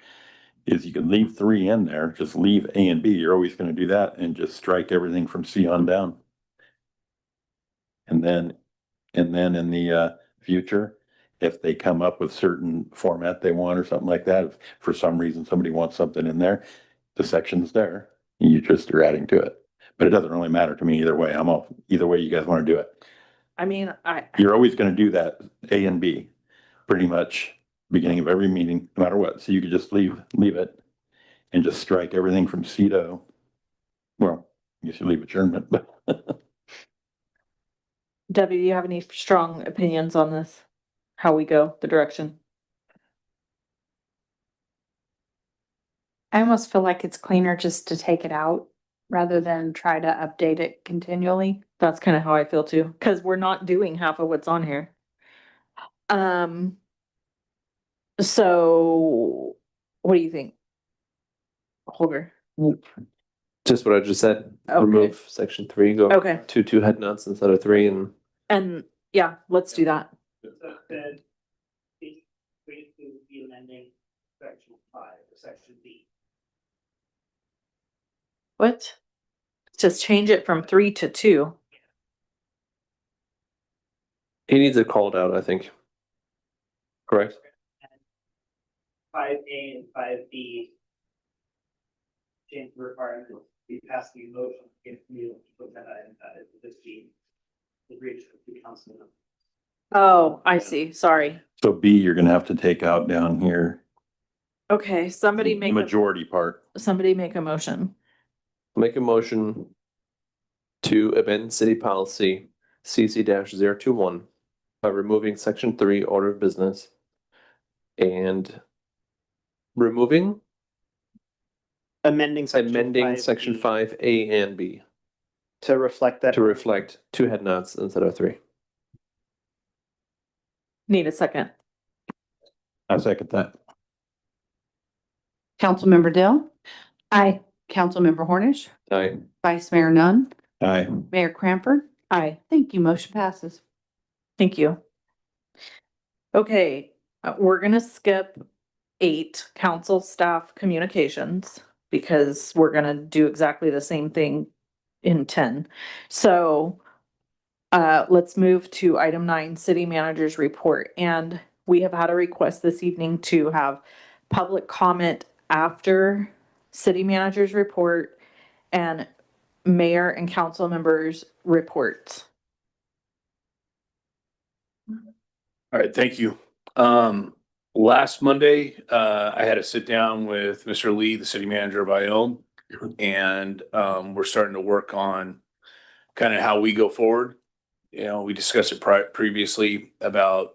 is you can leave 3 in there, just leave A and B. You're always gonna do that and just strike everything from C on down. And then in the future, if they come up with certain format they want or something like that, if for some reason somebody wants something in there, the section's there, you just are adding to it. But it doesn't really matter to me either way. I'm off, either way you guys want to do it. I mean, You're always gonna do that A and B, pretty much beginning of every meeting, no matter what. So you could just leave it and just strike everything from C to O. Well, I guess you leave adjournment, but Debbie, do you have any strong opinions on this? How we go, the direction? I almost feel like it's cleaner just to take it out rather than try to update it continually. That's kind of how I feel too, because we're not doing half of what's on here. So what do you think? Holger? Just what I just said, Okay. remove section 3, go Okay, to 2 head knots instead of 3 and yeah, let's do that. Basically, be amending section 5 or section B. What? Just change it from 3 to 2. He needs it called out, I think. Correct? 5A and 5B. Change the requirement, we pass the motion, if you put that item, this be agreed to the council. Oh, I see. Sorry. So B, you're gonna have to take out down here, Okay, somebody the make, majority part. somebody make a motion. Make a motion to amend city policy CC 21 by removing section 3 order of business and removing, Amending amending section 5A and B to reflect that. to reflect 2 head nods instead of 3. Need a second. I second that. Councilmember Dell, Aye. Councilmember Hornish, Aye. Vice Mayor Nunn, Aye. Mayor Cranford. Aye. Thank you. Motion passes. Thank you. Okay, we're gonna skip 8, council staff communications, because we're gonna do exactly the same thing in 10. So let's move to item 9, city manager's report. And we have had a request this evening to have public comment after city manager's report and mayor and council members' reports. All right, thank you. Last Monday, I had a sit down with Mr. Lee, the city manager of Ione. And, we're starting to work on kind of how we go forward. You know, we discussed it previously about,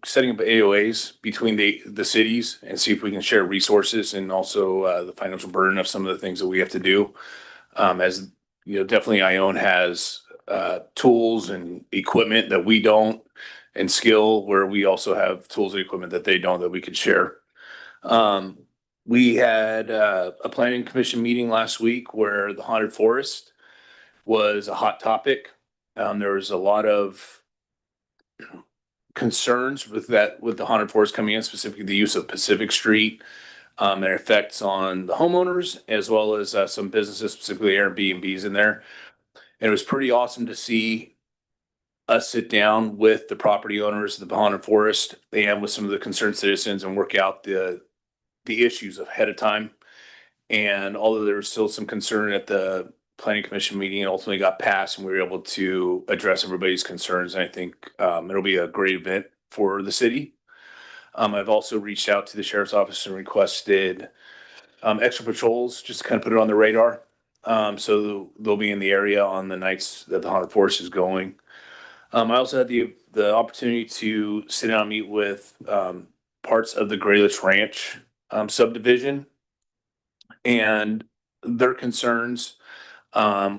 setting up AOAs between the cities and see if we can share resources and also, the financial burden of some of the things that we have to do. As, you know, definitely Ione has, tools and equipment that we don't, and skill where we also have tools and equipment that they don't, that we could share. We had a planning commission meeting last week where the haunted forest was a hot topic. There was a lot of concerns with that, with the haunted forest coming in, specifically the use of Pacific Street, and effects on the homeowners, as well as some businesses, specifically Airbnbs in there. And it was pretty awesome to see us sit down with the property owners of the haunted forest and with some of the concerned citizens and work out the issues ahead of time. And although there was still some concern at the planning commission meeting, it ultimately got passed and we were able to address everybody's concerns. And I think it'll be a great event for the city. I've also reached out to the sheriff's office and requested extra patrols, just to kind of put it on the radar. So they'll be in the area on the nights that the haunted forest is going. I also had the opportunity to sit down and meet with parts of the Graylich Ranch subdivision and their concerns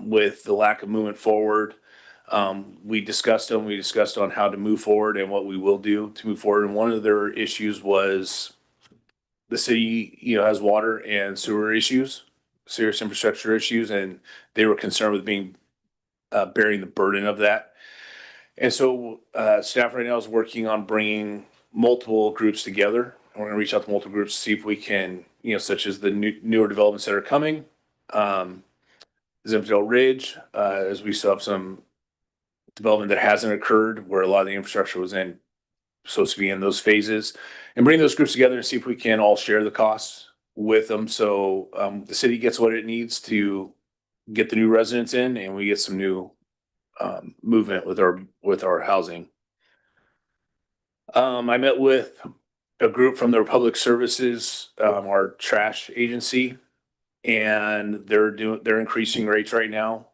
with the lack of movement forward. We discussed them. We discussed on how to move forward and what we will do to move forward. And one of their issues was the city, you know, has water and sewer issues, serious infrastructure issues, and they were concerned with being bearing the burden of that. And so staff right now is working on bringing multiple groups together. We're going to reach out to multiple groups to see if we can, you know, such as the newer developments that are coming. Zinfandel Ridge, as we still have some development that hasn't occurred where a lot of the infrastructure was supposed to be in those phases, and bring those groups together and see if we can all share the costs with them. So the city gets what it needs to get the new residents in, and we get some new movement with our housing. I met with a group from the Republic Services, our trash agency, and they're increasing rates right now.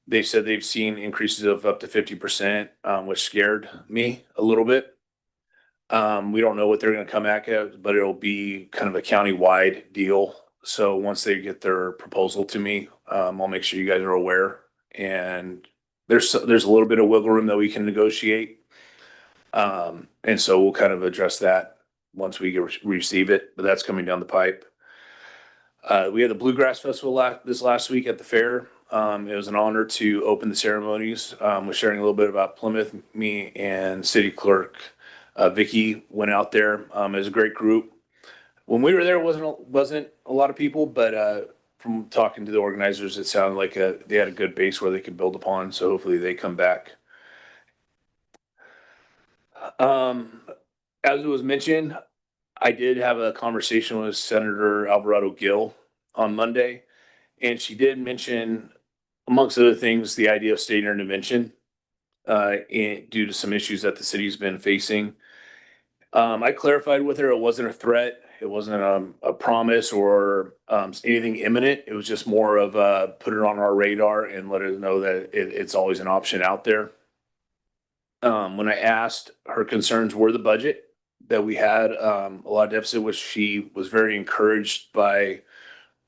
They said they've seen increases of up to 50%, which scared me a little bit. We don't know what they're going to come back at, but it'll be kind of a county-wide deal. So once they get their proposal to me, I'll make sure you guys are aware. And there's a little bit of wiggle room that we can negotiate. And so we'll kind of address that once we receive it, but that's coming down the pipe. We had the Bluegrass Festival this last week at the fair. It was an honor to open the ceremonies. Was sharing a little bit about Plymouth. Me and City Clerk Vicky went out there. It was a great group. When we were there, wasn't a lot of people, but from talking to the organizers, it sounded like they had a good base where they could build upon. So hopefully they come back. As it was mentioned, I did have a conversation with Senator Alvarado Gil on Monday, and she did mention, amongst other things, the idea of state intervention due to some issues that the city's been facing. I clarified with her it wasn't a threat, it wasn't a promise or anything imminent. It was just more of put it on our radar and let her know that it's always an option out there. When I asked, her concerns were the budget, that we had a lot of deficit, which she was very encouraged by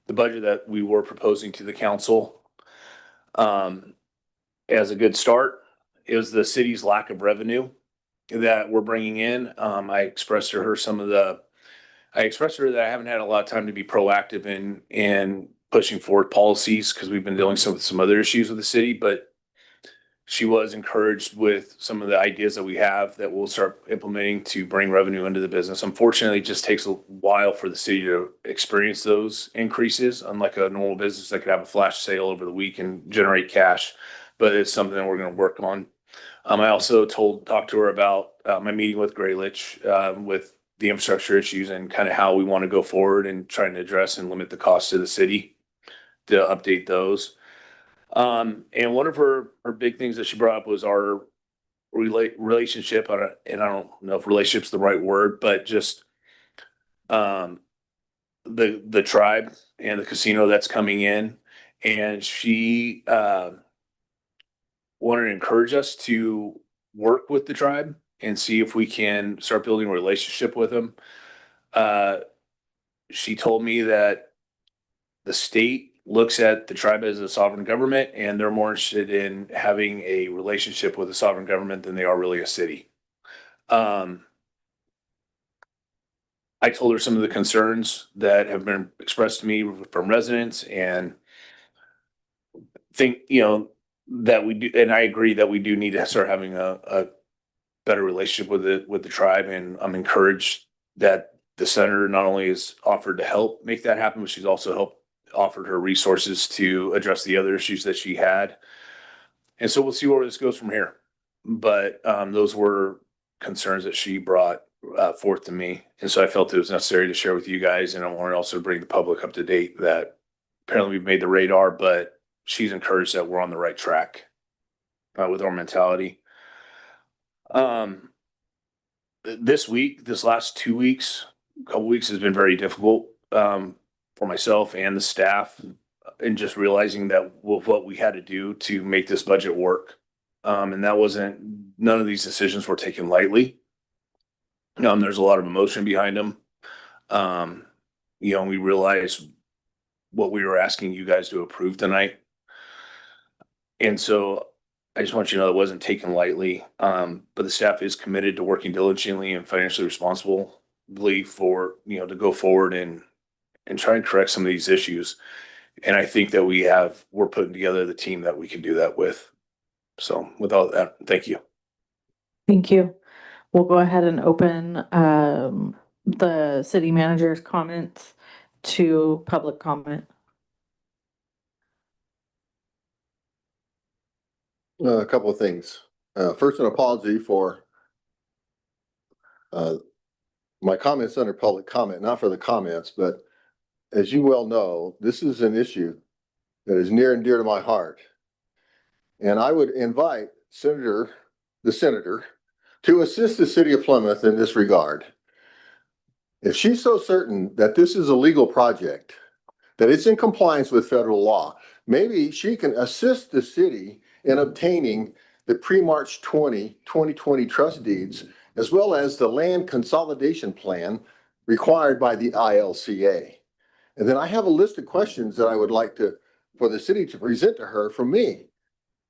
the budget that we were proposing to the council. As a good start, it was the city's lack of revenue that we're bringing in. I expressed to her that I haven't had a lot of time to be proactive in pushing forward policies because we've been dealing with some other issues with the city, but she was encouraged with some of the ideas that we have that we'll start implementing to bring revenue into the business. Unfortunately, it just takes a while for the city to experience those increases, unlike a normal business that could have a flash sale over the week and generate cash, but it's something that we're going to work on. I also talked to her about my meeting with Graylich with the infrastructure issues and kind of how we want to go forward and trying to address and limit the cost to the city to update those. And one of her big things that she brought up was our relationship, and I don't know if relationship's the right word, but just the tribe and the casino that's coming in, and she wanted to encourage us to work with the tribe and see if we can start building a relationship with them. She told me that the state looks at the tribe as a sovereign government, and they're more interested in having a relationship with a sovereign government than they are really a city. I told her some of the concerns that have been expressed to me from residents, and think, that we do, and I agree that we do need to start having a better relationship with the tribe, and I'm encouraged that the senator not only has offered to help make that happen, but she's also offered her resources to address the other issues that she had. And so we'll see where this goes from here. But those were concerns that she brought forth to me. And so I felt it was necessary to share with you guys. And I want to also bring the public up to date that apparently we've made the radar, but she's encouraged that we're on the right track with our mentality. This last 2 weeks, couple weeks has been very difficult for myself and the staff, and just realizing that with what we had to do to make this budget work. And none of these decisions were taken lightly. There's a lot of emotion behind them. We realized what we were asking you guys to approve tonight. And so I just want you to know it wasn't taken lightly. But the staff is committed to working diligently and financially responsibly for, to go forward and try and correct some of these issues. And I think that we're putting together the team that we can do that with. So with all that, thank you. Thank you. We'll go ahead and open the city manager's comments to public comment. A couple of things. First, an apology for my comments under public comment, not for the comments, but as you well know, this is an issue that is near and dear to my heart. And I would invite the senator to assist the city of Plymouth in this regard. If she's so certain that this is a legal project, that it's in compliance with federal law, maybe she can assist the city in obtaining the pre-March 2020 trust deeds, as well as the land consolidation plan required by the ILCA. And then I have a list of questions that I would like for the city to present to her from me.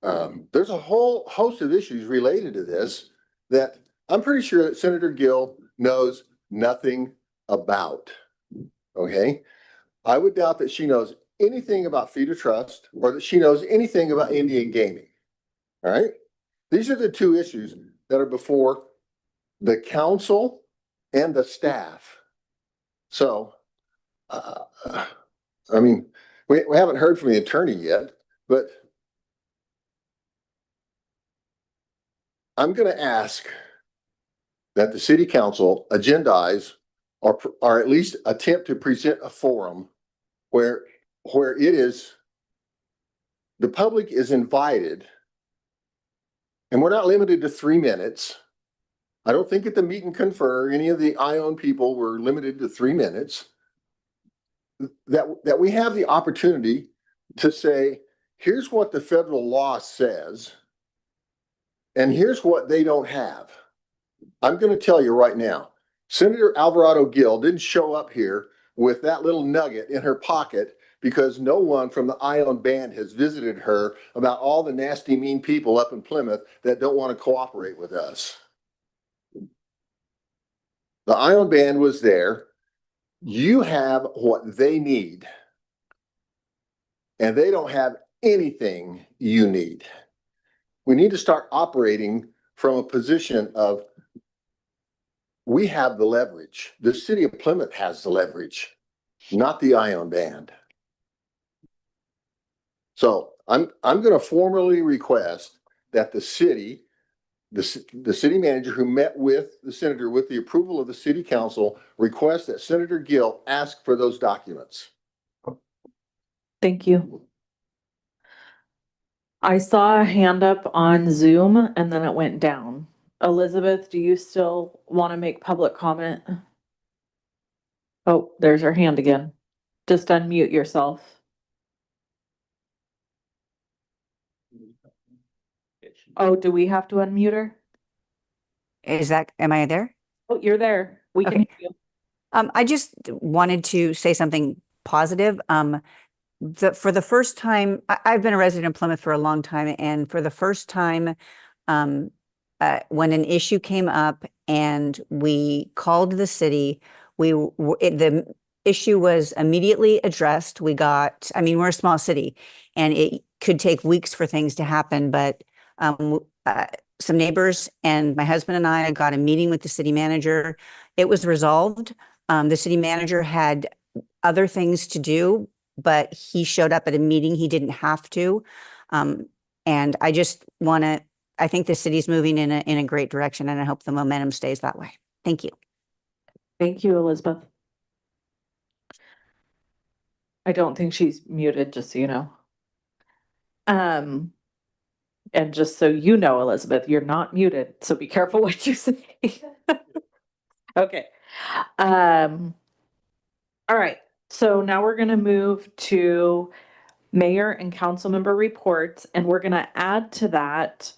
There's a whole host of issues related to this that I'm pretty sure that Senator Gil knows nothing about. Okay? I would doubt that she knows anything about feeder trust or that she knows anything about Indian gaming. All right? These are the two issues that are before the council and the staff. So, we haven't heard from the attorney yet, but I'm gonna ask that the city council agendize or at least attempt to present a forum where it is, the public is invited. And we're not limited to 3 minutes. I don't think at the meet and confer, any of the ION people were limited to 3 minutes. That we have the opportunity to say, here's what the federal law says, and here's what they don't have. I'm gonna tell you right now, Senator Alvarado Gill didn't show up here with that little nugget in her pocket because no one from the ION band has visited her about all the nasty, mean people up in Plymouth that don't want to cooperate with us. The ION band was there. You have what they need, and they don't have anything you need. We need to start operating from a position of, we have the leverage. The city of Plymouth has the leverage, not the ION band. So I'm going to formally request that the city manager who met with the senator with the approval of the city council request that Senator Gill ask for those documents. Thank you. I saw a hand up on Zoom and then it went down. Elizabeth, do you still want to make public comment? Oh, there's her hand again. Just unmute yourself. Oh, do we have to unmute her? Am I there? Oh, you're there. We can hear you. I just wanted to say something positive. For the first time, I've been a resident of Plymouth for a long time, and for the first time, when an issue came up and we called the city, the issue was immediately addressed. I mean, we're a small city, and it could take weeks for things to happen, but some neighbors and my husband and I got a meeting with the city manager. It was resolved. The city manager had other things to do, but he showed up at a meeting he didn't have to. And I just I think the city's moving in a great direction, and I hope the momentum stays that way. Thank you. Thank you, Elizabeth. I don't think she's muted, just so you know. And just so you know, Elizabeth, you're not muted, so be careful what you say. Okay. All right. So now we're going to move to mayor and council member reports, and we're going to add to that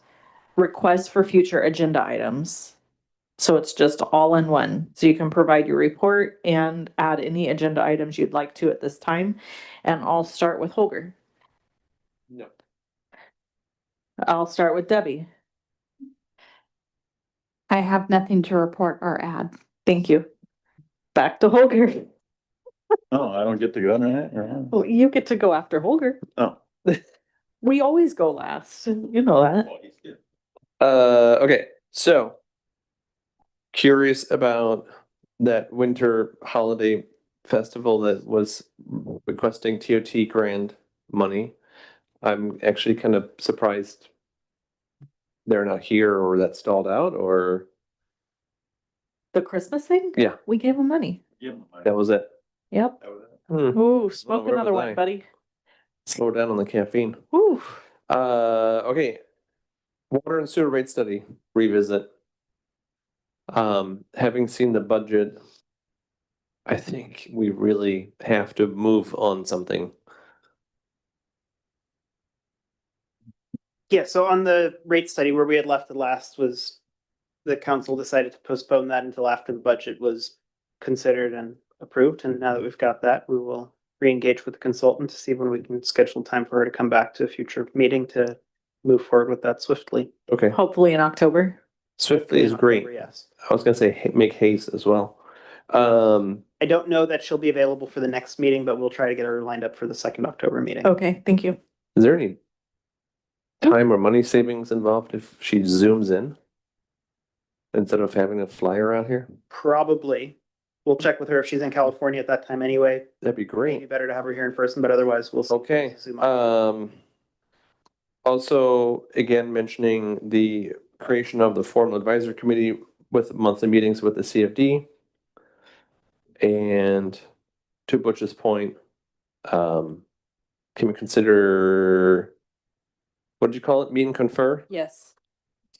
requests for future agenda items. So it's just all in one. So you can provide your report and add any agenda items you'd like to at this time. And I'll start with Holger. No. I'll start with Debbie. I have nothing to report or add. Thank you. Back to Holger. Oh, I don't get to go on that? Or- Well, you get to go after Holger. Oh. We always go last. You know that. Okay, so curious about that winter holiday festival that was requesting TOT grant money. I'm actually kind of surprised they're not here, or that stalled out, or The Christmas thing? Yeah. We gave them money. that was it. Yep. Hmm. Ooh, smoke where another was one, I? buddy. Slow down on the caffeine. Ooh. Okay. Water and sewer rate study revisit. Having seen the budget, I think we really have to move on something. Yeah, so on the rate study where we had left it last was the council decided to postpone that until after the budget was considered and approved. And now that we've got that, we will re-engage with the consultant to see when we can schedule time for her to come back to a future meeting to move forward with that swiftly. Okay. Hopefully in October. Swiftly is In great. October, yes. I was gonna say make haste as well. I don't know that she'll be available for the next meeting, but we'll try to get her lined up for the 2nd October meeting. Okay, thank you. Is there any time or money savings involved if she zooms in instead of having to fly around here? Probably. we'll check with her if she's in California at that time anyway. That'd be Maybe great. better to have her here in person, but otherwise we'll. Okay. Zoom on. Also, again, mentioning the creation of the formal advisory committee with monthly meetings with the CFD. And to Butch's point, can we consider, what did you call it? Meet and confer Yes.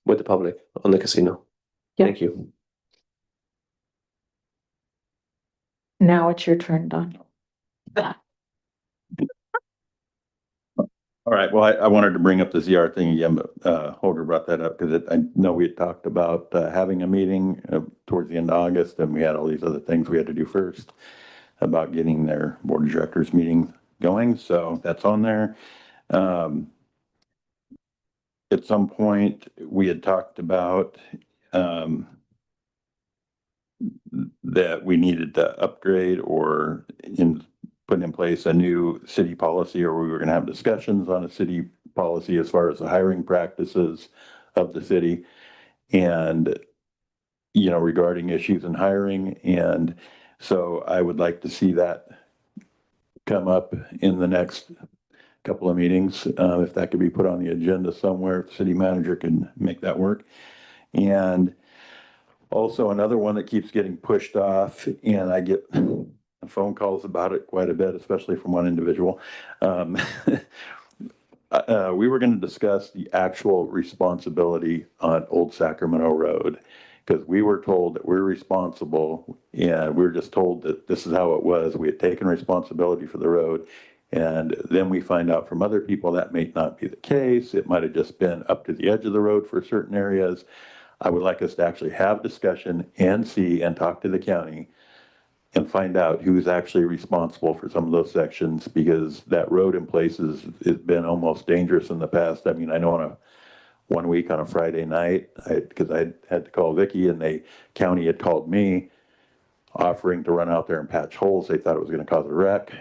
with the public on the casino? Yeah. Thank you. Now it's your turn, Don. All right, well, I wanted to bring up the ZR thing again, but Holger brought that up because I know we had talked about having a meeting towards the end of August, and we had all these other things we had to do first about getting their board of directors meeting going, so that's on there. At some point, we had talked about that we needed to upgrade or put in place a new city policy, or we were gonna have discussions on a city policy as far as the hiring practices of the city. And, regarding issues in hiring. And so I would like to see that come up in the next couple of meetings, if that could be put on the agenda somewhere, if the city manager can make that work. And also another one that keeps getting pushed off, and I get phone calls about it quite a bit, especially from one individual. We were going to discuss the actual responsibility on Old Sacramento Road, because we were told that we're responsible, and we were just told that this is how it was. We had taken responsibility for the road, and then we find out from other people that may not be the case. It might have just been up to the edge of the road for certain areas. I would like us to actually have discussion and see and talk to the county and find out who's actually responsible for some of those sections, because that road in places has been almost dangerous in the past. I mean, I know one week on a Friday night, because I had to call Vicky, and the county had called me offering to run out there and patch holes. They thought it was going to cause a wreck.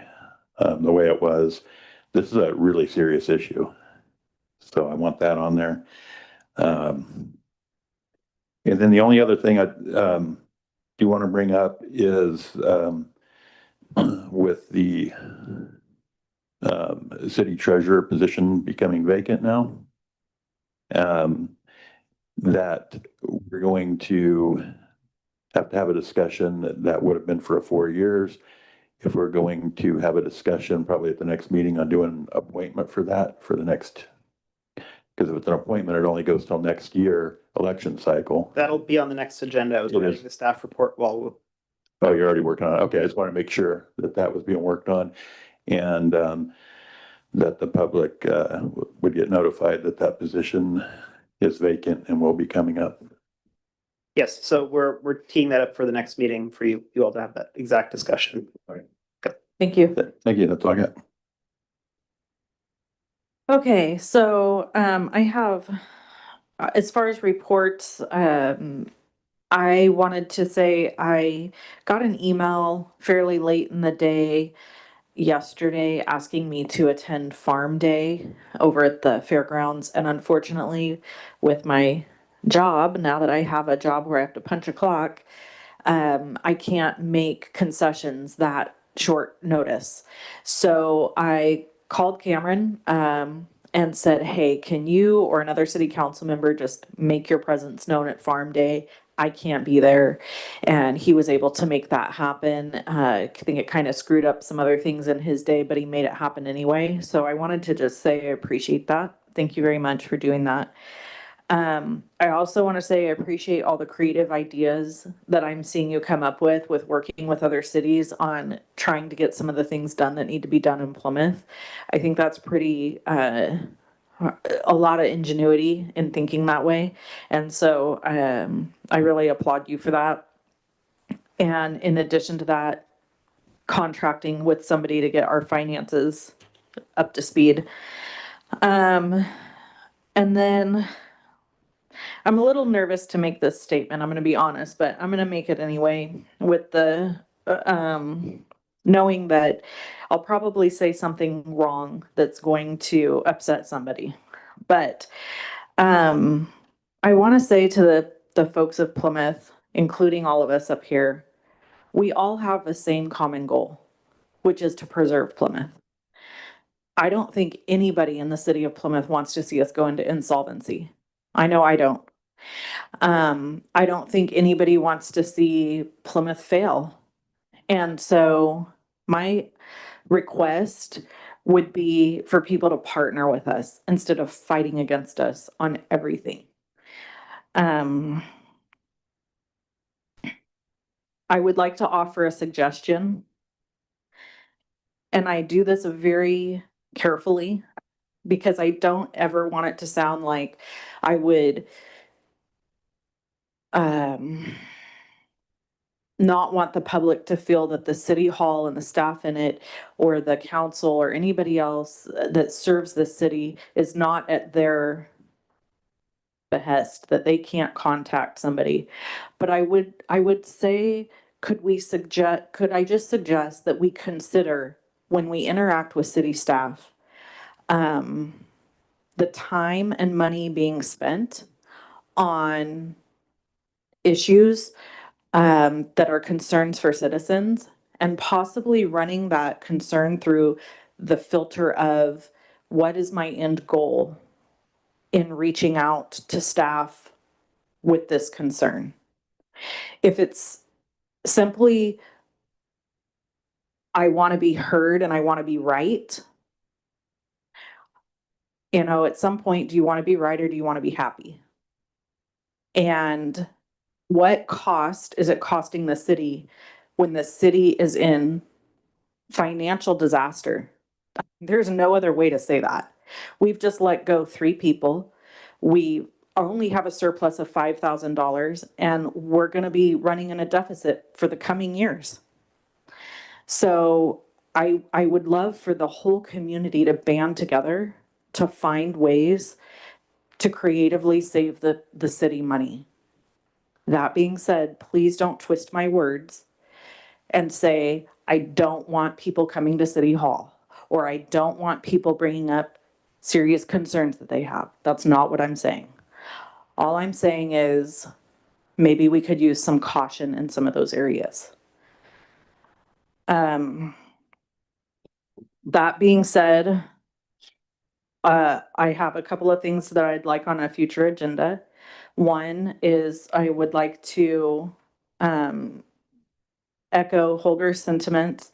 The way it was, this is a really serious issue. So I want that on there. And then the only other thing I do want to bring up is with the city treasurer position becoming vacant now, that we're going to have a discussion that would have been for 4 years. If we're going to have a discussion probably at the next meeting on doing an appointment for that for the next, because if it's an appointment, it only goes till next year election cycle. That'll be on the next agenda. I was It writing is. the staff report while. Oh, you're already working on it. Okay, I just want to make sure that that was being worked on, and that the public would get notified that that position is vacant and will be coming up. Yes, so we're teeing that up for the next meeting for you all to have that exact discussion. Thank you. Thank you. That's all I got. Okay, so I have, as far as reports, I wanted to say I got an email fairly late in the day yesterday asking me to attend Farm Day over at the fairgrounds. And unfortunately, with my job, now that I have a job where I have to punch a clock, I can't make concessions that short notice. So I called Cameron and said, hey, can you or another city council member just make your presence known at Farm Day? I can't be there. And he was able to make that happen. I think it kind of screwed up some other things in his day, but he made it happen anyway. So I wanted to just say I appreciate that. Thank you very much for doing that. I also want to say I appreciate all the creative ideas that I'm seeing you come up with working with other cities on trying to get some of the things done that need to be done in Plymouth. I think that's pretty, a lot of ingenuity in thinking that way. And so, I really applaud you for that. And in addition to that, contracting with somebody to get our finances up to speed. And then I'm a little nervous to make this statement. I'm going to be honest, but I'm going to make it anyway with the, knowing that I'll probably say something wrong that's going to upset somebody. But, I want to say to the folks of Plymouth, including all of us up here, We all have the same common goal, which is to preserve Plymouth. I don't think anybody in the city of Plymouth wants to see us go into insolvency. I know I don't. I don't think anybody wants to see Plymouth fail. And so my request would be for people to partner with us instead of fighting against us on everything. I would like to offer a suggestion. And I do this very carefully because I don't ever want it to sound like I would not want the public to feel that the city hall and the staff in it or the council or anybody else that serves the city is not at their behest, that they can't contact somebody. But I would say, could I just suggest that we consider when we interact with city staff, the time and money being spent on issues that are concerns for citizens, and possibly running that concern through the filter of what is my end goal in reaching out to staff with this concern. If it's simply, I want to be heard and I want to be right, you know, at some point, do you want to be right or do you want to be happy? And what cost is it costing the city when the city is in financial disaster? There's no other way to say that. We've just let go 3 people. We only have a surplus of $5,000 and we're going to be running in a deficit for the coming years. So I would love for the whole community to band together to find ways to creatively save the city money. That being said, please don't twist my words and say, I don't want people coming to City Hall, or I don't want people bringing up serious concerns that they have. That's not what I'm saying. All I'm saying is maybe we could use some caution in some of those areas. That being said, I have a couple of things that I'd like on a future agenda. One is I would like to echo Holger's sentiments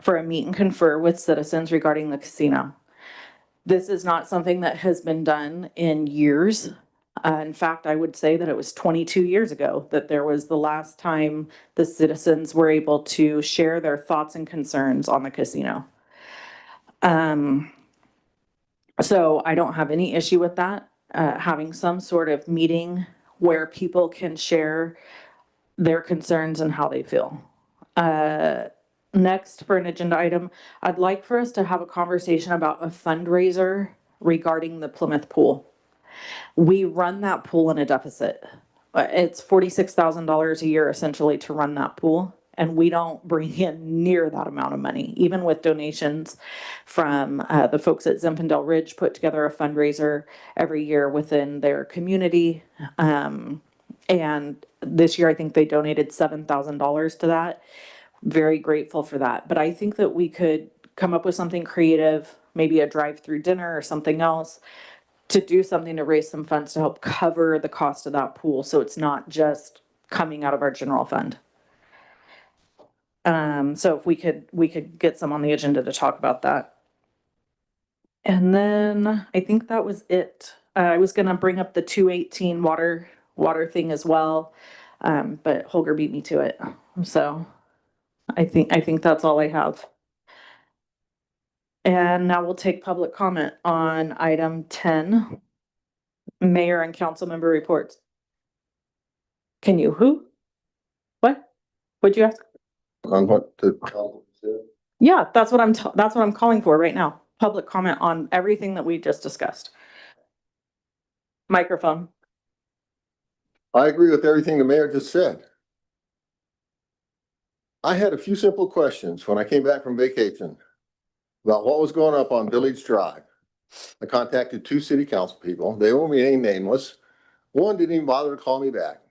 for a meet and confer with citizens regarding the casino. This is not something that has been done in years. In fact, I would say that it was 22 years ago that there was the last time the citizens were able to share their thoughts and concerns on the casino. So I don't have any issue with that, having some sort of meeting where people can share their concerns and how they feel. Next, for an agenda item, I'd like for us to have a conversation about a fundraiser regarding the Plymouth pool. We run that pool in a deficit. It's $46,000 a year essentially to run that pool. And we don't bring in near that amount of money, even with donations from the folks at Zinfandel Ridge put together a fundraiser every year within their community. And this year, I think they donated $7,000 to that. Very grateful for that. But I think that we could come up with something creative, maybe a drive-through dinner or something else, to do something to raise some funds to help cover the cost of that pool. So it's not just coming out of our general fund. So if we could get some on the agenda to talk about that. And then I think that was it. I was gonna bring up the 218 water thing as well. But Holger beat me to it. So I think that's all I have. And now we'll take public comment on item 10, mayor and council member reports. Can you who? What? What'd you ask? On what the council said. Yeah, that's what I'm calling for right now. Public comment on everything that we just discussed. Microphone. I agree with everything the mayor just said. I had a few simple questions when I came back from vacation about what was going up on Village Drive. I contacted 2 city council people. They won't remain nameless. One didn't even bother to call me back.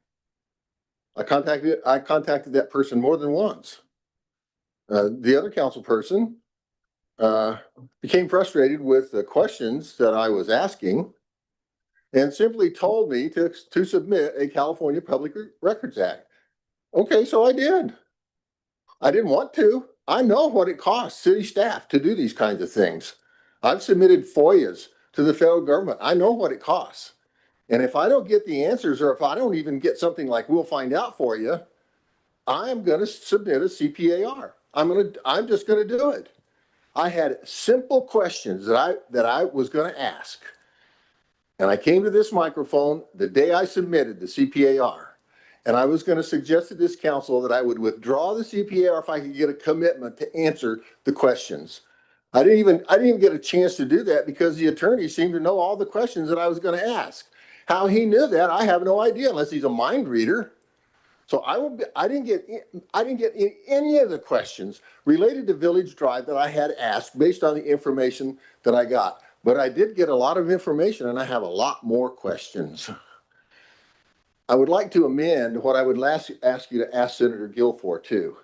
I contacted that person more than once. The other council person became frustrated with the questions that I was asking and simply told me to submit a California Public Records Act. Okay, so I did. I didn't want to. I know what it costs city staff to do these kinds of things. I've submitted FOIAs to the federal government. I know what it costs. And if I don't get the answers, or if I don't even get something like we'll find out for you, I'm going to submit a CPAR. I'm just going to do it. I had simple questions that I was going to ask. And I came to this microphone the day I submitted the CPAR. And I was going to suggest to this council that I would withdraw the CPAR if I could get a commitment to answer the questions. I didn't even get a chance to do that because the attorney seemed to know all the questions that I was going to ask. How he knew that, I have no idea unless he's a mind reader. So I didn't get any of the questions related to Village Drive that I had asked based on the information that I got. But I did get a lot of information and I have a lot more questions. I would like to amend what I would ask you to ask Senator Gill for too.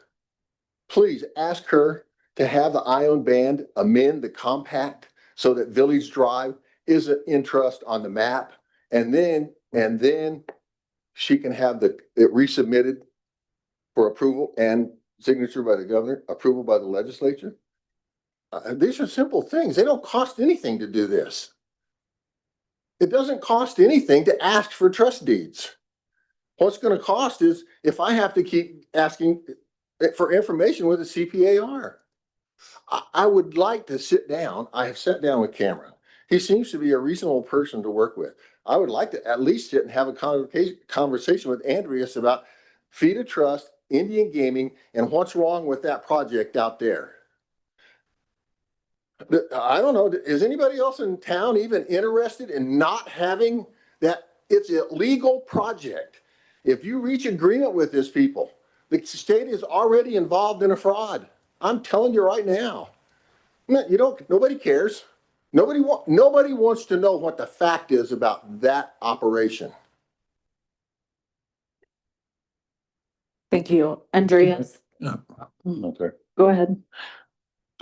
Please ask her to have the Ione Band amend the compact so that Village Drive isn't in trust on the map. And then she can have it resubmitted for approval and signature by the governor, approval by the legislature. These are simple things. They don't cost anything to do this. It doesn't cost anything to ask for trust deeds. What's going to cost is if I have to keep asking for information with a CPAR. I would like to sit down. I have sat down with Cameron. He seems to be a reasonable person to work with. I would like to at least sit and have a conversation with Andreas about Feed of Trust, Indian Gaming, and what's wrong with that project out there. I don't know, is anybody else in town even interested in not having that? It's a legal project. If you reach agreement with this people, the state is already involved in a fraud. I'm telling you right now. Nobody cares. Nobody wants to know what the fact is about that operation. Thank you. Andreas, Okay. go ahead.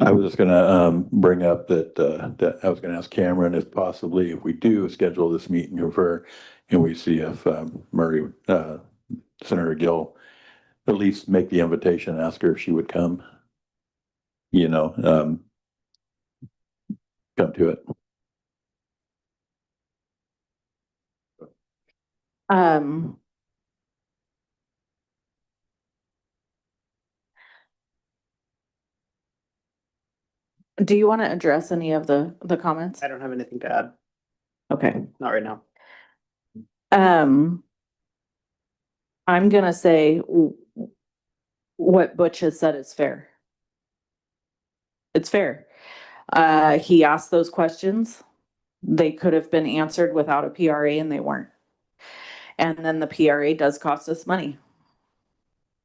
I was just gonna bring up that I was gonna ask Cameron if possibly if we do schedule this meeting of her and we see if Murray, Senator Gill, at least make the invitation, ask her if she would come. Come to it. Do you want to address any of the comments? I don't have anything to add. Okay. Not right now. I'm gonna say what Butch has said is fair. It's fair. He asked those questions. They could have been answered without a PRA and they weren't. And then the PRA does cost us money.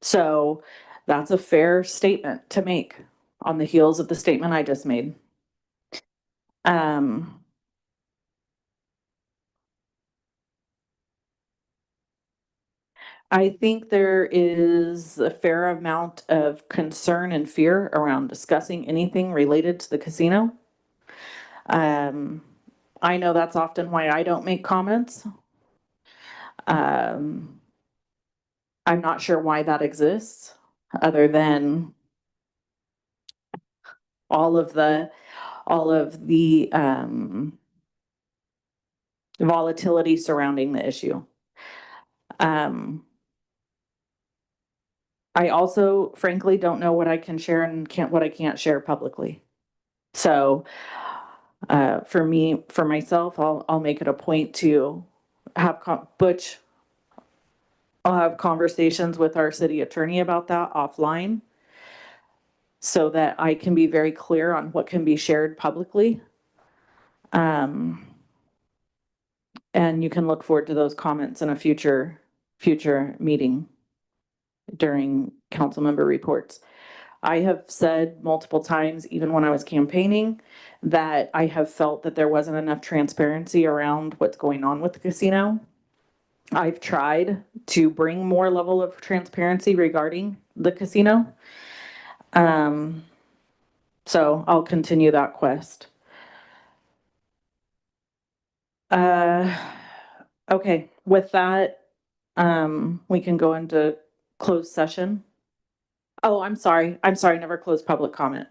So that's a fair statement to make on the heels of the statement I just made. I think there is a fair amount of concern and fear around discussing anything related to the casino. I know that's often why I don't make comments. I'm not sure why that exists, other than all of the volatility surrounding the issue. I also frankly don't know what I can share and what I can't share publicly. So for myself, I'll make it a point to have Butch. I'll have conversations with our city attorney about that offline so that I can be very clear on what can be shared publicly. And you can look forward to those comments in a future meeting during council member reports. I have said multiple times, even when I was campaigning, that I have felt that there wasn't enough transparency around what's going on with the casino. I've tried to bring more level of transparency regarding the casino. So I'll continue that quest. Okay, with that, we can go into closed session. Oh, I'm sorry, never closed public comment.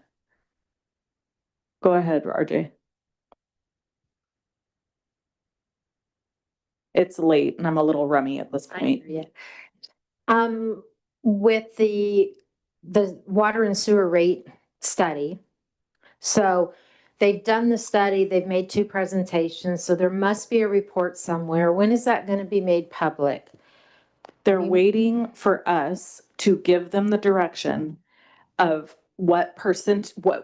Go ahead, RJ. It's late and I'm a little rummy at this point. Yeah. With the water and sewer rate study. So they've done the study, they've made 2 presentations, so there must be a report somewhere. When is that gonna be made public? They're waiting for us to give them the direction of what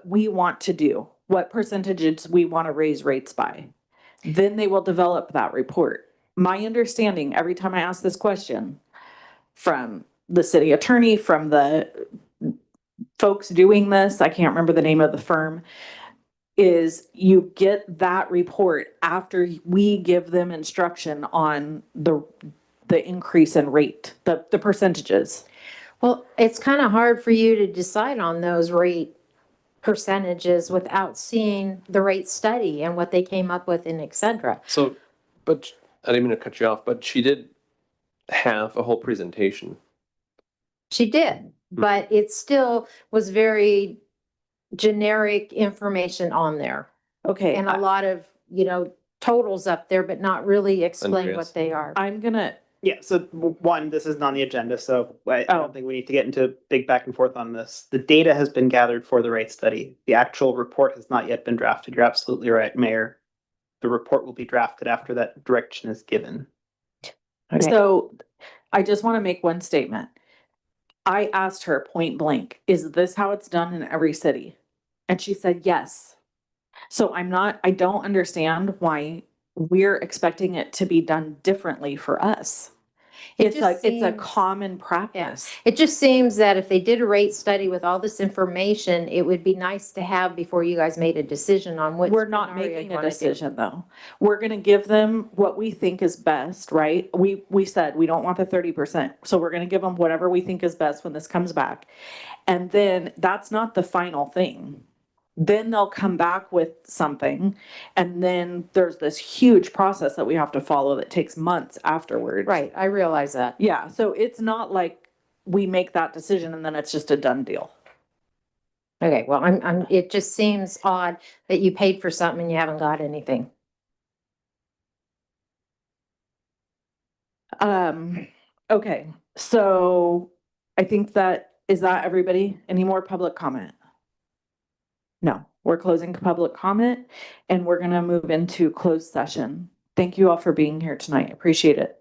we want to do, what percentages we want to raise rates by. Then they will develop that report. My understanding, every time I ask this question from the city attorney, from the folks doing this, I can't remember the name of the firm, is you get that report after we give them instruction on the increase in rate, the percentages. Well, it's kind of hard for you to decide on those rate percentages without seeing the rate study and what they came up with and et cetera. So, but I didn't mean to cut you off, but she did have a whole presentation. She did, but it still was very generic information on there. Okay. And a lot of, totals up there, but not really explain Andreas. what they are. I'm gonna, Yeah, so one, this is not on the agenda, so I don't think we need to get into big back and forth on this. The data has been gathered for the rate study. The actual report has not yet been drafted. You're absolutely right, Mayor. The report will be drafted after that direction is given. Okay. so I just want to make one statement. I asked her point blank, is this how it's done in every city? And she said, yes. So I don't understand why we're expecting it to be done differently for us. It It's just a seems- common practice. It just seems that if they did a rate study with all this information, it would be nice to have before you guys made a decision on which. We're not scenario making you a wanna do. decision though. We're gonna give them what we think is best, right? We said we don't want the 30%. So we're gonna give them whatever we think is best when this comes back. And then that's not the final thing. Then they'll come back with something. And then there's this huge process that we have to follow that takes months afterwards. Right, I realize that. Yeah, so it's not like we make that decision and then it's just a done deal. Okay, well, it just seems odd that you paid for something and you haven't got anything. Okay, so I think is that everybody? Any more public comment? No, we're closing public comment and we're gonna move into closed session. Thank you all for being here tonight. Appreciate it.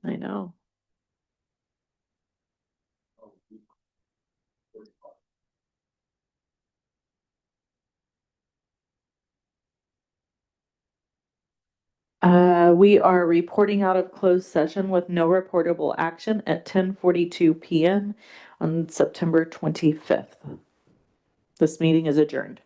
I know. We are reporting out of closed session with no reportable action at 10:42 PM on September 25th. This meeting is adjourned.